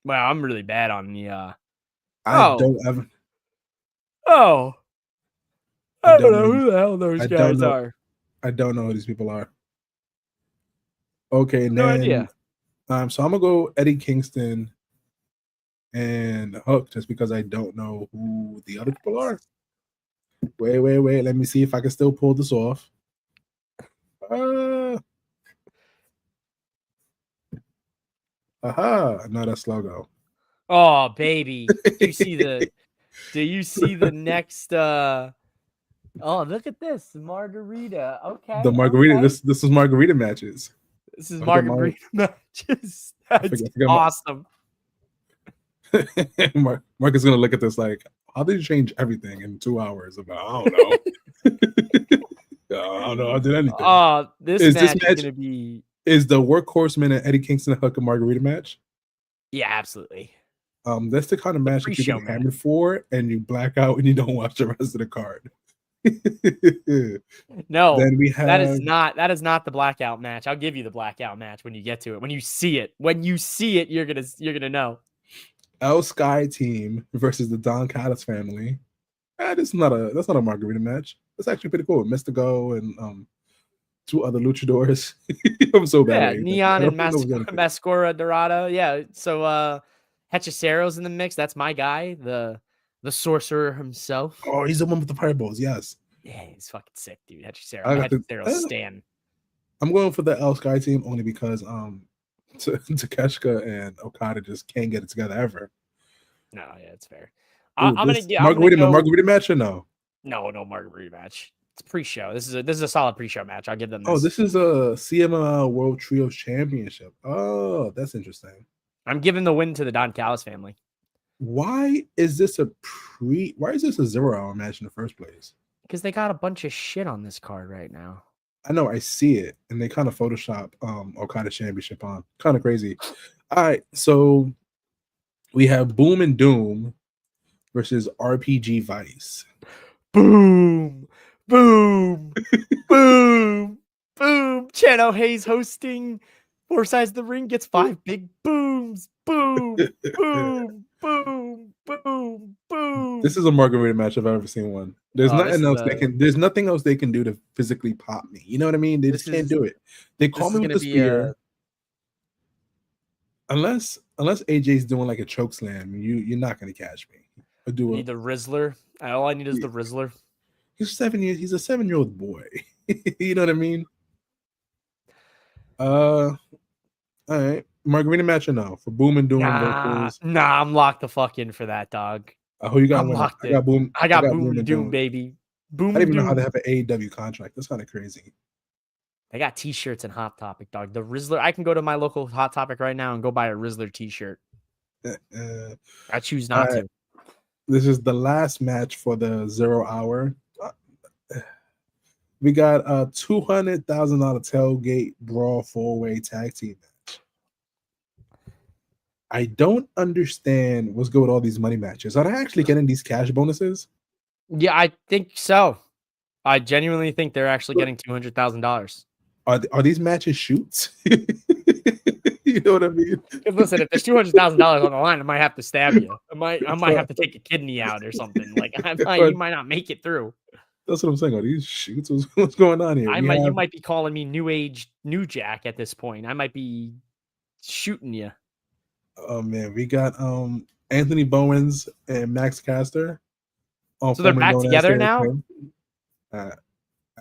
Well, I'm really bad on the. I don't know who the hell those guys are. I don't know who these people are. Okay, no idea. So I'm gonna go Eddie Kingston and Hook just because I don't know who the other people are. Wait. Let me see if I can still pull this off. Aha! No, that's logo. Oh, baby. Do you see the next oh, look at this. Margarita. Okay. The margarita. Okay. This is margarita matches. This is margarita matches. That's awesome. Mark is gonna look at this like, how did you change everything in 2 hours? I don't know. I don't know. I did anything. This match is gonna be. Is the Workhorseman and Eddie Kingston Hook a margarita match? Yeah, absolutely. That's the kind of match that you get hammered for, and you black out and you don't watch the rest of the card. No, then we have... that is not the blackout match. I'll give you the blackout match when you get to it. When you see it, you're gonna know. El Sky team versus the Don Callis family. That's not a margarita match. That's actually pretty cool. Mystico and two other luchadors. I'm so bad. Yeah, Neon and Mascora Dorada. Yeah. So Hechicero's in the mix. That's my guy, the sorcerer himself. Oh, he's the one with the fireballs. Yes. Yeah, he's fucking sick, dude. Hechicero's Stan. I'm going for the El Sky team only because Takeshita and Okada just can't get it together ever. No, yeah, it's fair. I'm gonna get margarita match or no? No margarita match. It's pre-show. This is a solid pre-show match. I'll give them this. Oh, this is a CMLL World Trios Championship. Oh, that's interesting. I'm giving the win to the Don Callis family. Why is this a 0 hour match in the first place? Because they got a bunch of shit on this card right now. I know I see it, and they kind of Photoshop Okada Championship on. Kind of crazy. All right, so we have Boom and Doom versus RPG Vice. Boom, boom, boom, boom. Chano Hayes hosting 4 sides of the ring, gets 5 big booms. Boom, boom, boom, boom, boom. This is a margarita match if I've ever seen one. There's nothing else they can. There's nothing else they can do to physically pop me. You know what I mean? They just can't do it. They call me with the spear. Unless AJ's doing like a choke slam, you're not gonna catch me. I need the Rizzler. All I need is the Rizzler. He's 7 years. He's a 7-year-old boy. You know what I mean? All right. Margarita match or no? For Boom and Doom versus... Nah, I'm locked the fuck in for that, dog. Who you got winning? I got Boom and Doom, baby. Boom. I didn't even know how they have an AEW contract. That's kind of crazy. They got t-shirts and Hot Topic, dog. The Rizzler. I can go to my local Hot Topic right now and go buy a Rizzler t-shirt. I choose not to. This is the last match for the 0 hour. We got a $200,000 tailgate brawl 4-way tag team match. I don't understand what's good with all these money matches. Are they actually getting these cash bonuses? Yeah, I think so. I genuinely think they're actually getting $200,000. Are these matches shoots? You know what I mean? Listen, if there's $200,000 on the line, I might have to stab you. I might have to take a kidney out or something. Like you might not make it through. That's what I'm saying. Are these shoots? What's going on here? You might be calling me New Age New Jack at this point. I might be shooting you. Oh man, we got Anthony Bowens and Max Caster. So they're back together now?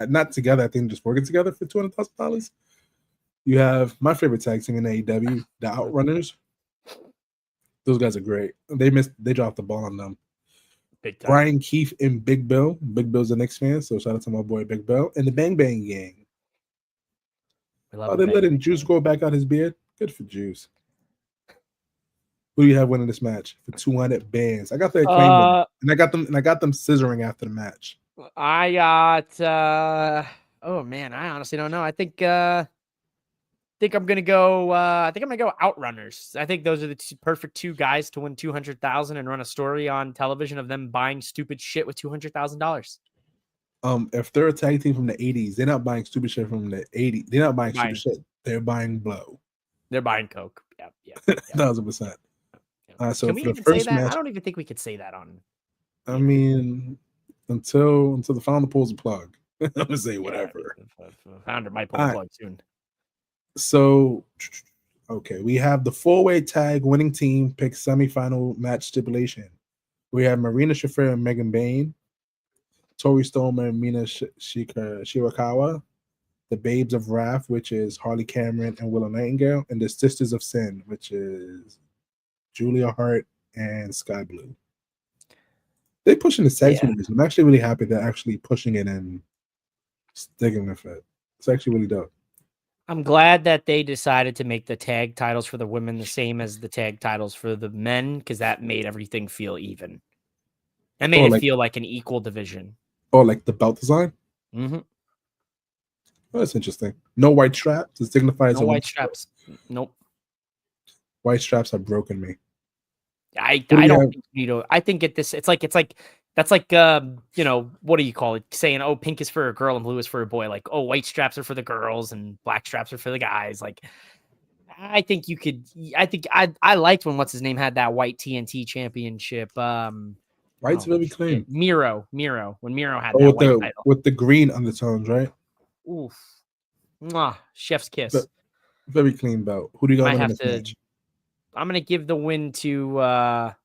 Not together. I think just working together for $200,000. You have my favorite tag team in AEW, the Outrunners. Those guys are great. They dropped the ball on them. Big time. Brian Keith and Big Bill. Big Bill's a Knicks fan, so shout out to my boy Big Bill. And the Bang Bang Gang. They letting Juice grow back out his beard. Good for Juice. Who do you have winning this match for 200 bands? I got the Acclaim and I got them scissoring after the match. I got oh man, I honestly don't know. I think I'm gonna go Outrunners. I think those are the perfect two guys to win $200,000 and run a story on television of them buying stupid shit with $200,000. If they're a tag team from the 80s, they're not buying stupid shit from the 80s. They're not buying stupid shit. They're buying blow. They're buying coke. Yeah. 1,000%. So can we even say that? I don't even think we could say that on. I mean, until the founder pulls the plug, I'm gonna say whatever. Founder might pull the plug soon. So, okay, we have the 4-way tag winning team pick semifinal match stipulation. We have Marina Shafir and Megan Bayne, Tori Stolman and Mina Shirakawa, the Babes of Wrath, which is Harley Cameron and Willow Nightingale, and the Sisters of Sin, which is Julia Hart and Sky Blue. They're pushing the tag team. I'm actually really happy they're actually pushing it and sticking with it. It's actually really dope. I'm glad that they decided to make the tag titles for the women the same as the tag titles for the men, because that made everything feel even. That made it feel like an equal division. Oh, like the belt design? Mm-hmm. Oh, that's interesting. No white straps. It signifies no white straps. Nope. White straps have broken me. I don't think you know. I think it's like that's like you know, what do you call it? Saying, oh, pink is for a girl and blue is for a boy. Like, oh, white straps are for the girls and black straps are for the guys. Like, I think you could. I think I liked when what's his name had that white TNT championship. White's very clean. Miro when Miro had that white title with the green undertones, right? Oof, mwah, chef's kiss. Very clean belt. Who do you got in this match? I'm gonna give the win to where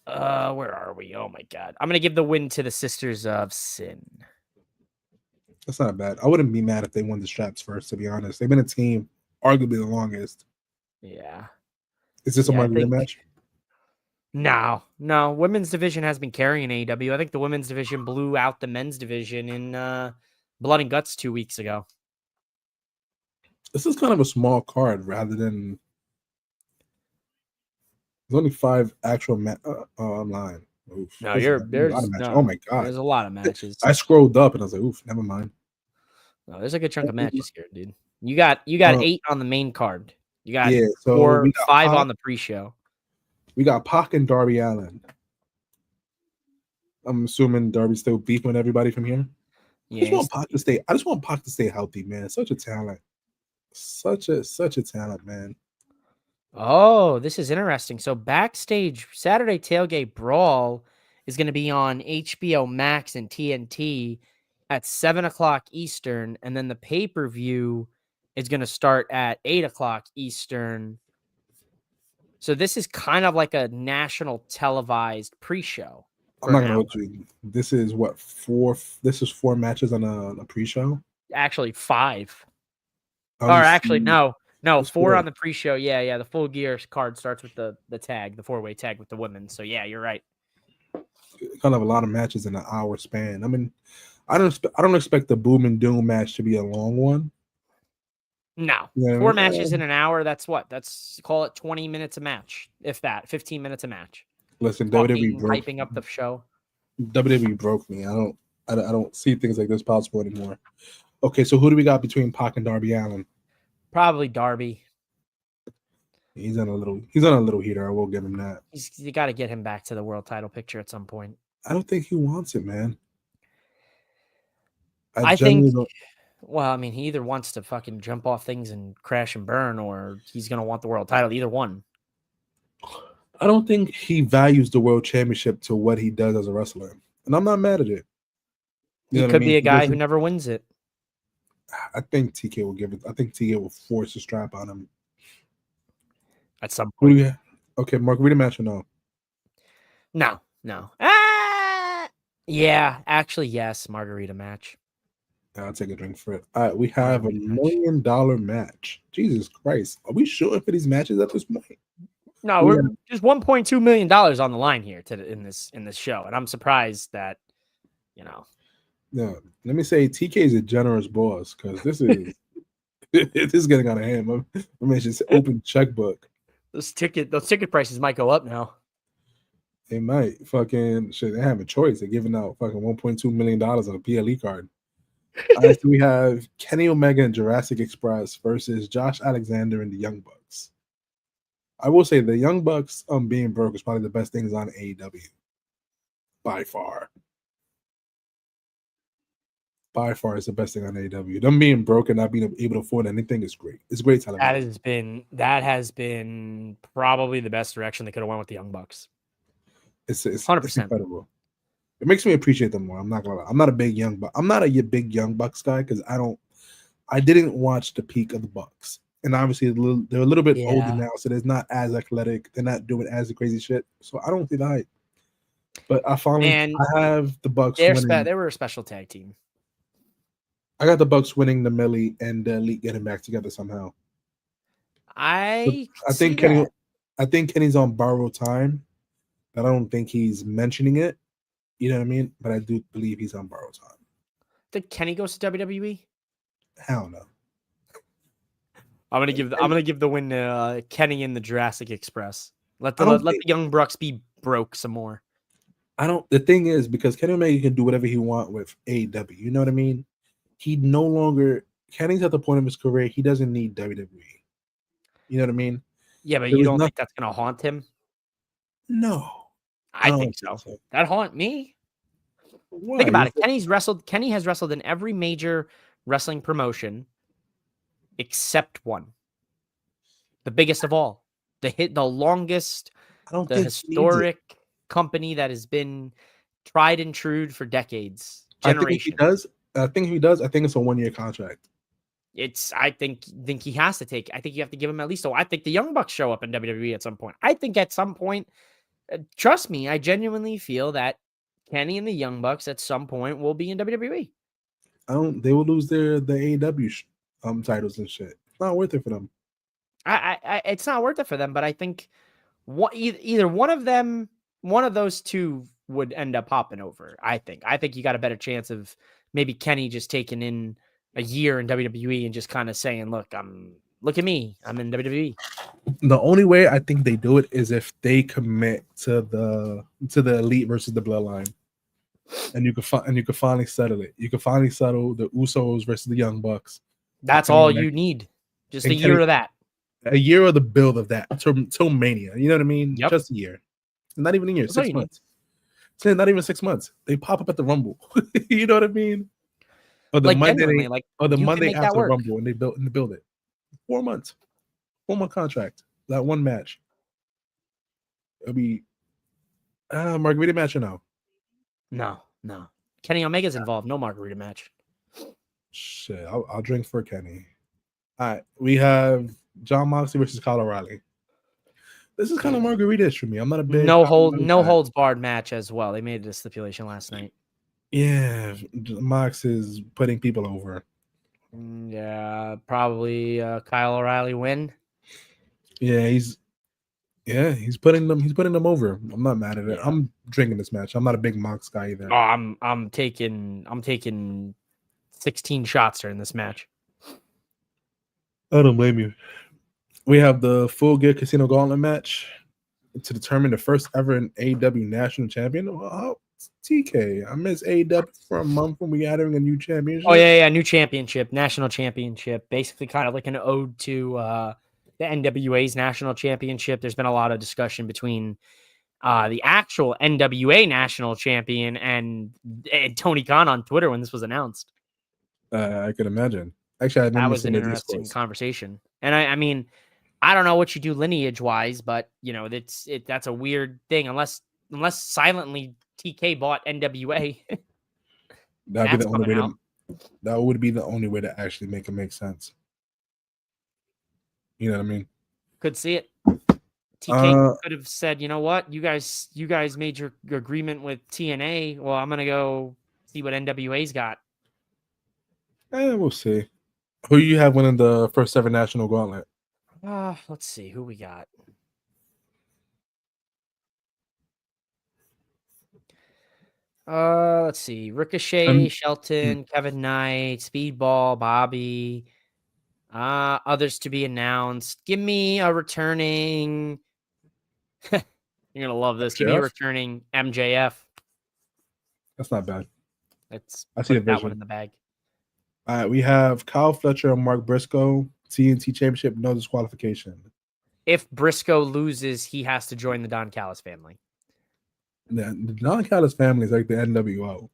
are we? Oh my god. I'm gonna give the win to the Sisters of Sin. That's not bad. I wouldn't be mad if they won the straps first, to be honest. They've been a team arguably the longest. Yeah. Is this a margarita match? No. Women's division has been carrying AEW. I think the women's division blew out the men's division in Blood and Guts 2 weeks ago. This is kind of a small card rather than. There's only 5 actual online. Oof. No, there's oh my god, there's a lot of matches. I scrolled up and I was like, oof, never mind. Oh, there's a good chunk of matches here, dude. You got 8 on the main card. You got so 4, we got 5 Pac, on the pre-show. We got Pac and Darby Allin. I'm assuming Darby's still beefing with everybody from here. Yeah, I just want Pac to stay healthy, man. Such a talent. Such a talent, man. Oh, this is interesting. So backstage Saturday Tailgate Brawl is going to be on HBO Max and TNT at 7:00 Eastern, and then the pay-per-view is going to start at 8:00 Eastern. So this is kind of like a national televised pre-show. I'm not gonna hold you. This is what 4. This is 4 matches on a pre-show. Actually, 5. Or actually, no, 4 on the pre-show. Yeah. The Full Gear card starts with the tag, the 4-way tag with the women. So yeah, you're right. Kind of a lot of matches in an hour span. I mean, I don't expect the Boom and Doom match to be a long one. No, 4 matches in an hour. That's call it 20 minutes a match, if that, 15 minutes a match. Listen, WWE broke, hyping up the show. WWE broke me. I don't see things like this possible anymore. Okay, so who do we got between Pac and Darby Allin? Probably Darby. He's on a little heater. I will give him that. You got to get him back to the world title picture at some point. I don't think he wants it, man. I think. Well, I mean, he either wants to fucking jump off things and crash and burn, or he's gonna want the world title. Either one. I don't think he values the world championship to what he does as a wrestler, and I'm not mad at it. He could be a guy who never wins it. I think TK will give it. I think TK will force the strap on him at some point. Okay, Margarita match or no? No. Yeah, actually, yes, Margarita match. I'll take a drink for it. All right, we have $1 million match. Jesus Christ, are we shooting for these matches at this point? No, we're just $1.2 million on the line here in this show, and I'm surprised that, Yeah, let me say TK is a generous boss because this is this is getting out of hand. I mean, just open checkbook. Those ticket prices might go up now. They might fucking shit. They have a choice. They're giving out fucking $1.2 million on a PLE card. All right, so we have Kenny Omega and Jurassic Express versus Josh Alexander and the Young Bucks. I will say the Young Bucks being broke is probably the best things on AEW. By far. By far is the best thing on AEW. Them being broke and not being able to afford anything is great. It's great television. That has been probably the best direction they could have went with the Young Bucks. It's 100%. Incredible. It makes me appreciate them more. I'm not gonna lie. I'm not a big Young Bucks guy because I didn't watch the peak of the Bucks. And obviously they're a little bit older now, so they're not as athletic. They're not doing as crazy shit. So I don't see the hype. But I have the Bucks winning. They were a special tag team. I got the Bucks winning the Millie and the Elite getting back together somehow. I think Kenny's on borrowed time. But I don't think he's mentioning it. You know what I mean? But I do believe he's on borrowed time. Did Kenny goes to WWE? Hell no. I'm gonna give the win to Kenny in the Jurassic Express. Let the Young Bucks be broke some more. The thing is, because Kenny Omega can do whatever he wants with AEW. You know what I mean? Kenny's at the point of his career, he doesn't need WWE. You know what I mean? Yeah, but you don't think that's gonna haunt him? No. I think so. That haunt me. Why? Think about it. Kenny has wrestled in every major wrestling promotion except one. The biggest of all. The longest, the historic company that has been tried and true for decades. Generations. I think if he does, I think it's a 1-year contract. I think he has to take. I think you have to give him at least. So I think the Young Bucks show up in WWE at some point. I think at some point, trust me, I genuinely feel that Kenny and the Young Bucks at some point will be in WWE. They will lose the AEW titles and shit. It's not worth it for them. It's not worth it for them, but I think either one of those two would end up hopping over. I think you got a better chance of maybe Kenny just taking in a year in WWE and just kind of saying, look at me, I'm in WWE. The only way I think they do it is if they commit to the Elite versus the Bloodline. and you could finally settle it. You could finally settle the Usos versus the Young Bucks. That's all you need. Just a year of that. A year of the build of that till Mania. You know what I mean? Yep. Just a year. Not even a year. 6 months. Not even 6 months. They pop up at the Rumble. You know what I mean? Or the Monday, or the Monday after the Rumble, and they build it. 4 months. 4-month contract. That one match. It'll be margarita match or no? No. Kenny Omega's involved. No margarita match. Shit, I'll drink for Kenny. All right, we have John Moxley versus Kyle O'Reilly. This is kind of margarita-ish for me. I'm not a big no holds barred match as well. They made it a stipulation last night. Yeah, Mox is putting people over. Yeah, probably Kyle O'Reilly win. Yeah, he's putting them over. I'm not mad at it. Yeah. I'm drinking this match. I'm not a big Mox guy either. Oh, I'm taking 16 shots during this match. I don't blame you. We have the Full Gear Casino Gauntlet match to determine the first ever AEW National Champion. Oh, TK, I miss AEW for a month when we adding a new championship. Oh yeah, new championship, national championship. Basically, kind of like an ode to the NWA's national championship. There's been a lot of discussion between the actual NWA national champion and Tony Khan on Twitter when this was announced. I could imagine. Actually, that was an interesting conversation. And I mean, I don't know what you do lineage wise, but you know, that's a weird thing unless silently TK bought NWA. That would be the only way to actually make it make sense. You know what I mean? Could see it. TK could have said, you know what, you guys made your agreement with TNA. Well, I'm gonna go see what NWA's got. We'll see. Who you have winning the first ever national gauntlet? Let's see who we got. Let's see. Ricochet, Shelton, Kevin Knight, Speedball, Bobby. Others to be announced. Give me a returning. You're gonna love this. MJF? Give me a returning MJF. That's not bad. I see that one in the bag. All right, we have Kyle Fletcher and Mark Briscoe, TNT Championship, no disqualification. If Briscoe loses, he has to join the Don Callis family. The Don Callis family is like the NWO.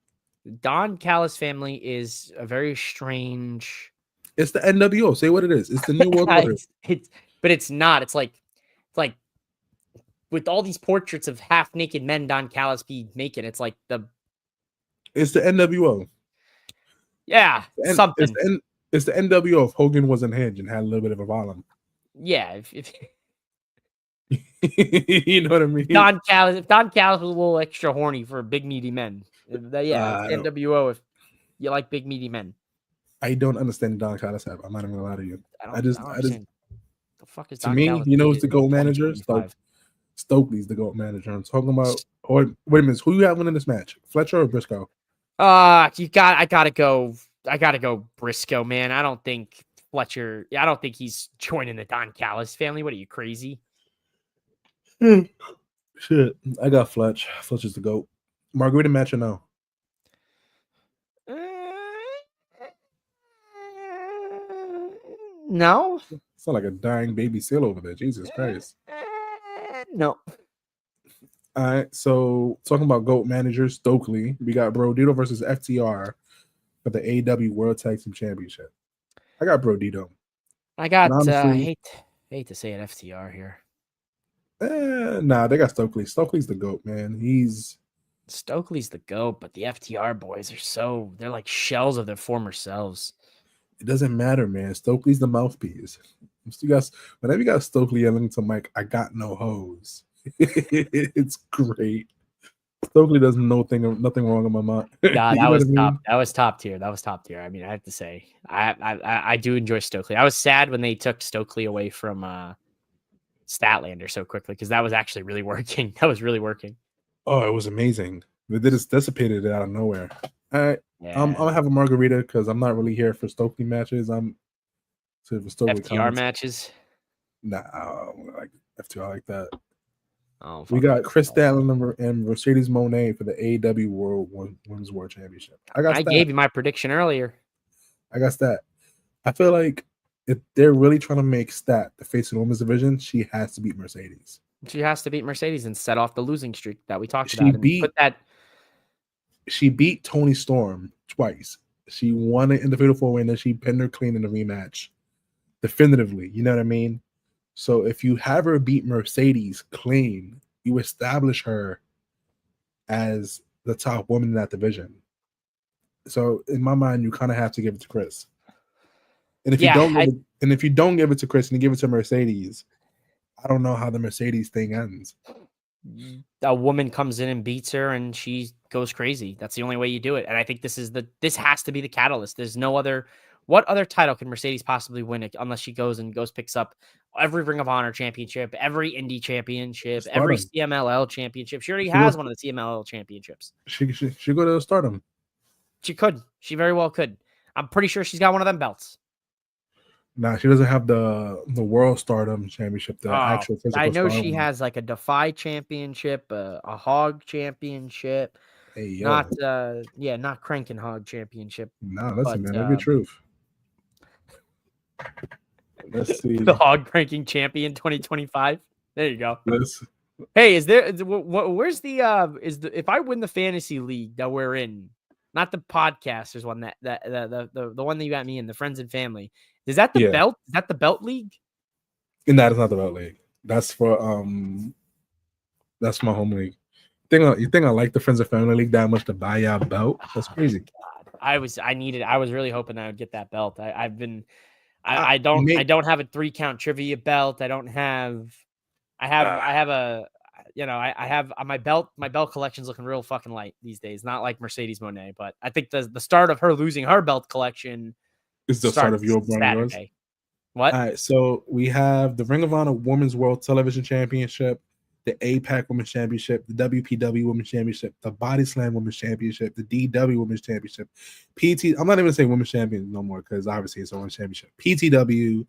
The Don Callis family is a very strange. It's the NWO. Say what it is. It's the New World Order. But it's not. It's like with all these portraits of half naked men Don Callis be making. It's like It's the NWO. Yeah, something. It's the NWO if Hogan was unhinged and had a little bit of a volume. Yeah, if you know what I mean. If Don Callis was a little extra horny for big meaty men. It's NWO if you like big meaty men. I don't understand the Don Callis app. I'm not even gonna lie to you. I just the fuck is to Don me, Callis? You know who's the GOAT manager? Stokely's the GOAT manager. I'm talking about. Wait a minute. Who you have winning this match? Fletcher or Briscoe? I gotta go Briscoe, man. I don't think Fletcher. I don't think he's joining the Don Callis family. What are you, crazy? Shit, I got Fletch. Fletcher's the GOAT. Margarita match or no? No. It's not like a dying baby seal over there. Jesus Christ. No. All right, so talking about GOAT managers, Stokely, we got Brodito versus FTR for the AEW World Tag Team Championship. I got Brodito. I got honestly, hate to say it, FTR here. Nah, they got Stokely. Stokely's the GOAT, man. Stokely's the GOAT, but the FTR boys they're like shells of their former selves. It doesn't matter, man. Stokely's the mouthpiece. Whenever you got Stokely yelling to Mike, I got no hose. It's great. Stokely does nothing wrong in my mind. Yeah, that was top. That was top tier. I mean, I have to say, I do enjoy Stokely. I was sad when they took Stokely away from Statlander so quickly because that was actually really working. That was really working. Oh, it was amazing. They just dissipated it out of nowhere. All right, yeah. I'm gonna have a margarita because I'm not really here for Stokely matches. I'm for Stokely FTR matches. Nah, I don't like FTR like that. Oh, we got Chris Statlander and Mercedes Moné for the AEW Women's World Championship. I gave you my prediction earlier. I got Stat. I feel like if they're really trying to make Stat the face of the women's division, she has to beat Mercedes. She has to beat Mercedes and set off the losing streak that we talked about. She beat Toni Storm twice. She won it in the Fatal 4-Way, and then she pinned her clean in the rematch definitively. You know what I mean? So if you have her beat Mercedes clean, you establish her as the top woman in that division. So in my mind, you kind of have to give it to Chris. And if you don't give it to Chris and you give it to Mercedes, I don't know how the Mercedes thing ends. A woman comes in and beats her and she goes crazy. That's the only way you do it. And I think this has to be the catalyst. There's no other. What other title can Mercedes possibly win unless she picks up every Ring of Honor championship, every Indie championship, every CMLL championship? She already has one of the CMLL championships. She go to Stardom. She could. She very well could. I'm pretty sure she's got one of them belts. Nah, she doesn't have the World Stardom Championship. Actual physical. I know she has like a Defy Championship, a Hog Championship. Hey, not Crank and Hog Championship. No, listen, man, that'd be truth. Let's see. The Hog Ranking Champion 2025. There you go. Hey, where's if I win the fantasy league that we're in, not the podcasters one, the one that you got me in, the friends and family. Is that the belt? Is that the belt league? And that is not the belt league. That's for that's my home league. You think I like the friends and family league that much to buy y'all a belt? That's crazy. God. I was really hoping I would get that belt. I don't have a 3-count trivia belt. I have my belt collection's looking real fucking light these days. Not like Mercedes Moné, but I think the start of her losing her belt collection is the start of your brand. What? All right, so we have the Ring of Honor Women's World Television Championship, the APAC Women's Championship, the WPW Women's Championship, the Body Slam Women's Championship, the DW Women's Championship, PT. I'm not even gonna say Women's Champion no more because obviously it's a Women's Championship. PTW,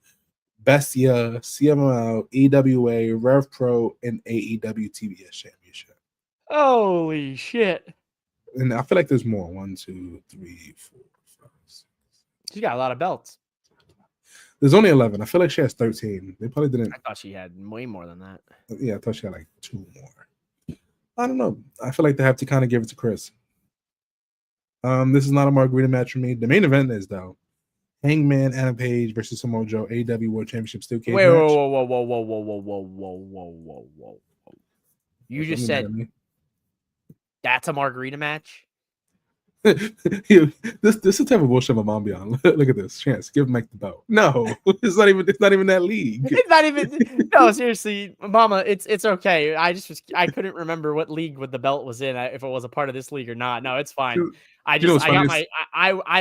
Bestia, CMLL, EWA, Rev Pro, and AEW TBS Championship. Holy shit! And I feel like there's more. 1, 2, 3, 4, 5, 6. She got a lot of belts. There's only 11. I feel like she has 13. They probably didn't. I thought she had way more than that. Yeah, I thought she had like 2 more. I don't know. I feel like they have to kind of give it to Chris. This is not a margarita match for me. The main event is though Hangman Adam Page versus Samoa Joe, AEW World Championship Steel Cage match. Whoa. You just said that's a margarita match? This is the type of bullshit my mom be on. Look at this. Chance, give Mike the belt. No, it's not even that league. It's not even. No, seriously, Mama, it's okay. I couldn't remember what league the belt was in, if it was a part of this league or not. No, it's fine. I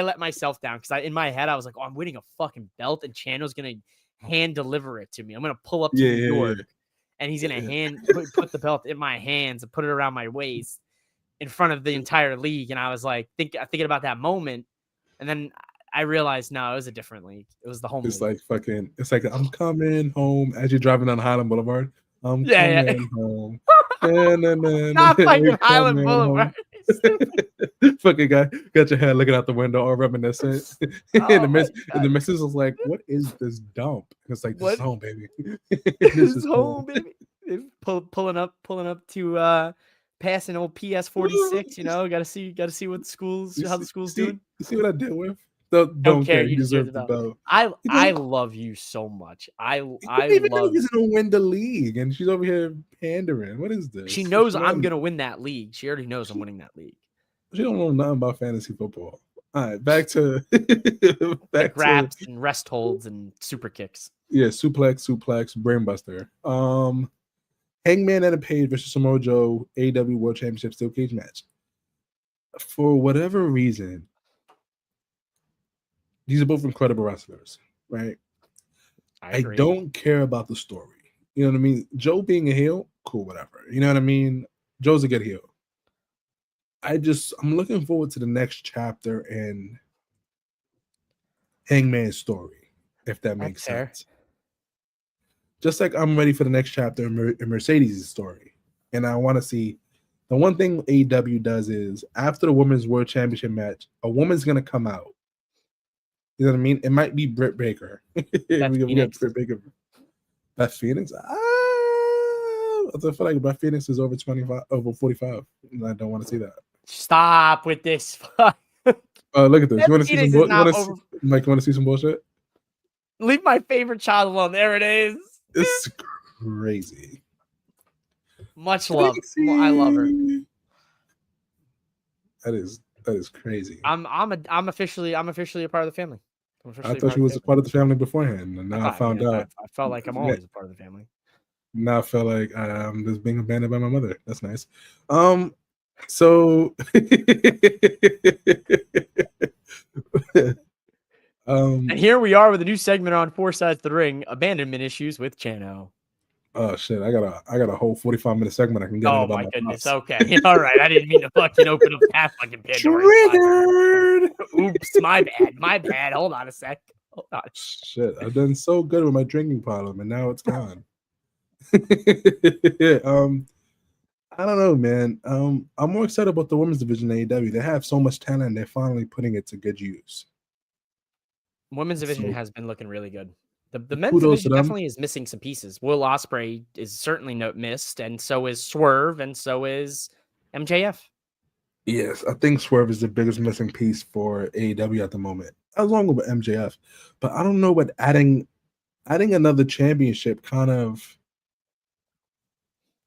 let myself down because in my head I was like, oh, I'm winning a fucking belt and Chano's gonna hand deliver it to me. I'm gonna pull up to New York and he's gonna put the belt in my hands and put it around my waist in front of the entire league. And I was like thinking about that moment. And then I realized, no, it was a different league. It was the home league. It's like I'm coming home as you're driving down Highland Boulevard. I'm coming home. Not fucking Highland Boulevard. Fucking guy got your head looking out the window all reminiscent. And the missus was like, what is this dump? And it's like, this is home, baby. This is home, baby. Pulling up to passing old PS46, gotta see what how the school's doing. You see what I did with? Don't care. You deserve the belt. I love you so much. I love. He's gonna win the league, and she's over here pandering. What is this? She knows I'm gonna win that league. She already knows I'm winning that league. She don't know nothing about fantasy football. All right, back to wraps and rest holds and super kicks. Yeah, suplex, brainbuster. Hangman Adam Page versus Samoa Joe, AEW World Championship Steel Cage match. For whatever reason, these are both incredible wrestlers, right? I don't care about the story. You know what I mean? Joe being a heel, cool, whatever. You know what I mean? Joe's a good heel. I'm looking forward to the next chapter in Hangman's story, if that makes sense. Just like I'm ready for the next chapter in Mercedes' story. and I want to see. The one thing AEW does is after the Women's World Championship match, a woman's gonna come out. You know what I mean? It might be Britt Baker. we got Britt Baker. Beth Phoenix. I feel like Beth Phoenix is over 25, over 45. And I don't want to see that. Stop with this. Look at this. You want to see some bullshit? Mike, you want to see some bullshit? Leave my favorite child alone. There it is. It's crazy. Much love. I love her. That is crazy. I'm officially a part of the family. I thought she was a part of the family beforehand, and now I found out. I felt like I'm always a part of the family. Now I feel like I'm just being abandoned by my mother. That's nice. So and here we are with a new segment on Four Sides to the Ring: abandonment issues with Chanoo. Oh shit! I got a whole 45-minute segment I can get. Oh my goodness! Okay, all right. I didn't mean to fucking open up that fucking Pandora's Triggered. Oops, my bad. My bad. Hold on a sec. Hold on. Shit, I've done so good with my drinking problem, and now it's gone. I don't know, man. I'm more excited about the women's division in AEW. They have so much talent, and they're finally putting it to good use. Women's division has been looking really good. The men's division definitely is missing some pieces. Will Ospreay is certainly missed, and so is Swerve, and so is MJF. Yes, I think Swerve is the biggest missing piece for AEW at the moment, along with MJF. But I don't know what adding another championship kind of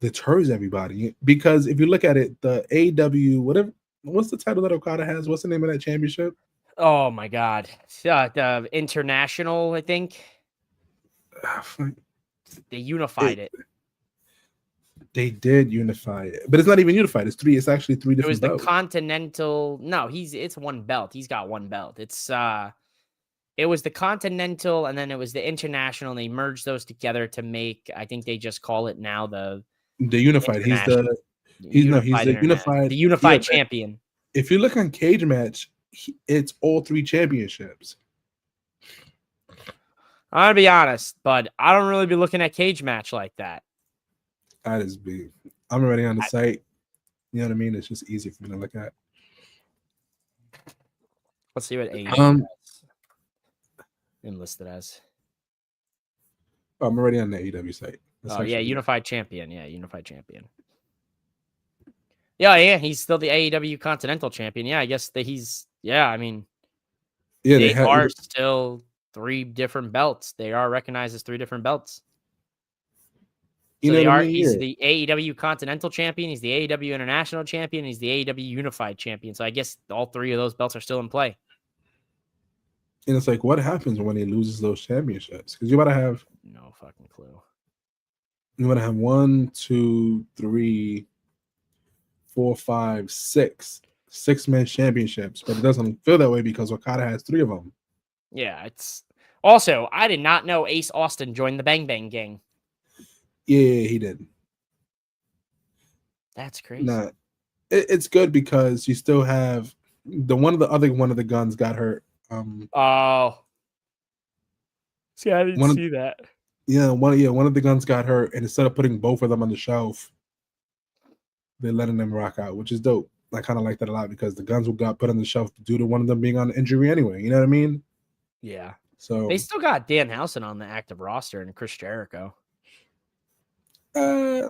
deters everybody, because if you look at it, the AEW, what's the title that Okada has? What's the name of that championship? Oh my God, the International, I think. They unified it. They did unify it, but it's not even unified. It's actually three different. It was the Continental. No, it's one belt. He's got one belt. It was the Continental, and then it was the International, and they merged those together to make. I think they just call it now the unified. He's the unified champion. If you look on Cage Match, it's all three championships. I'm gonna be honest, but I don't really be looking at Cage Match like that. That is big. I'm already on the site. You know what I mean? It's just easy for me to look at. Let's see what AEW enlisted as. I'm already on the AEW site. Unified Champion. Yeah, Unified Champion. Yeah, he's still the AEW Continental Champion. Yeah, I guess that they are still three different belts. They are recognized as three different belts. So he's the AEW Continental Champion, he's the AEW International Champion, he's the AEW Unified Champion. So I guess all three of those belts are still in play. And it's like, what happens when he loses those championships? Because you gotta have no fucking clue. You want to have 1, 2, 3, 4, 5, 6 6-man championships, but it doesn't feel that way because Okada has 3 of them. Yeah, it's also, I did not know Ace Austin joined the Bang Bang Gang. Yeah, he did. That's crazy. Nah, it's good because you still have one of the guns got hurt. See, I didn't see that. Yeah, one of the guns got hurt, and instead of putting both of them on the shelf, they're letting them rock out, which is dope. I kind of like that a lot because the guns got put on the shelf due to one of them being on injury anyway. You know what I mean? Yeah. So they still got Danhausen on the active roster and Chris Jericho. I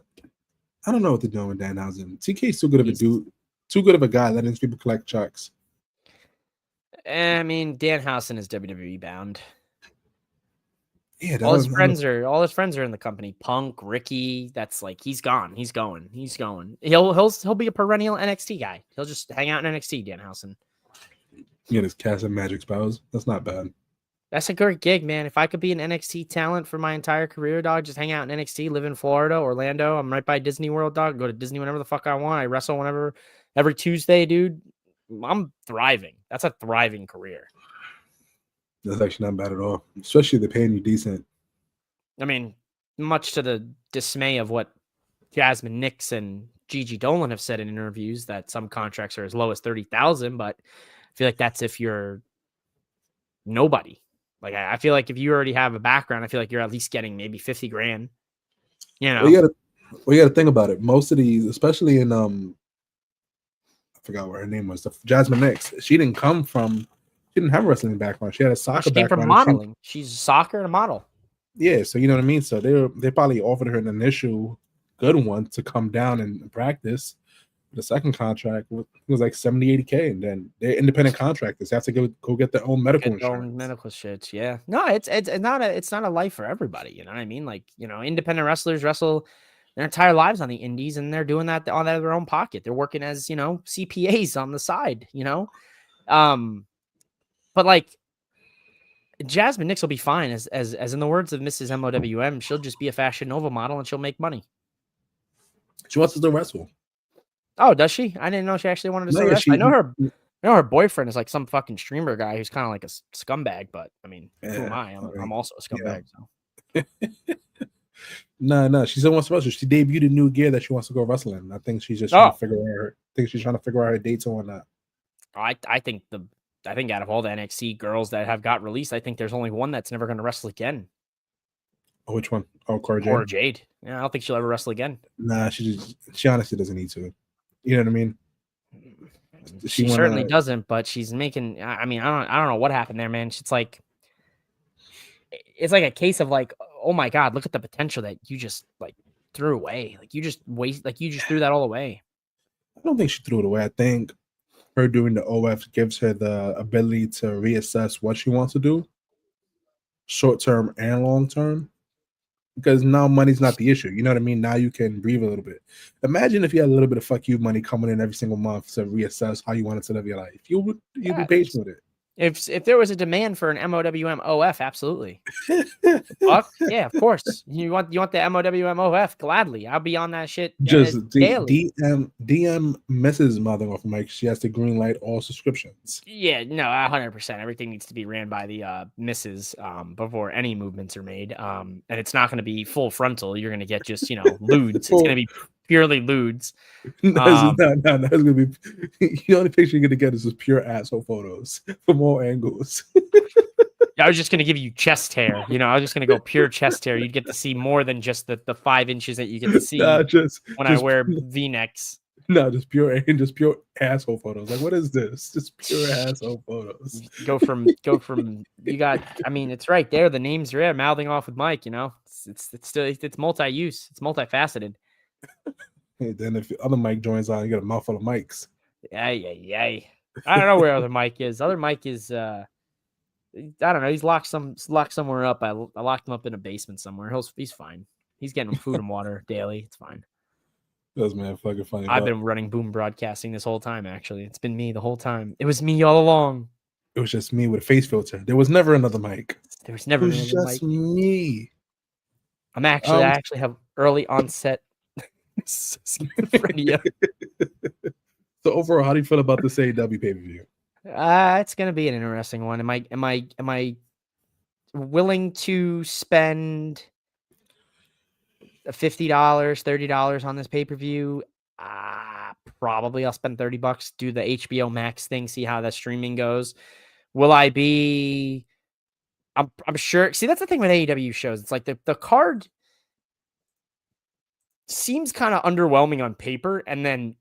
don't know what they're doing with Danhausen. TK's too good of a dude, too good of a guy letting people collect checks. I mean, Danhausen is WWE bound. Yeah, all his friends are in the company. Punk, Ricky, that's like he's gone. He's going. He'll be a perennial NXT guy. He'll just hang out in NXT, Danhausen. Get his cast of magic spells. That's not bad. That's a great gig, man. If I could be an NXT talent for my entire career, dog, just hang out in NXT, live in Florida, Orlando. I'm right by Disney World, dog. Go to Disney whenever the fuck I want. I wrestle whenever, every Tuesday, dude. I'm thriving. That's a thriving career. That's actually not bad at all, especially if they're paying you decent. I mean, much to the dismay of what Jasmine Nix and Gigi Dolan have said in interviews, that some contracts are as low as $30,000, but I feel like that's if you're nobody. Like, I feel like if you already have a background, I feel like you're at least getting maybe $50,000. You know, Well, you got to think about it. Most of these, especially in I forgot what her name was, the Jasmine Nix. She didn't have a wrestling background. She had a soccer She came from background. modeling. She's soccer and a model. Yeah, so you know what I mean. So they probably offered her an initial good one to come down and practice. The second contract was like 70, 80K, and then they're independent contractors. They have to go get their own medical insurance. Own medical shit. Yeah, no, it's not a life for everybody. You know what I mean? Like, you know, independent wrestlers wrestle their entire lives on the indies, and they're doing that on their own pocket. They're working as, you know, CPAs on the side. You know, but like Jasmine Nix will be fine, as in the words of Mrs. MOWM, she'll just be a Fashion Nova model and she'll make money. She wants to still wrestle. Oh, does she? I didn't know she actually wanted to still wrestle. I know her boyfriend is like some fucking streamer guy who's kind of like a scumbag, but I mean, who am I? I'm also a scumbag. Yeah. So. No, she still wants to wrestle. She debuted a new gear that she wants to go wrestling. I think she's just trying to figure out her dates and whatnot. I think out of all the NXT girls that have got released, I think there's only one that's never going to wrestle again. Oh, which one? Oh, Cora Jade. Yeah, I don't think she'll ever wrestle again. Nah, she honestly doesn't need to. You know what I mean? She certainly doesn't, but she's making. I mean, I don't know what happened there, man. It's like a case of like, oh my god, look at the potential that you just like threw away. Like you just threw that all away. I don't think she threw it away. I think her doing the OF gives her the ability to reassess what she wants to do, short term and long term. Because now money's not the issue. You know what I mean? Now you can breathe a little bit. Imagine if you had a little bit of fuck you money coming in every single month to reassess how you wanted to live your life. You'd be patient with it. If there was a demand for an MOWM OF, absolutely. Fuck yeah, of course. You want the MOWM OF? Gladly, I'll be on that shit. Just daily. DM Mrs. Mother off Mike. She has to green light all subscriptions. Yeah, no, 100%. Everything needs to be ran by the Mrs. Before any movements are made. And it's not going to be full frontal. You're going to get just lewds. It's going to be purely lewds. No, it's gonna be the only picture you're gonna get is just pure asshole photos from all angles. I was just gonna give you chest hair. I was just gonna go pure chest hair. You'd get to see more than just the 5 inches that you get to see when I wear V-necks. No, just pure asshole photos. Like, what is this? Just pure asshole photos. Go from you got. I mean, it's right there. The name's there. Mouthing off with Mike. It's multi-use. It's multifaceted. And then if the other Mike joins on, you got a mouthful of mics. Yay. I don't know where other Mike is. Other Mike is I don't know. He's locked somewhere up. I locked him up in a basement somewhere. He's fine. He's getting food and water daily. It's fine. That's man fucking funny. I've been running Boom Broadcasting this whole time, actually. It's been me the whole time. It was me all along. It was just me with a face filter. There was never another Mike. There was never another Mike. Just me. I actually have early onset schizophrenia. So overall, how do you feel about this AEW pay-per-view? It's gonna be an interesting one. Am I willing to spend $50, $30 on this pay-per-view? Probably I'll spend $30, do the HBO Max thing, see how that streaming goes. Will I be? I'm sure. See, that's the thing with AEW shows. It's like the card seems kind of underwhelming on paper, and then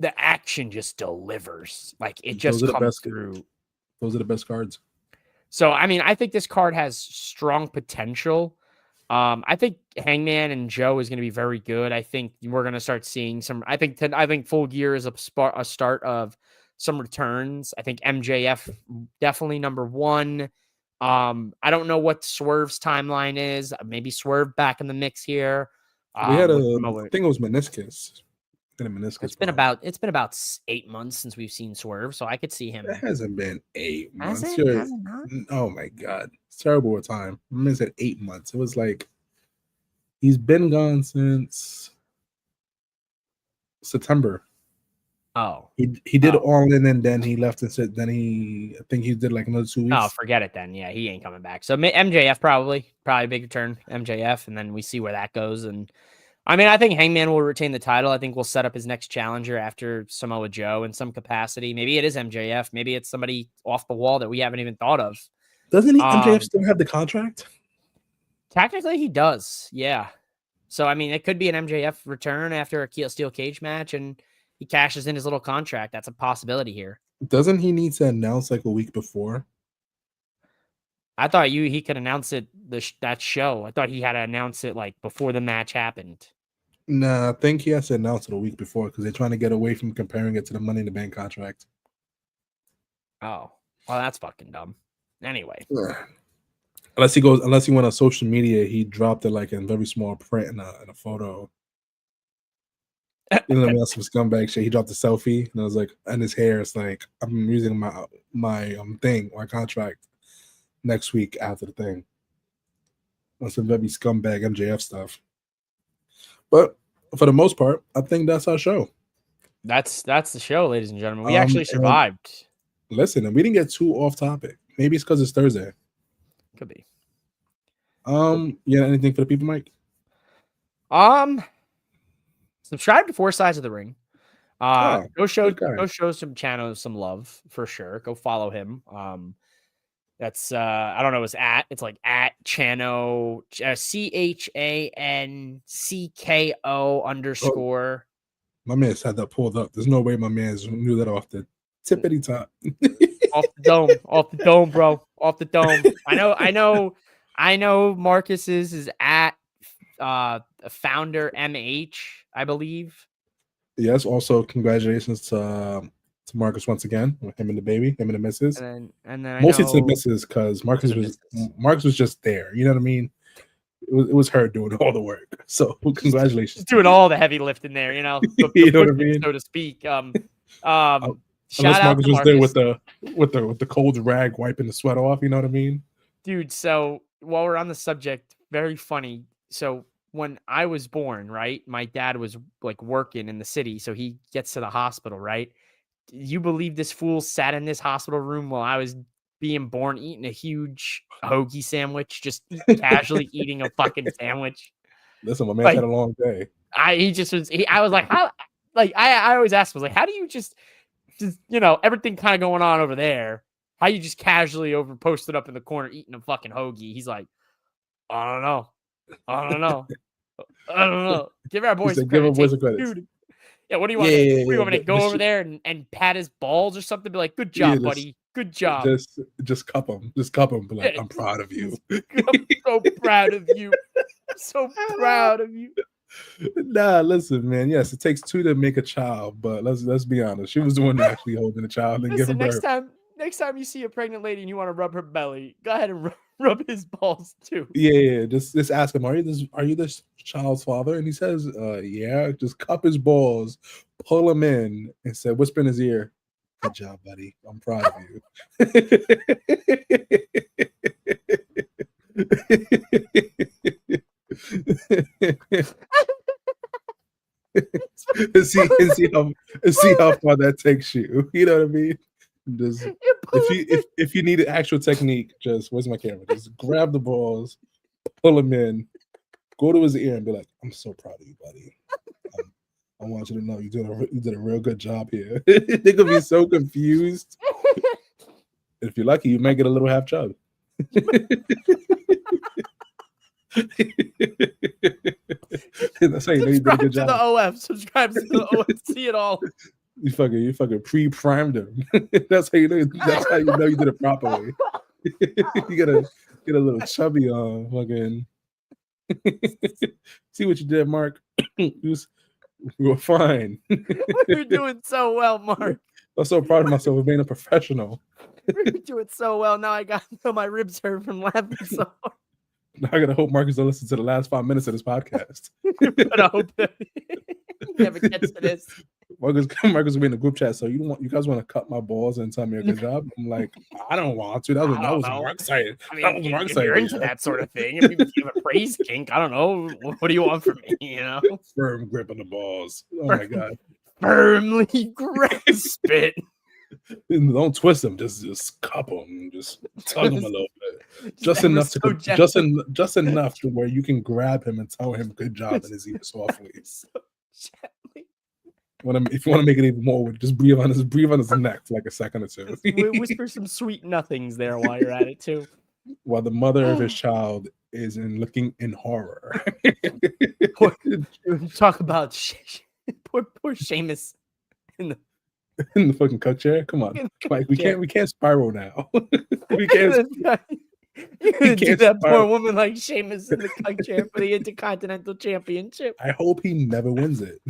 the action just delivers. Like it just comes through. Those are the best cards. So, I mean, I think this card has strong potential. I think Hangman and Joe is going to be very good. I think we're going to start seeing some. I think Full Gear is a start of some returns. I think MJF definitely number one. I don't know what Swerve's timeline is. Maybe Swerve back in the mix here. We had I think it was meniscus. It's been about 8 months since we've seen Swerve, so I could see him. It hasn't been 8 months. Has it not? Oh my god, it's terrible with time. I said 8 months. It was like he's been gone since September. Oh, he did All In, and then he left and said. Then I think he did like another 2 weeks. Oh, forget it then. Yeah, he ain't coming back. So MJF probably a big return. MJF, and then we see where that goes. And I mean, I think Hangman will retain the title. I think we'll set up his next challenger after Samoa Joe in some capacity. Maybe it is MJF. Maybe it's somebody off the wall that we haven't even thought of. Doesn't MJF still have the contract? Technically, he does. Yeah. So, I mean, it could be an MJF return after a steel cage match and he cashes in his little contract. That's a possibility here. Doesn't he need to announce like a week before? I thought he could announce it that show. I thought he had to announce it like before the match happened. Nah, I think he has to announce it a week before because they're trying to get away from comparing it to the Money in the Bank contract. Oh, well, that's fucking dumb. Anyway. Unless he went on social media, he dropped it like in very small print in a photo. You know, some scumbag shit. He dropped a selfie, and I was like, and his hair. It's like I'm using my contract next week after the thing. That's some very scumbag MJF stuff. But for the most part, I think that's our show. That's the show, ladies and gentlemen. We actually survived. Listen, and we didn't get too off topic. Maybe it's because it's Thursday. Could be. Yeah, anything for the people, Mike? Subscribe to Four Sides of the Ring. Go show some Chanoo some love for sure. Go follow him. That's I don't know his it's like at Chanoo CHANCKO_. My man's had that pulled up. There's no way my man's knew that off the tippity top. Off the dome, bro. Off the dome. I know Marcus's is at founder MH, I believe. Yes, also congratulations to Marcus once again, with him and the baby, him and the missus. And then mostly to the missus because Marcus was just there. You know what I mean? It was her doing all the work. So congratulations. She's doing all the heavy lifting there, you know, you know what I mean? So to speak. Unless Marcus was there with the cold rag wiping the sweat off, you know what I mean? Dude, so while we're on the subject, very funny. So when I was born, right, my dad was like working in the city, so he gets to the hospital, right? You believe this fool sat in this hospital room while I was being born, eating a huge hoagie sandwich, just casually eating a fucking sandwich? Listen, my man had a long day. I was like, how? Like I always ask, was like, how do you just you know, everything kind of going on over there? How you just casually posted up in the corner eating a fucking hoagie? He's like, I don't know. Give our boys credit. Dude. Yeah, what do you want? What do you want me to go over there and pat his balls or something? Be like, good job, buddy. Good job. Just cup him. Just cup him. Be like, I'm proud of you. I'm so proud of you. I'm so proud of you. Nah, listen, man. Yes, it takes two to make a child, but let's be honest. She was the one actually holding the child and giving birth. Next time you see a pregnant lady and you want to rub her belly, go ahead and rub his balls too. Yeah. Just ask him, are you this child's father? And he says, yeah. Just cup his balls, pull him in, and say, whisper in his ear, good job, buddy. I'm proud of you. and see how far that takes you. You know what I mean? Just if you need an actual technique, just where's my camera? Just grab the balls, pull them in, go to his ear, and be like, "I'm so proud of you, buddy. I want you to know you did a real good job here." They're gonna be so confused. If you're lucky, you might get a little half chub. That's how you know you did a good job. Subscribe to the OF. See it all. You fucking pre-primed him. That's how you know. That's how you know you did it properly. You gotta get a little chubby on. Fucking. See what you did, Mark. You were fine. You're doing so well, Mark. I'm so proud of myself for being a professional. You're doing so well. Now I got my ribs hurt from laughing so hard. Now I gotta hope Marcus will listen to the last 5 minutes of this podcast. But I hope that he never gets to this. Marcus will be in the group chat. So you guys want to cut my balls and tell me a good job? I'm like, I don't want to. That was Mark's side. I mean, if you're into that sort of thing, if you have a praise kink, I don't know. What do you want from me? You know, firm grip on the balls. Oh my god, firmly grasp it. Don't twist them. Just cup them. Just tug them a little bit. Just enough to where you can grab him and tell him good job in his ear softly. So gently. If you want to make it even more, just breathe on his neck for like a second or two. Whisper some sweet nothings there while you're at it too. While the mother of his child is in looking in horror. Talk about poor Sheamus in the fucking coach chair. Come on, Mike. We can't spiral now. we can't. You're gonna do that poor woman like Sheamus in the coach chair for the Intercontinental Championship. I hope he never wins it.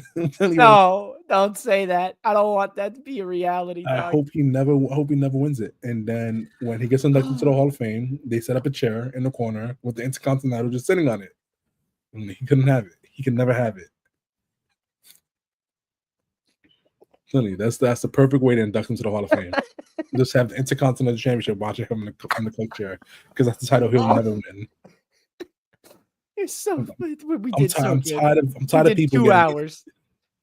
No, don't say that. I don't want that to be a reality. I hope he never wins it. And then when he gets inducted to the Hall of Fame, they set up a chair in the corner with the Intercontinental just sitting on it. And he couldn't have it. He could never have it. Literally, that's the perfect way to induct him to the Hall of Fame. Just have the Intercontinental Championship watching him in the coach chair, because that's the title he'll never win. You're so. I'm tired of people. 2 hours.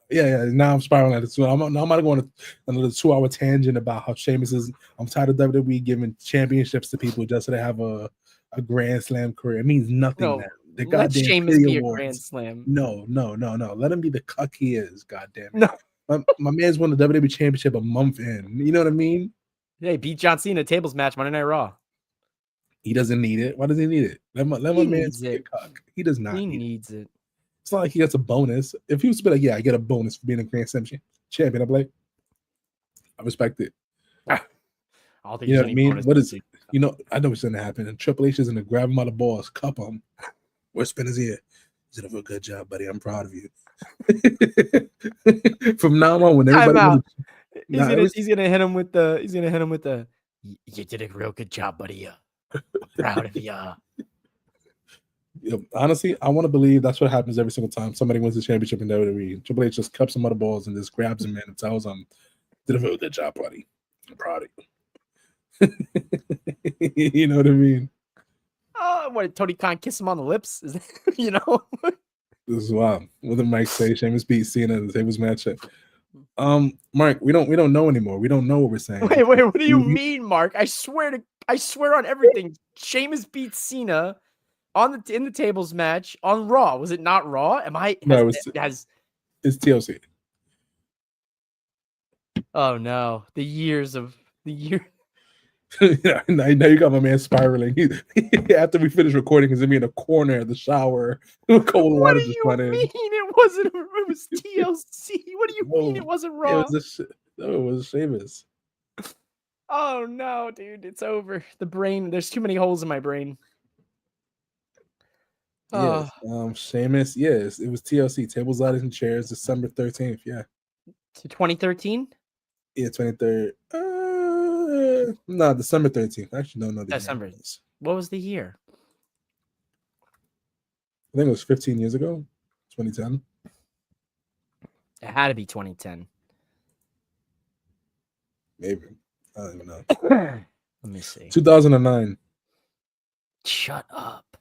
Yeah. Now I'm spiraling at it. I'm not going to another 2-hour tangent about how Sheamus is. I'm tired of WWE giving championships to people just so they have a Grand Slam career. It means nothing now. The goddamn Sheamus be a Grand Slam. No. Let him be the cuck he is. Goddamn it. No. My man's won the WWE Championship a month in. You know what I mean? Yeah, he beat John Cena tables match Monday Night Raw. He doesn't need it. Why does he need it? Let my man be a cuck. He does not. He needs it. It's not like he gets a bonus. If he was to be like, yeah, I get a bonus for being a Grand Slam champion, I'm like, I respect it. You know what I mean? What is it? You know, I know what's going to happen. And Triple H is going to grab him by the balls, cup him, whisper in his ear. You did a good job, buddy. I'm proud of you. From now on, when everybody he's gonna hit him with the you did a real good job, buddy. Proud of you. Honestly, I want to believe that's what happens every single time somebody wins the championship in WWE. Triple H just cups him by the balls and just grabs him in and tells him, did a real good job, buddy. I'm proud of you. You know what I mean? What did Tony Khan kiss him on the lips? You know? This is wild. What did Mike say? Sheamus beat Cena in the tables matchup. Mark, we don't know anymore. We don't know what we're saying. Wait, what do you mean, Mark? I swear on everything. Sheamus beat Cena in the tables match on Raw. Was it not Raw? No, it's TLC. Oh no, the year. Yeah, now you got my man spiraling. After we finish recording, he's gonna be in a corner of the shower. Cold water just went in. It wasn't. It was TLC. What do you mean it wasn't Raw? It was Sheamus. Oh no, dude, it's over. The brain. There's too many holes in my brain. Yes, Sheamus. Yes, it was TLC. Tables, ladders, and chairs. December 13th. Yeah. 2013. Yeah, 23rd. No, December 13th. I actually don't know the December. What was the year? I think it was 15 years ago. 2010. It had to be 2010. Maybe. I don't even know. Let me see. 2009. Shut up.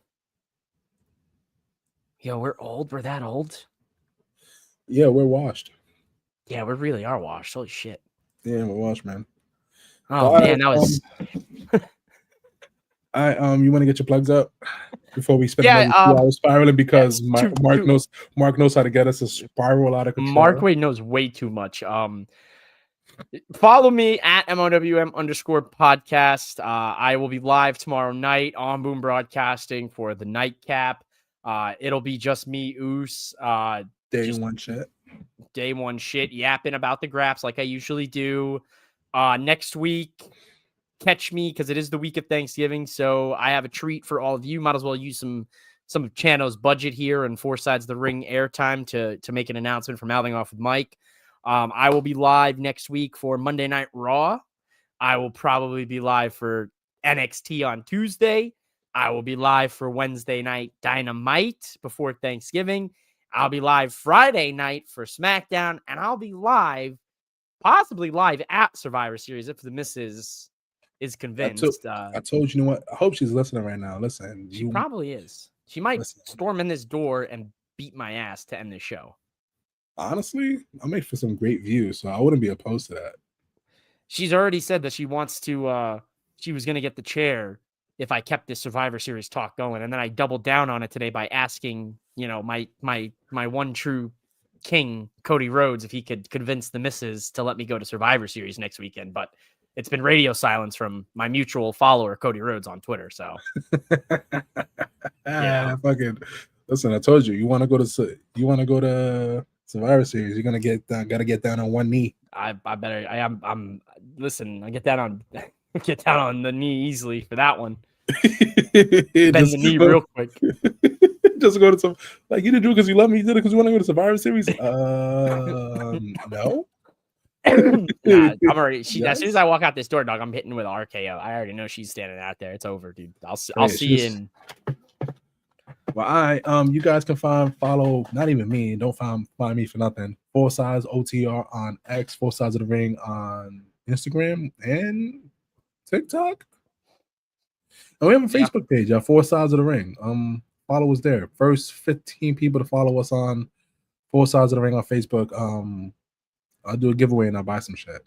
Yo, we're old. We're that old? Yeah, we're washed. Yeah, we really are washed. Holy shit. Yeah, we're washed, man. Oh man, that was. You want to get your plugs up before we spend 2 hours spiraling, because Mark knows how to get us to spiral out of control. Mark Wade knows way too much. Follow me at MOWM_podcast. I will be live tomorrow night on Boom Broadcasting for the nightcap. It'll be just me, Oos. Day one shit, yapping about the graps like I usually do. Next week, catch me because it is the week of Thanksgiving, so I have a treat for all of you. Might as well use some of Chano's budget here and Four Sides of the Ring airtime to make an announcement for Mouthing Off with Mike. I will be live next week for Monday Night Raw. I will probably be live for NXT on Tuesday. I will be live for Wednesday Night Dynamite before Thanksgiving. I'll be live Friday night for SmackDown, and I'll be possibly live at Survivor Series if the missus is convinced. I told you know what? I hope she's listening right now. Listen, she probably is. She might storm in this door and beat my ass to end the show. Honestly, I make for some great views, so I wouldn't be opposed to that. She's already said that she wants to. She was going to get the chair if I kept this Survivor Series talk going, and then I doubled down on it today by asking, my one true king, Cody Rhodes, if he could convince the missus to let me go to Survivor Series next weekend. But it's been radio silence from my mutual follower Cody Rhodes on Twitter. So yeah, fucking listen. I told you, you want to go to Survivor Series. You're gonna gotta get down on one knee. I better. I'm. Listen, I get down on the knee easily for that one. Bend the knee real quick. Just go to some, like, you didn't do it because you love me. You did it because you want to go to Survivor Series. No. Nah, I'm already. As soon as I walk out this door, dog, I'm hitting with RKO. I already know she's standing out there. It's over, dude. I'll see you in. Well, you guys can follow not even me. Don't find me for nothing. 4 Sides OTR on X, 4 Sides of the Ring on Instagram and TikTok. And we have a Facebook page, 4 Sides of the Ring. Follow us there. First 15 people to follow us on 4 Sides of the Ring on Facebook. I'll do a giveaway and I'll buy some shit.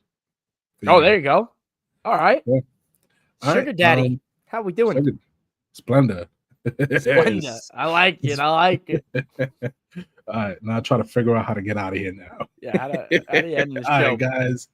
Oh, there you go. All right. Yeah. Sugar Daddy. How we doing? Splendor. Splendor. I like it. All right. Now I try to figure out how to get out of here now. Yeah, how do you end this show? All right, guys.